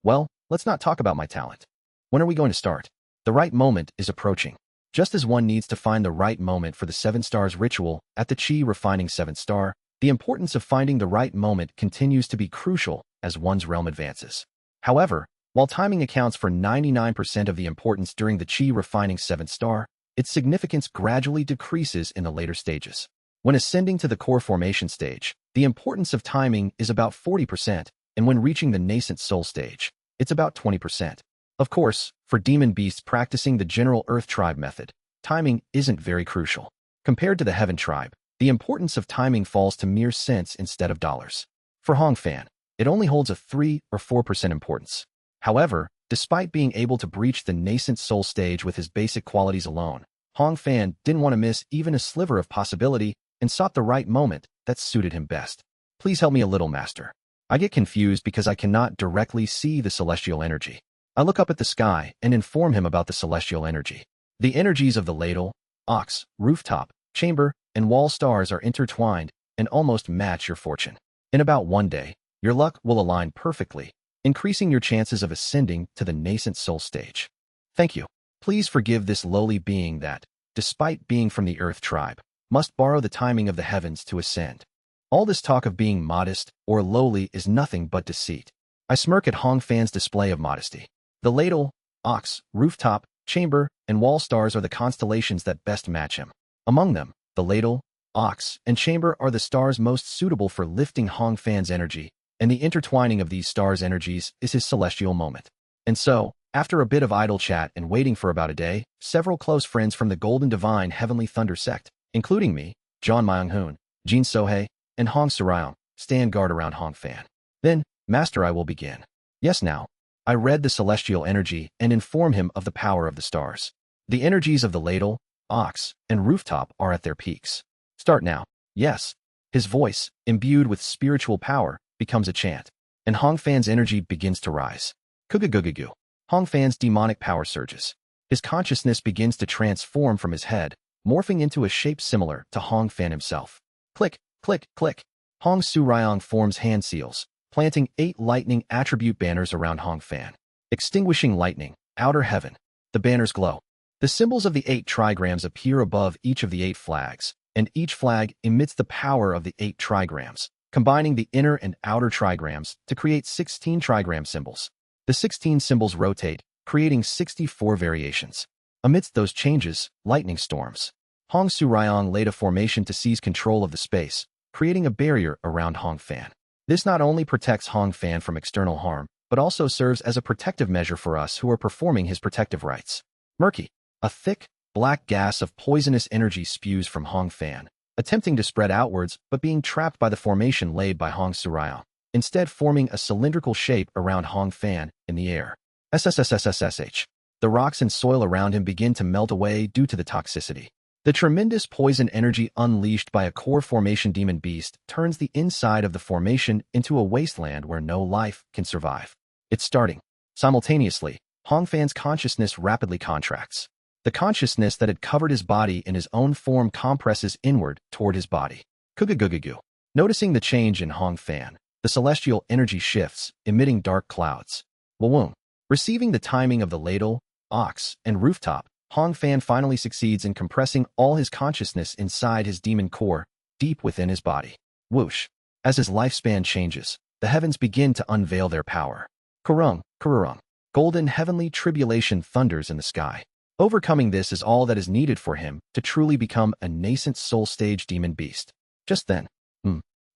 Well, let's not talk about my talent. When are we going to start? The right moment is approaching. Just as one needs to find the right moment for the 7 stars ritual at the Qi refining 7th star, the importance of finding the right moment continues to be crucial as one's realm advances. However, while timing accounts for 99% of the importance during the Qi refining 7th star, its significance gradually decreases in the later stages. When ascending to the core formation stage, the importance of timing is about 40%, and when reaching the nascent soul stage, it's about 20%. Of course, for demon beasts practicing the general Earth tribe method, timing isn't very crucial. Compared to the Heaven tribe, the importance of timing falls to mere cents instead of dollars. For Hong Fan, it only holds a 3 or 4% importance. However, despite being able to breach the nascent soul stage with his basic qualities alone, Hong Fan didn't want to miss even a sliver of possibility and sought the right moment that suited him best. Please help me a little, Master. I get confused because I cannot directly see the celestial energy. I look up at the sky and inform him about the celestial energy. The energies of the ladle, ox, rooftop, chamber, and wall stars are intertwined and almost match your fortune. In about 1 day, your luck will align perfectly, increasing your chances of ascending to the nascent soul stage. Thank you. Please forgive this lowly being that, despite being from the Earth tribe, must borrow the timing of the heavens to ascend. All this talk of being modest or lowly is nothing but deceit. I smirk at Hong Fan's display of modesty. The ladle, ox, rooftop, chamber, and wall stars are the constellations that best match him. Among them, the ladle, ox, and chamber are the stars most suitable for lifting Hong Fan's energy, and the intertwining of these stars' energies is his celestial moment. And so, after a bit of idle chat and waiting for about a day, several close friends from the Golden Divine Heavenly Thunder sect, including me, John Myung-hoon, Jin Sohei, and Hong Surayong, stand guard around Hong Fan. Then, Master, I will begin. Yes, now. I read the celestial energy and inform him of the power of the stars. The energies of the ladle, ox, and rooftop are at their peaks. Start now. Yes. His voice, imbued with spiritual power, becomes a chant, and Hong Fan's energy begins to rise. Kugugugugu. Hong Fan's demonic power surges. His consciousness begins to transform from his head, morphing into a shape similar to Hong Fan himself. Click, click, click. Hong Surayong forms hand seals, planting 8 lightning attribute banners around Hong Fan. Extinguishing lightning, outer heaven. The banners glow. The symbols of the 8 trigrams appear above each of the 8 flags, and each flag emits the power of the 8 trigrams, combining the inner and outer trigrams to create 16 trigram symbols. The 16 symbols rotate, creating 64 variations. Amidst those changes, lightning storms. Hong Surayong laid a formation to seize control of the space, creating a barrier around Hong Fan. This not only protects Hong Fan from external harm, but also serves as a protective measure for us who are performing his protective rites. Murky. A thick, black gas of poisonous energy spews from Hong Fan, attempting to spread outwards but being trapped by the formation laid by Hong Surayong, instead forming a cylindrical shape around Hong Fan in the air. SSSSSSH. The rocks and soil around him begin to melt away due to the toxicity. The tremendous poison energy unleashed by a core formation demon beast turns the inside of the formation into a wasteland where no life can survive. It's starting. Simultaneously, Hong Fan's consciousness rapidly contracts. The consciousness that had covered his body in his own form compresses inward toward his body. Kugugugugu. Noticing the change in Hong Fan, the celestial energy shifts, emitting dark clouds. Wawoong. Receiving the timing of the ladle, ox, and rooftop, Hong Fan finally succeeds in compressing all his consciousness inside his demon core, deep within his body. Whoosh. As his lifespan changes, the heavens begin to unveil their power. Kurung, kururung. Golden heavenly tribulation thunders in the sky. Overcoming this is all that is needed for him to truly become a nascent soul stage demon beast. Just then,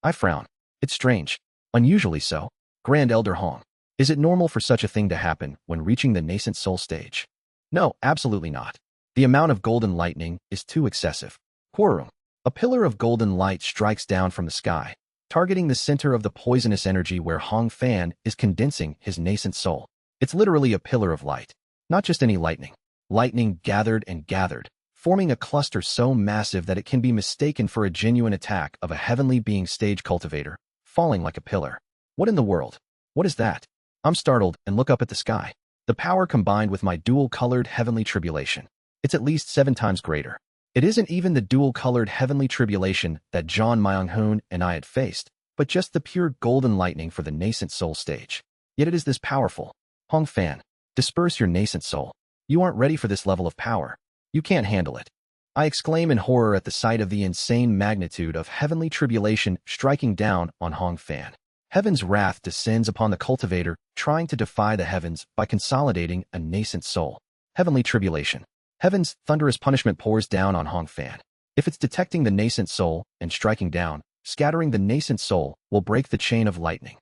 I frown. It's strange. Unusually so. Grand Elder Hong. Is it normal for such a thing to happen when reaching the nascent soul stage? No, absolutely not. The amount of golden lightning is too excessive. Quarum. A pillar of golden light strikes down from the sky, targeting the center of the poisonous energy where Hong Fan is condensing his nascent soul. It's literally a pillar of light, not just any lightning. Lightning gathered and gathered, forming a cluster so massive that it can be mistaken for a genuine attack of a heavenly being stage cultivator, falling like a pillar. What in the world? What is that? I'm startled and look up at the sky. The power combined with my dual-colored heavenly tribulation. It's at least 7 times greater. It isn't even the dual-colored heavenly tribulation that John Myung-hoon and I had faced, but just the pure golden lightning for the nascent soul stage. Yet it is this powerful. Hong Fan. Disperse your nascent soul. You aren't ready for this level of power. You can't handle it. I exclaim in horror at the sight of the insane magnitude of heavenly tribulation striking down on Hong Fan. Heaven's wrath descends upon the cultivator trying to defy the heavens by consolidating a nascent soul. Heavenly tribulation. Heaven's thunderous punishment pours down on Hong Fan. If it's detecting the nascent soul and striking down, scattering the nascent soul will break the chain of lightning.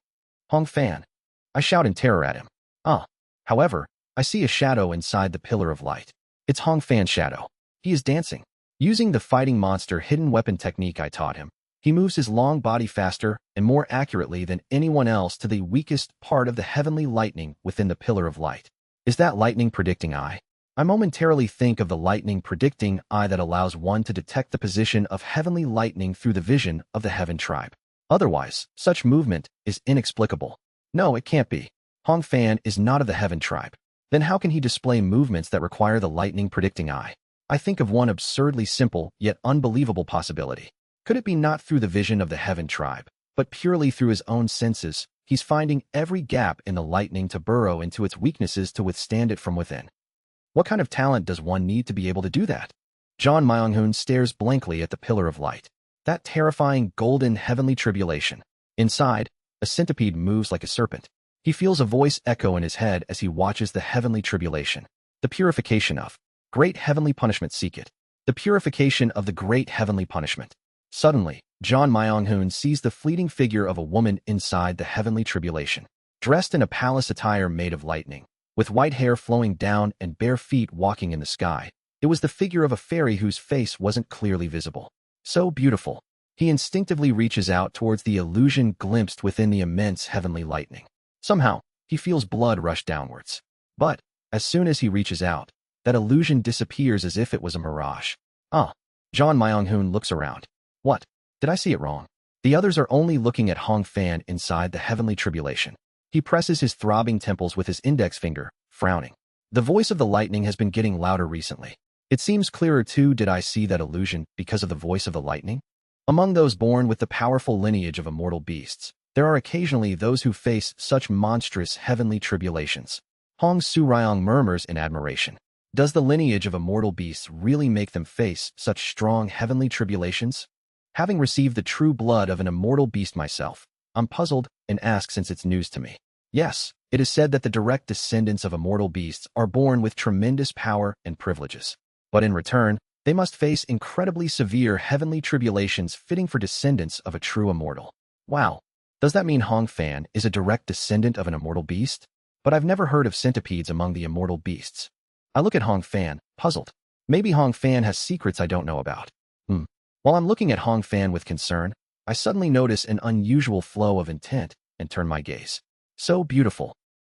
Hong Fan. I shout in terror at him. However, I see a shadow inside the pillar of light. It's Hong Fan's shadow. He is dancing. Using the fighting monster hidden weapon technique I taught him, he moves his long body faster and more accurately than anyone else to the weakest part of the heavenly lightning within the pillar of light. Is that lightning predicting eye? I momentarily think of the lightning predicting eye that allows one to detect the position of heavenly lightning through the vision of the heaven tribe. Otherwise, such movement is inexplicable. No, it can't be. Hong Fan is not of the heaven tribe. Then how can he display movements that require the lightning predicting eye? I think of one absurdly simple yet unbelievable possibility. Could it be not through the vision of the heaven tribe, but purely through his own senses? He's finding every gap in the lightning to burrow into its weaknesses to withstand it from within. What kind of talent does one need to be able to do that? John Myung-hoon stares blankly at the pillar of light. That terrifying golden heavenly tribulation. Inside, a centipede moves like a serpent. He feels a voice echo in his head as he watches the heavenly tribulation. The purification of great heavenly punishment, seek it. The purification of the great heavenly punishment. Suddenly, John Myung-hoon sees the fleeting figure of a woman inside the heavenly tribulation, dressed in a palace attire made of lightning, with white hair flowing down and bare feet walking in the sky. It was the figure of a fairy whose face wasn't clearly visible. So beautiful. He instinctively reaches out towards the illusion glimpsed within the immense heavenly lightning. Somehow, he feels blood rush downwards. But, as soon as he reaches out, that illusion disappears as if it was a mirage. John Myung-hoon looks around. What? Did I see it wrong? The others are only looking at Hong Fan inside the heavenly tribulation. He presses his throbbing temples with his index finger, frowning. The voice of the lightning has been getting louder recently. It seems clearer too. Did I see that illusion because of the voice of the lightning? Among those born with the powerful lineage of immortal beasts, there are occasionally those who face such monstrous heavenly tribulations. Hong Su-ryong murmurs in admiration. Does the lineage of immortal beasts really make them face such strong heavenly tribulations? Having received the true blood of an immortal beast myself, I'm puzzled and ask since it's news to me. Yes, it is said that the direct descendants of immortal beasts are born with tremendous power and privileges. But in return, they must face incredibly severe heavenly tribulations fitting for descendants of a true immortal. Wow. Does that mean Hong Fan is a direct descendant of an immortal beast? But I've never heard of centipedes among the immortal beasts. I look at Hong Fan, puzzled. Maybe Hong Fan has secrets I don't know about. While I'm looking at Hong Fan with concern, I suddenly notice an unusual flow of intent and turn my gaze. So beautiful.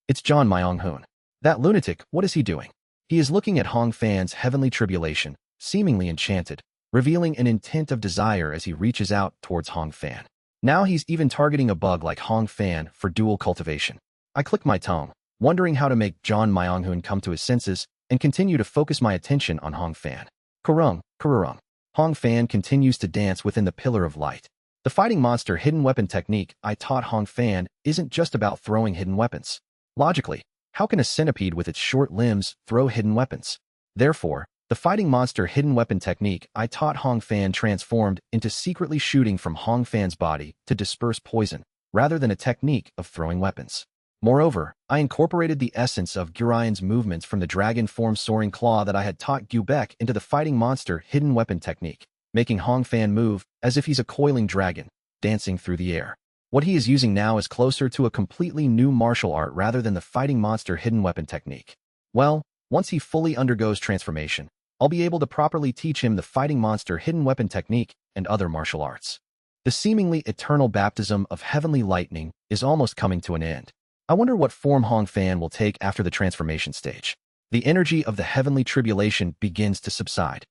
It's John Myung-hoon. That lunatic, what is he doing? He is looking at Hong Fan's heavenly tribulation, seemingly enchanted, revealing an intent of desire as he reaches out towards Hong Fan. Now he's even targeting a bug like Hong Fan for dual cultivation. I click my tongue, wondering how to make John Myung-hoon come to his senses and continue to focus my attention on Hong Fan. Kururung. Hong Fan continues to dance within the pillar of light. The fighting monster hidden weapon technique I taught Hong Fan isn't just about throwing hidden weapons. Logically, how can a centipede with its short limbs throw hidden weapons? Therefore, the fighting monster hidden weapon technique I taught Hong Fan transformed into secretly shooting from Hong Fan's body to disperse poison, rather than a technique of throwing weapons. Moreover, I incorporated the essence of Gurion's movements from the dragon form soaring claw that I had taught Gyubek into the fighting monster hidden weapon technique, making Hong Fan move as if he's a coiling dragon, dancing through the air. What he is using now is closer to a completely new martial art rather than the fighting monster hidden weapon technique. Well, once he fully undergoes transformation, I'll be able to properly teach him the fighting monster hidden weapon technique and other martial arts. The seemingly eternal baptism of heavenly lightning is almost coming to an end. I wonder what form Hong Fan will take after the transformation stage. The energy of the heavenly tribulation begins to subside.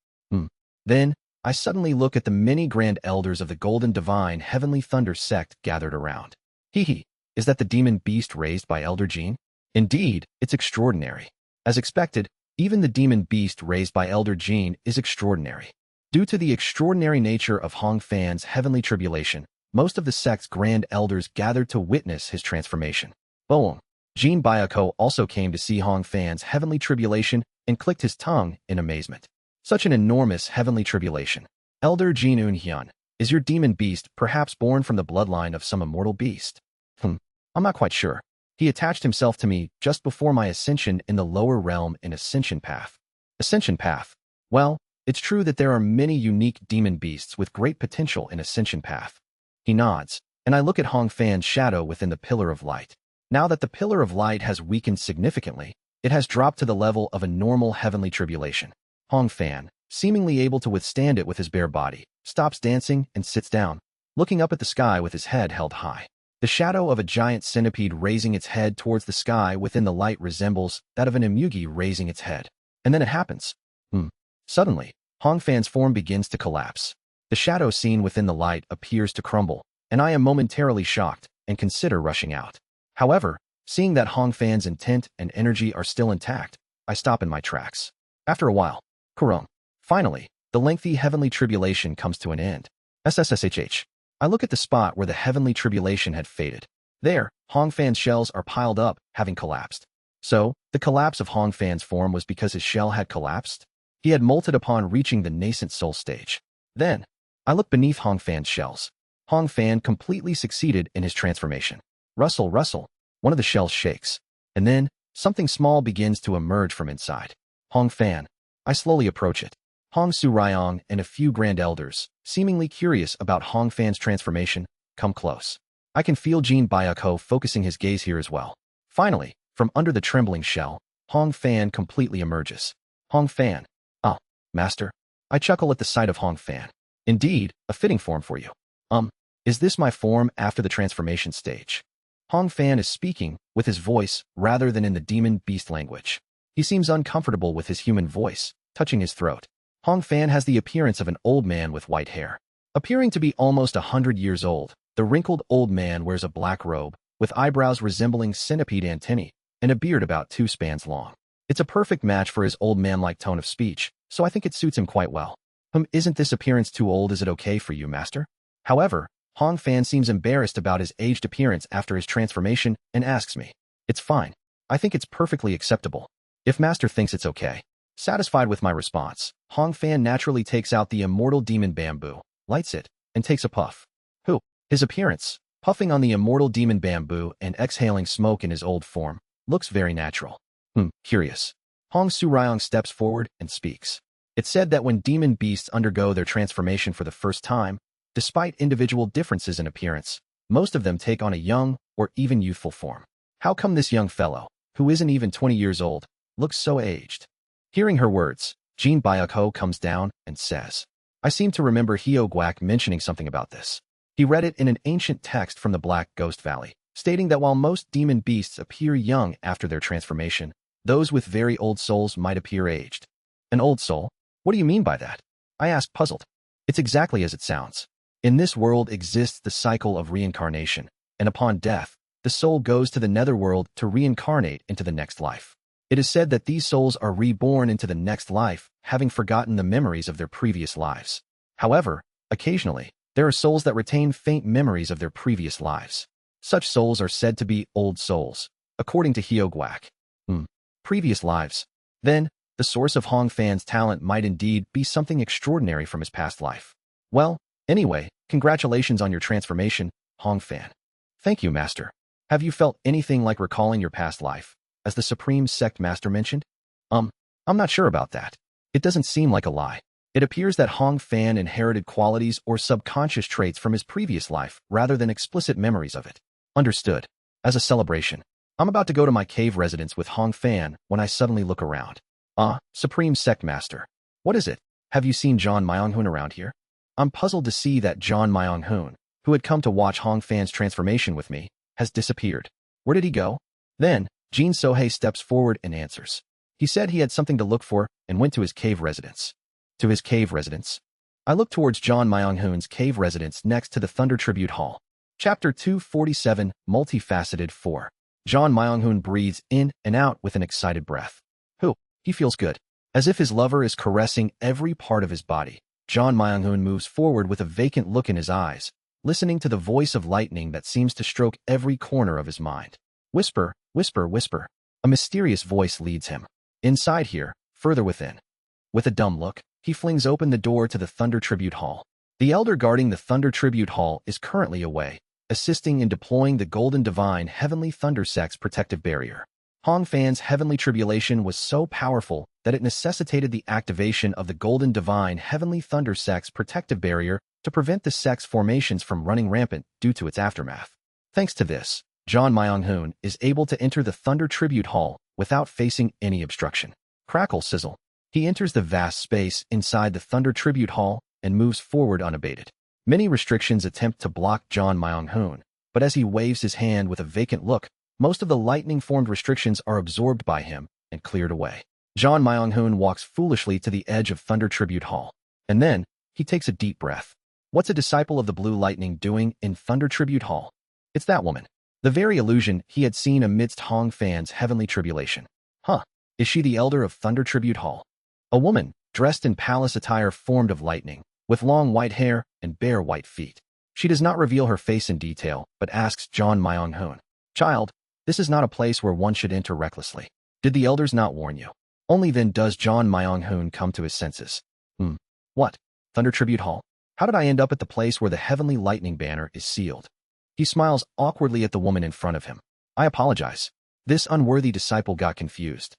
Then, I suddenly look at the many grand elders of the Golden Divine Heavenly Thunder sect gathered around. Is that the demon beast raised by Elder Jean? Indeed, it's extraordinary. As expected, even the demon beast raised by Elder Jean is extraordinary. Due to the extraordinary nature of Hong Fan's heavenly tribulation, most of the sect's grand elders gathered to witness his transformation. Boom. Jean Byako also came to see Hong Fan's heavenly tribulation and clicked his tongue in amazement. Such an enormous heavenly tribulation. Elder Jin Eun-hyun, is your demon beast perhaps born from the bloodline of some immortal beast? I'm not quite sure. He attached himself to me just before my ascension in the lower realm in Ascension Path. Ascension Path. Well, it's true that there are many unique demon beasts with great potential in Ascension Path. He nods, and I look at Hong Fan's shadow within the Pillar of Light. Now that the Pillar of Light has weakened significantly, it has dropped to the level of a normal heavenly tribulation. Hong Fan, seemingly able to withstand it with his bare body, stops dancing and sits down, looking up at the sky with his head held high. The shadow of a giant centipede raising its head towards the sky within the light resembles that of an emugi raising its head. And then it happens. Suddenly, Hong Fan's form begins to collapse. The shadow seen within the light appears to crumble, and I am momentarily shocked and consider rushing out. However, seeing that Hong Fan's intent and energy are still intact, I stop in my tracks. After a while, Kurung. Finally, the lengthy heavenly tribulation comes to an end. SSSHH. I look at the spot where the heavenly tribulation had faded. There, Hong Fan's shells are piled up, having collapsed. So, the collapse of Hong Fan's form was because his shell had collapsed? He had molted upon reaching the nascent soul stage. Then, I look beneath Hong Fan's shells. Hong Fan completely succeeded in his transformation. Rustle, rustle. One of the shells shakes. And then, something small begins to emerge from inside. Hong Fan. I slowly approach it. Hong Su-ryong and a few grand elders, seemingly curious about Hong Fan's transformation, come close. I can feel Jean Byako focusing his gaze here as well. Finally, from under the trembling shell, Hong Fan completely emerges. Hong Fan. Ah, master. I chuckle at the sight of Hong Fan. Indeed, a fitting form for you. Is this my form after the transformation stage? Hong Fan is speaking with his voice rather than in the demon beast language. He seems uncomfortable with his human voice, touching his throat. Hong Fan has the appearance of an old man with white hair. Appearing to be almost 100 years old, the wrinkled old man wears a black robe, with eyebrows resembling centipede antennae, and a beard about 2 spans long. It's a perfect match for his old man-like tone of speech, so I think it suits him quite well. Isn't this appearance too old? Is it okay for you, master? However, Hong Fan seems embarrassed about his aged appearance after his transformation and asks me. It's fine. I think it's perfectly acceptable. If master thinks it's okay. Satisfied with my response, Hong Fan naturally takes out the immortal demon bamboo, lights it, and takes a puff. His appearance, puffing on the immortal demon bamboo and exhaling smoke in his old form, looks very natural. Curious. Hong Su-ryong steps forward and speaks. It's said that when demon beasts undergo their transformation for the first time, despite individual differences in appearance, most of them take on a young or even youthful form. How come this young fellow, who isn't even 20 years old, looks so aged? Hearing her words, Jean Byako comes down and says, I seem to remember Hyo Guak mentioning something about this. He read it in an ancient text from the Black Ghost Valley, stating that while most demon beasts appear young after their transformation, those with very old souls might appear aged. An old soul? What do you mean by that? I asked, puzzled. It's exactly as it sounds. In this world exists the cycle of reincarnation, and upon death, the soul goes to the netherworld to reincarnate into the next life. It is said that these souls are reborn into the next life, having forgotten the memories of their previous lives. However, occasionally, there are souls that retain faint memories of their previous lives. Such souls are said to be old souls, according to Hyo Guak. Previous lives. Then, the source of Hong Fan's talent might indeed be something extraordinary from his past life. Well, anyway, congratulations on your transformation, Hong Fan. Thank you, Master. Have you felt anything like recalling your past life, as the Supreme Sect Master mentioned? I'm not sure about that. It doesn't seem like a lie. It appears that Hong Fan inherited qualities or subconscious traits from his previous life rather than explicit memories of it. Understood. As a celebration, I'm about to go to my cave residence with Hong Fan when I suddenly look around. Supreme Sect Master. What is it? Have you seen John Myung-hoon around here? I'm puzzled to see that John Myung-hoon, who had come to watch Hong Fan's transformation with me, has disappeared. Where did he go? Then, Jin So-hei steps forward and answers. He said he had something to look for and went to his cave residence. To his cave residence? I look towards John Myung-hoon's cave residence next to the Thunder Tribute Hall. Chapter 247, Multi-faceted 4. John Myung-hoon breathes in and out with an excited breath. He feels good. As if his lover is caressing every part of his body, John Myung-hoon moves forward with a vacant look in his eyes, listening to the voice of lightning that seems to stroke every corner of his mind. Whisper, Whisper, whisper. A mysterious voice leads him. Inside here, further within. With a dumb look, he flings open the door to the Thunder Tribute Hall. The elder guarding the Thunder Tribute Hall is currently away, assisting in deploying the Golden Divine Heavenly Thunder Sect's protective barrier. Hong Fan's heavenly tribulation was so powerful that it necessitated the activation of the Golden Divine Heavenly Thunder Sect's protective barrier to prevent the sect's formations from running rampant due to its aftermath. Thanks to this, John Myung-hoon is able to enter the Thunder Tribute Hall without facing any obstruction. Crackle sizzle. He enters the vast space inside the Thunder Tribute Hall and moves forward unabated. Many restrictions attempt to block John Myung-hoon, but as he waves his hand with a vacant look, most of the lightning-formed restrictions are absorbed by him and cleared away. John Myung-hoon walks foolishly to the edge of Thunder Tribute Hall, and then he takes a deep breath. What's a disciple of the Blue Lightning doing in Thunder Tribute Hall? It's that woman. The very illusion he had seen amidst Hong Fan's heavenly tribulation. Huh, is she the elder of Thunder Tribute Hall? A woman, dressed in palace attire formed of lightning, with long white hair and bare white feet. She does not reveal her face in detail, but asks John Myung-hoon, "Child, this is not a place where one should enter recklessly. Did the elders not warn you?" Only then does John Myung-hoon come to his senses. What? Thunder Tribute Hall? How did I end up at the place where the heavenly lightning banner is sealed? He smiles awkwardly at the woman in front of him. I apologize. This unworthy disciple got confused.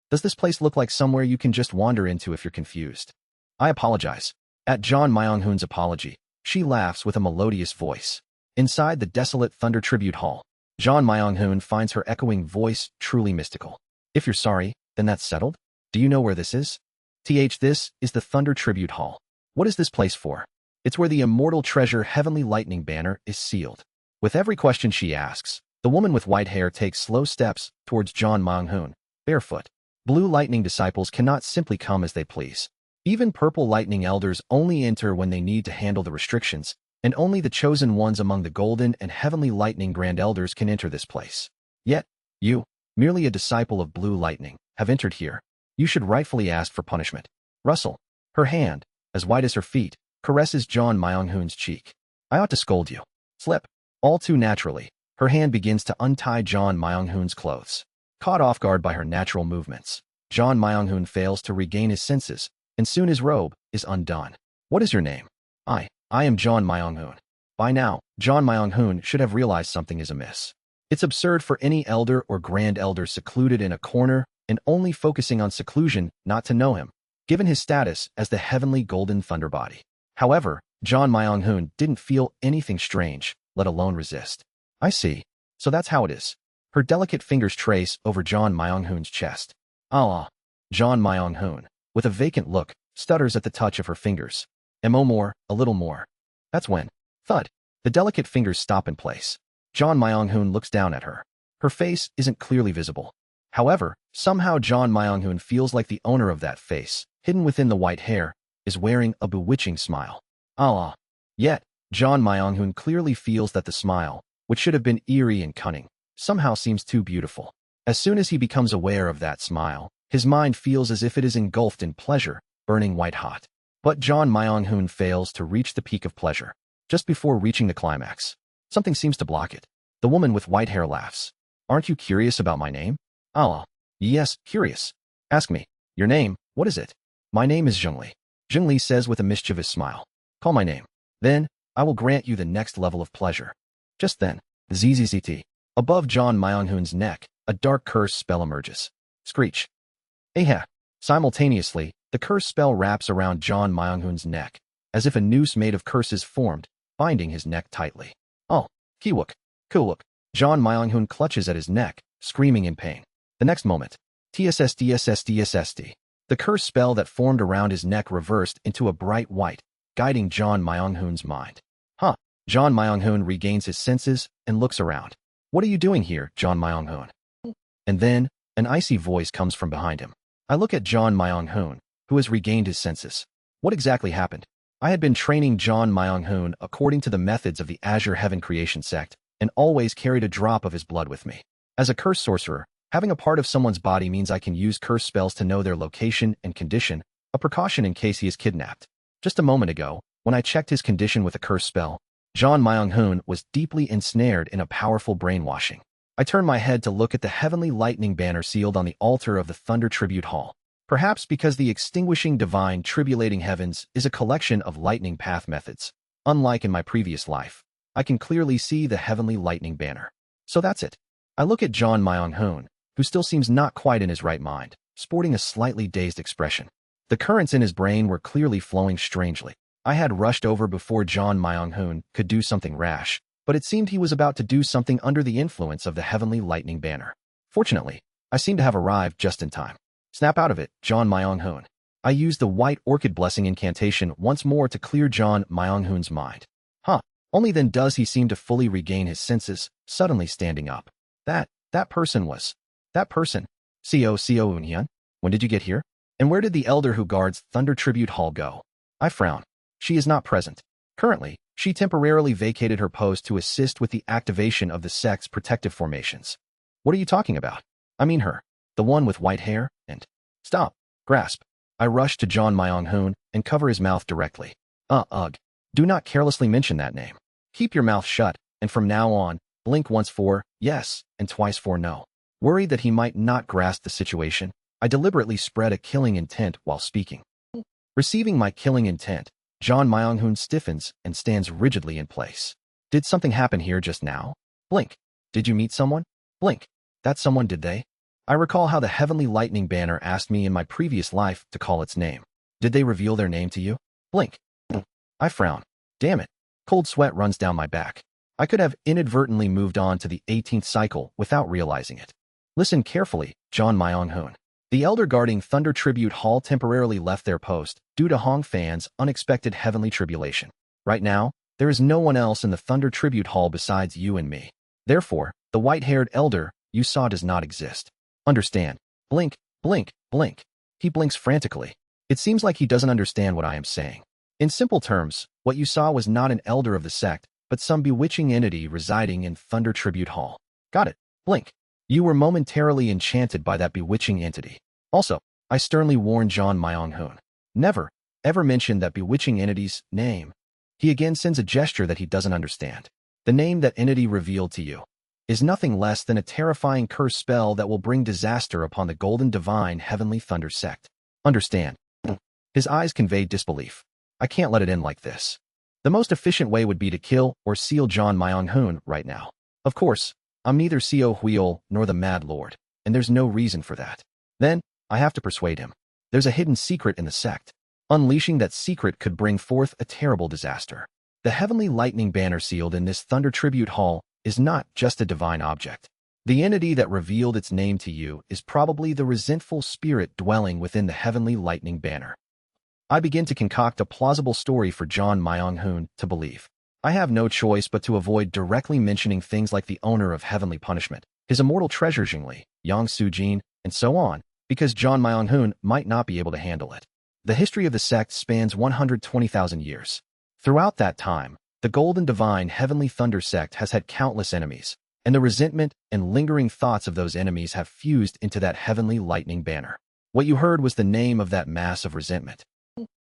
Does this place look like somewhere you can just wander into if you're confused? I apologize. At John Myung-hoon's apology, she laughs with a melodious voice. Inside the desolate Thunder Tribute Hall, John Myung-hoon finds her echoing voice truly mystical. If you're sorry, then that's settled? Do you know where this is? This is the Thunder Tribute Hall. What is this place for? It's where the immortal treasure Heavenly Lightning Banner is sealed. With every question she asks, the woman with white hair takes slow steps towards John Myung-hoon, barefoot. Blue Lightning disciples cannot simply come as they please. Even Purple Lightning elders only enter when they need to handle the restrictions, and only the chosen ones among the Golden and Heavenly Lightning Grand Elders can enter this place. Yet, you, merely a disciple of Blue Lightning, have entered here. You should rightfully ask for punishment. Rustle. Her hand, as white as her feet, caresses John Myung-hoon's cheek. I ought to scold you. Slip. All too naturally, her hand begins to untie John Myung-hoon's clothes. Caught off guard by her natural movements, John Myung-hoon fails to regain his senses, and soon his robe is undone. What is your name? I am John Myung-hoon. By now, John Myung-hoon should have realized something is amiss. It's absurd for any elder or grand elder secluded in a corner and only focusing on seclusion not to know him, given his status as the heavenly golden thunder body. However, John Myung-hoon didn't feel anything strange, let alone resist. I see. So that's how it is. Her delicate fingers trace over John Myung-hoon's chest. John Myung-hoon, with a vacant look, stutters at the touch of her fingers. More, a little more. That's when. Thud. The delicate fingers stop in place. John Myung-hoon looks down at her. Her face isn't clearly visible. However, somehow John Myung-hoon feels like the owner of that face, hidden within the white hair, is wearing a bewitching smile. Yet, John Myung-hoon clearly feels that the smile, which should have been eerie and cunning, somehow seems too beautiful. As soon as he becomes aware of that smile, his mind feels as if it is engulfed in pleasure, burning white-hot. But John Myung-hoon fails to reach the peak of pleasure. Just before reaching the climax, something seems to block it. The woman with white hair laughs. Aren't you curious about my name? Yes, curious. Ask me. Your name, what is it? My name is Zhengli. Zhengli says with a mischievous smile. Call my name. Then, I will grant you the next level of pleasure. Just then, ZZZT. Above John Myung-hoon's neck, a dark curse spell emerges. Screech. Aha! Simultaneously, the curse spell wraps around John Myung-hoon's neck, as if a noose made of curses formed, binding his neck tightly. Kiwook. Kuwook. John Myung-hoon clutches at his neck, screaming in pain. The next moment, TSSDSSDSSD. The curse spell that formed around his neck reversed into a bright white, guiding John Myung-hoon's mind. John Myung-hoon regains his senses and looks around. What are you doing here, John Myung-hoon? And then, an icy voice comes from behind him. I look at John Myung-hoon, who has regained his senses. What exactly happened? I had been training John Myung-hoon according to the methods of the Azure Heaven Creation Sect, and always carried a drop of his blood with me. As a curse sorcerer, having a part of someone's body means I can use curse spells to know their location and condition, a precaution in case he is kidnapped. Just a moment ago, when I checked his condition with a curse spell, John Myung-hoon was deeply ensnared in a powerful brainwashing. I turn my head to look at the heavenly lightning banner sealed on the altar of the Thunder Tribute Hall. Perhaps because the extinguishing divine tribulating heavens is a collection of lightning path methods. Unlike in my previous life, I can clearly see the heavenly lightning banner. So that's it. I look at John Myung-hoon, who still seems not quite in his right mind, sporting a slightly dazed expression. The currents in his brain were clearly flowing strangely. I had rushed over before John Myung-hoon could do something rash, but it seemed he was about to do something under the influence of the heavenly lightning banner. Fortunately, I seem to have arrived just in time. Snap out of it, John Myung-hoon. I used the White Orchid Blessing incantation once more to clear John Myung-hoon's mind. Only then does he seem to fully regain his senses, suddenly standing up. That person. Co Eunhyun? When did you get here? And where did the elder who guards Thunder Tribute Hall go? I frown. She is not present. Currently, she temporarily vacated her post to assist with the activation of the sect's protective formations. What are you talking about? I mean her. The one with white hair, and... Stop. Grasp. I rush to John Myung-hoon and cover his mouth directly. Ugh. Do not carelessly mention that name. Keep your mouth shut, and from now on, blink once for yes and twice for no. Worried that he might not grasp the situation, I deliberately spread a killing intent while speaking. Receiving my killing intent, John Myung-hoon stiffens and stands rigidly in place. Did something happen here just now? Blink. Did you meet someone? Blink. That someone, did they? I recall how the heavenly lightning banner asked me in my previous life to call its name. Did they reveal their name to you? Blink. I frown. Damn it. Cold sweat runs down my back. I could have inadvertently moved on to the 18th cycle without realizing it. Listen carefully, John Myung-hoon. The elder guarding Thunder Tribute Hall temporarily left their post due to Hong Fan's unexpected heavenly tribulation. Right now, there is no one else in the Thunder Tribute Hall besides you and me. Therefore, the white-haired elder you saw does not exist. Understand. Blink, blink, blink. He blinks frantically. It seems like he doesn't understand what I am saying. In simple terms, what you saw was not an elder of the sect, but some bewitching entity residing in Thunder Tribute Hall. Got it. Blink. You were momentarily enchanted by that bewitching entity. Also, I sternly warn John Myung-hoon. Never, ever mention that bewitching entity's name. He again sends a gesture that he doesn't understand. The name that entity revealed to you is nothing less than a terrifying curse spell that will bring disaster upon the Golden Divine Heavenly Thunder sect. Understand. His eyes conveyed disbelief. I can't let it end like this. The most efficient way would be to kill or seal John Myung-hoon right now. Of course, I'm neither Co Huil nor the Mad Lord, and there's no reason for that. Then, I have to persuade him. There's a hidden secret in the sect. Unleashing that secret could bring forth a terrible disaster. The heavenly lightning banner sealed in this Thunder Tribute Hall is not just a divine object. The entity that revealed its name to you is probably the resentful spirit dwelling within the heavenly lightning banner. I begin to concoct a plausible story for John Myung-hoon to believe. I have no choice but to avoid directly mentioning things like the owner of heavenly punishment, his immortal treasure Jingli, Yang Su-jin, and so on, because John Myung-hoon might not be able to handle it. The history of the sect spans 120,000 years. Throughout that time, the Golden Divine Heavenly Thunder sect has had countless enemies, and the resentment and lingering thoughts of those enemies have fused into that heavenly lightning banner. What you heard was the name of that mass of resentment.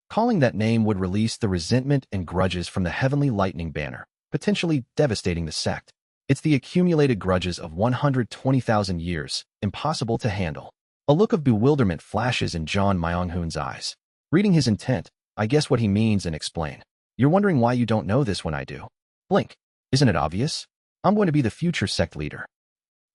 Calling that name would release the resentment and grudges from the heavenly lightning banner, potentially devastating the sect. It's the accumulated grudges of 120,000 years, impossible to handle. A look of bewilderment flashes in John Myung-hoon's eyes. Reading his intent, I guess what he means and explain. You're wondering why you don't know this when I do. Blink. Isn't it obvious? I'm going to be the future sect leader.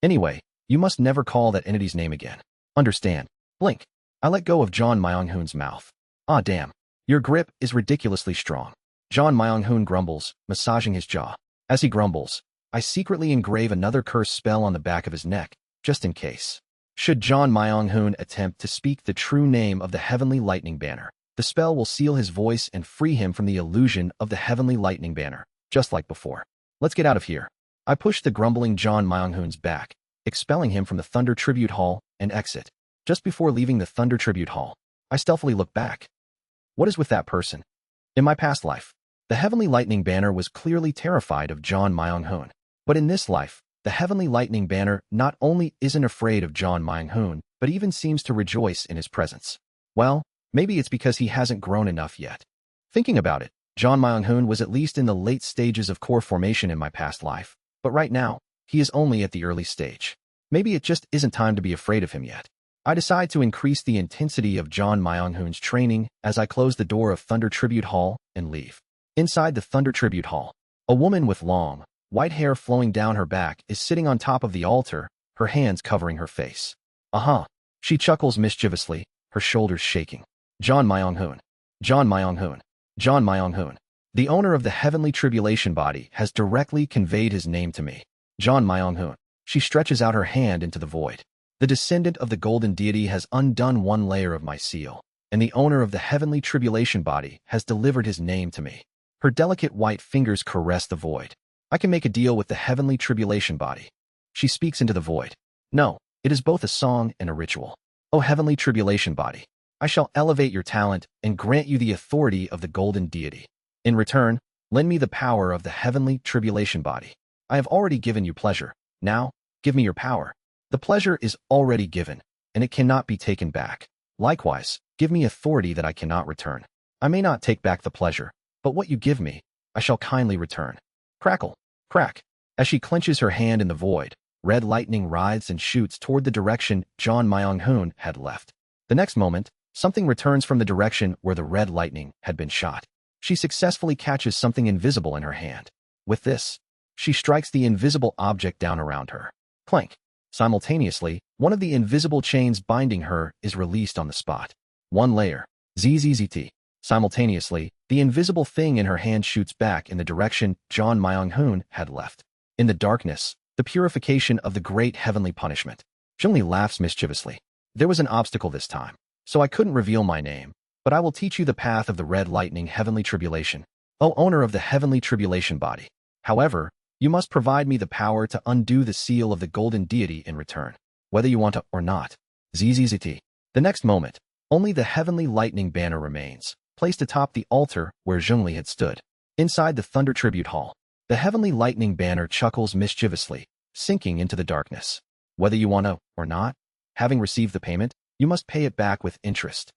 Anyway, you must never call that entity's name again. Understand? Blink. I let go of John Myung-hoon's mouth. Ah, damn. Your grip is ridiculously strong. John Myung-hoon grumbles, massaging his jaw. As he grumbles, I secretly engrave another curse spell on the back of his neck, just in case. Should John Myung-hoon attempt to speak the true name of the heavenly lightning banner, the spell will seal his voice and free him from the illusion of the heavenly lightning banner, just like before. Let's get out of here. I push the grumbling John Myung-hoon's back, expelling him from the Thunder Tribute Hall, and exit. Just before leaving the Thunder Tribute Hall, I stealthily look back. What is with that person? In my past life, the heavenly lightning banner was clearly terrified of John Myung-hoon. But in this life, the heavenly lightning banner not only isn't afraid of John Myung-hoon, but even seems to rejoice in his presence. Well, maybe it's because he hasn't grown enough yet. Thinking about it, John Myung-hoon was at least in the late stages of core formation in my past life, but right now, he is only at the early stage. Maybe it just isn't time to be afraid of him yet. I decide to increase the intensity of John Myung-hoon's training as I close the door of Thunder Tribute Hall and leave. Inside the Thunder Tribute Hall, a woman with long, white hair flowing down her back is sitting on top of the altar, her hands covering her face. She chuckles mischievously, her shoulders shaking. John Myung-hoon. John Myung-hoon. John Myung-hoon. The owner of the heavenly tribulation body has directly conveyed his name to me. John Myung-hoon. She stretches out her hand into the void. The descendant of the golden deity has undone one layer of my seal, and the owner of the heavenly tribulation body has delivered his name to me. Her delicate white fingers caress the void. I can make a deal with the heavenly tribulation body. She speaks into the void. No, it is both a song and a ritual. O heavenly tribulation body, I shall elevate your talent and grant you the authority of the golden deity. In return, lend me the power of the heavenly tribulation body. I have already given you pleasure. Now, give me your power. The pleasure is already given, and it cannot be taken back. Likewise, give me authority that I cannot return. I may not take back the pleasure, but what you give me, I shall kindly return. Crackle, crack. As she clenches her hand in the void, red lightning writhes and shoots toward the direction John Myung-hoon had left. The next moment, something returns from the direction where the red lightning had been shot. She successfully catches something invisible in her hand. With this, she strikes the invisible object down around her. Clank. Simultaneously, one of the invisible chains binding her is released on the spot. One layer. ZZZT. Simultaneously, the invisible thing in her hand shoots back in the direction John Myung-hoon had left. In the darkness, the purification of the great heavenly punishment. Jungli laughs mischievously. There was an obstacle this time, so I couldn't reveal my name, but I will teach you the path of the red lightning heavenly tribulation, O owner of the heavenly tribulation body. However, you must provide me the power to undo the seal of the golden deity in return, whether you want to or not. ZZZT. The next moment, only the heavenly lightning banner remains, placed atop the altar where Zhongli had stood. Inside the Thunder Tribute Hall, the heavenly lightning banner chuckles mischievously, sinking into the darkness. Whether you want to or not, having received the payment, you must pay it back with interest.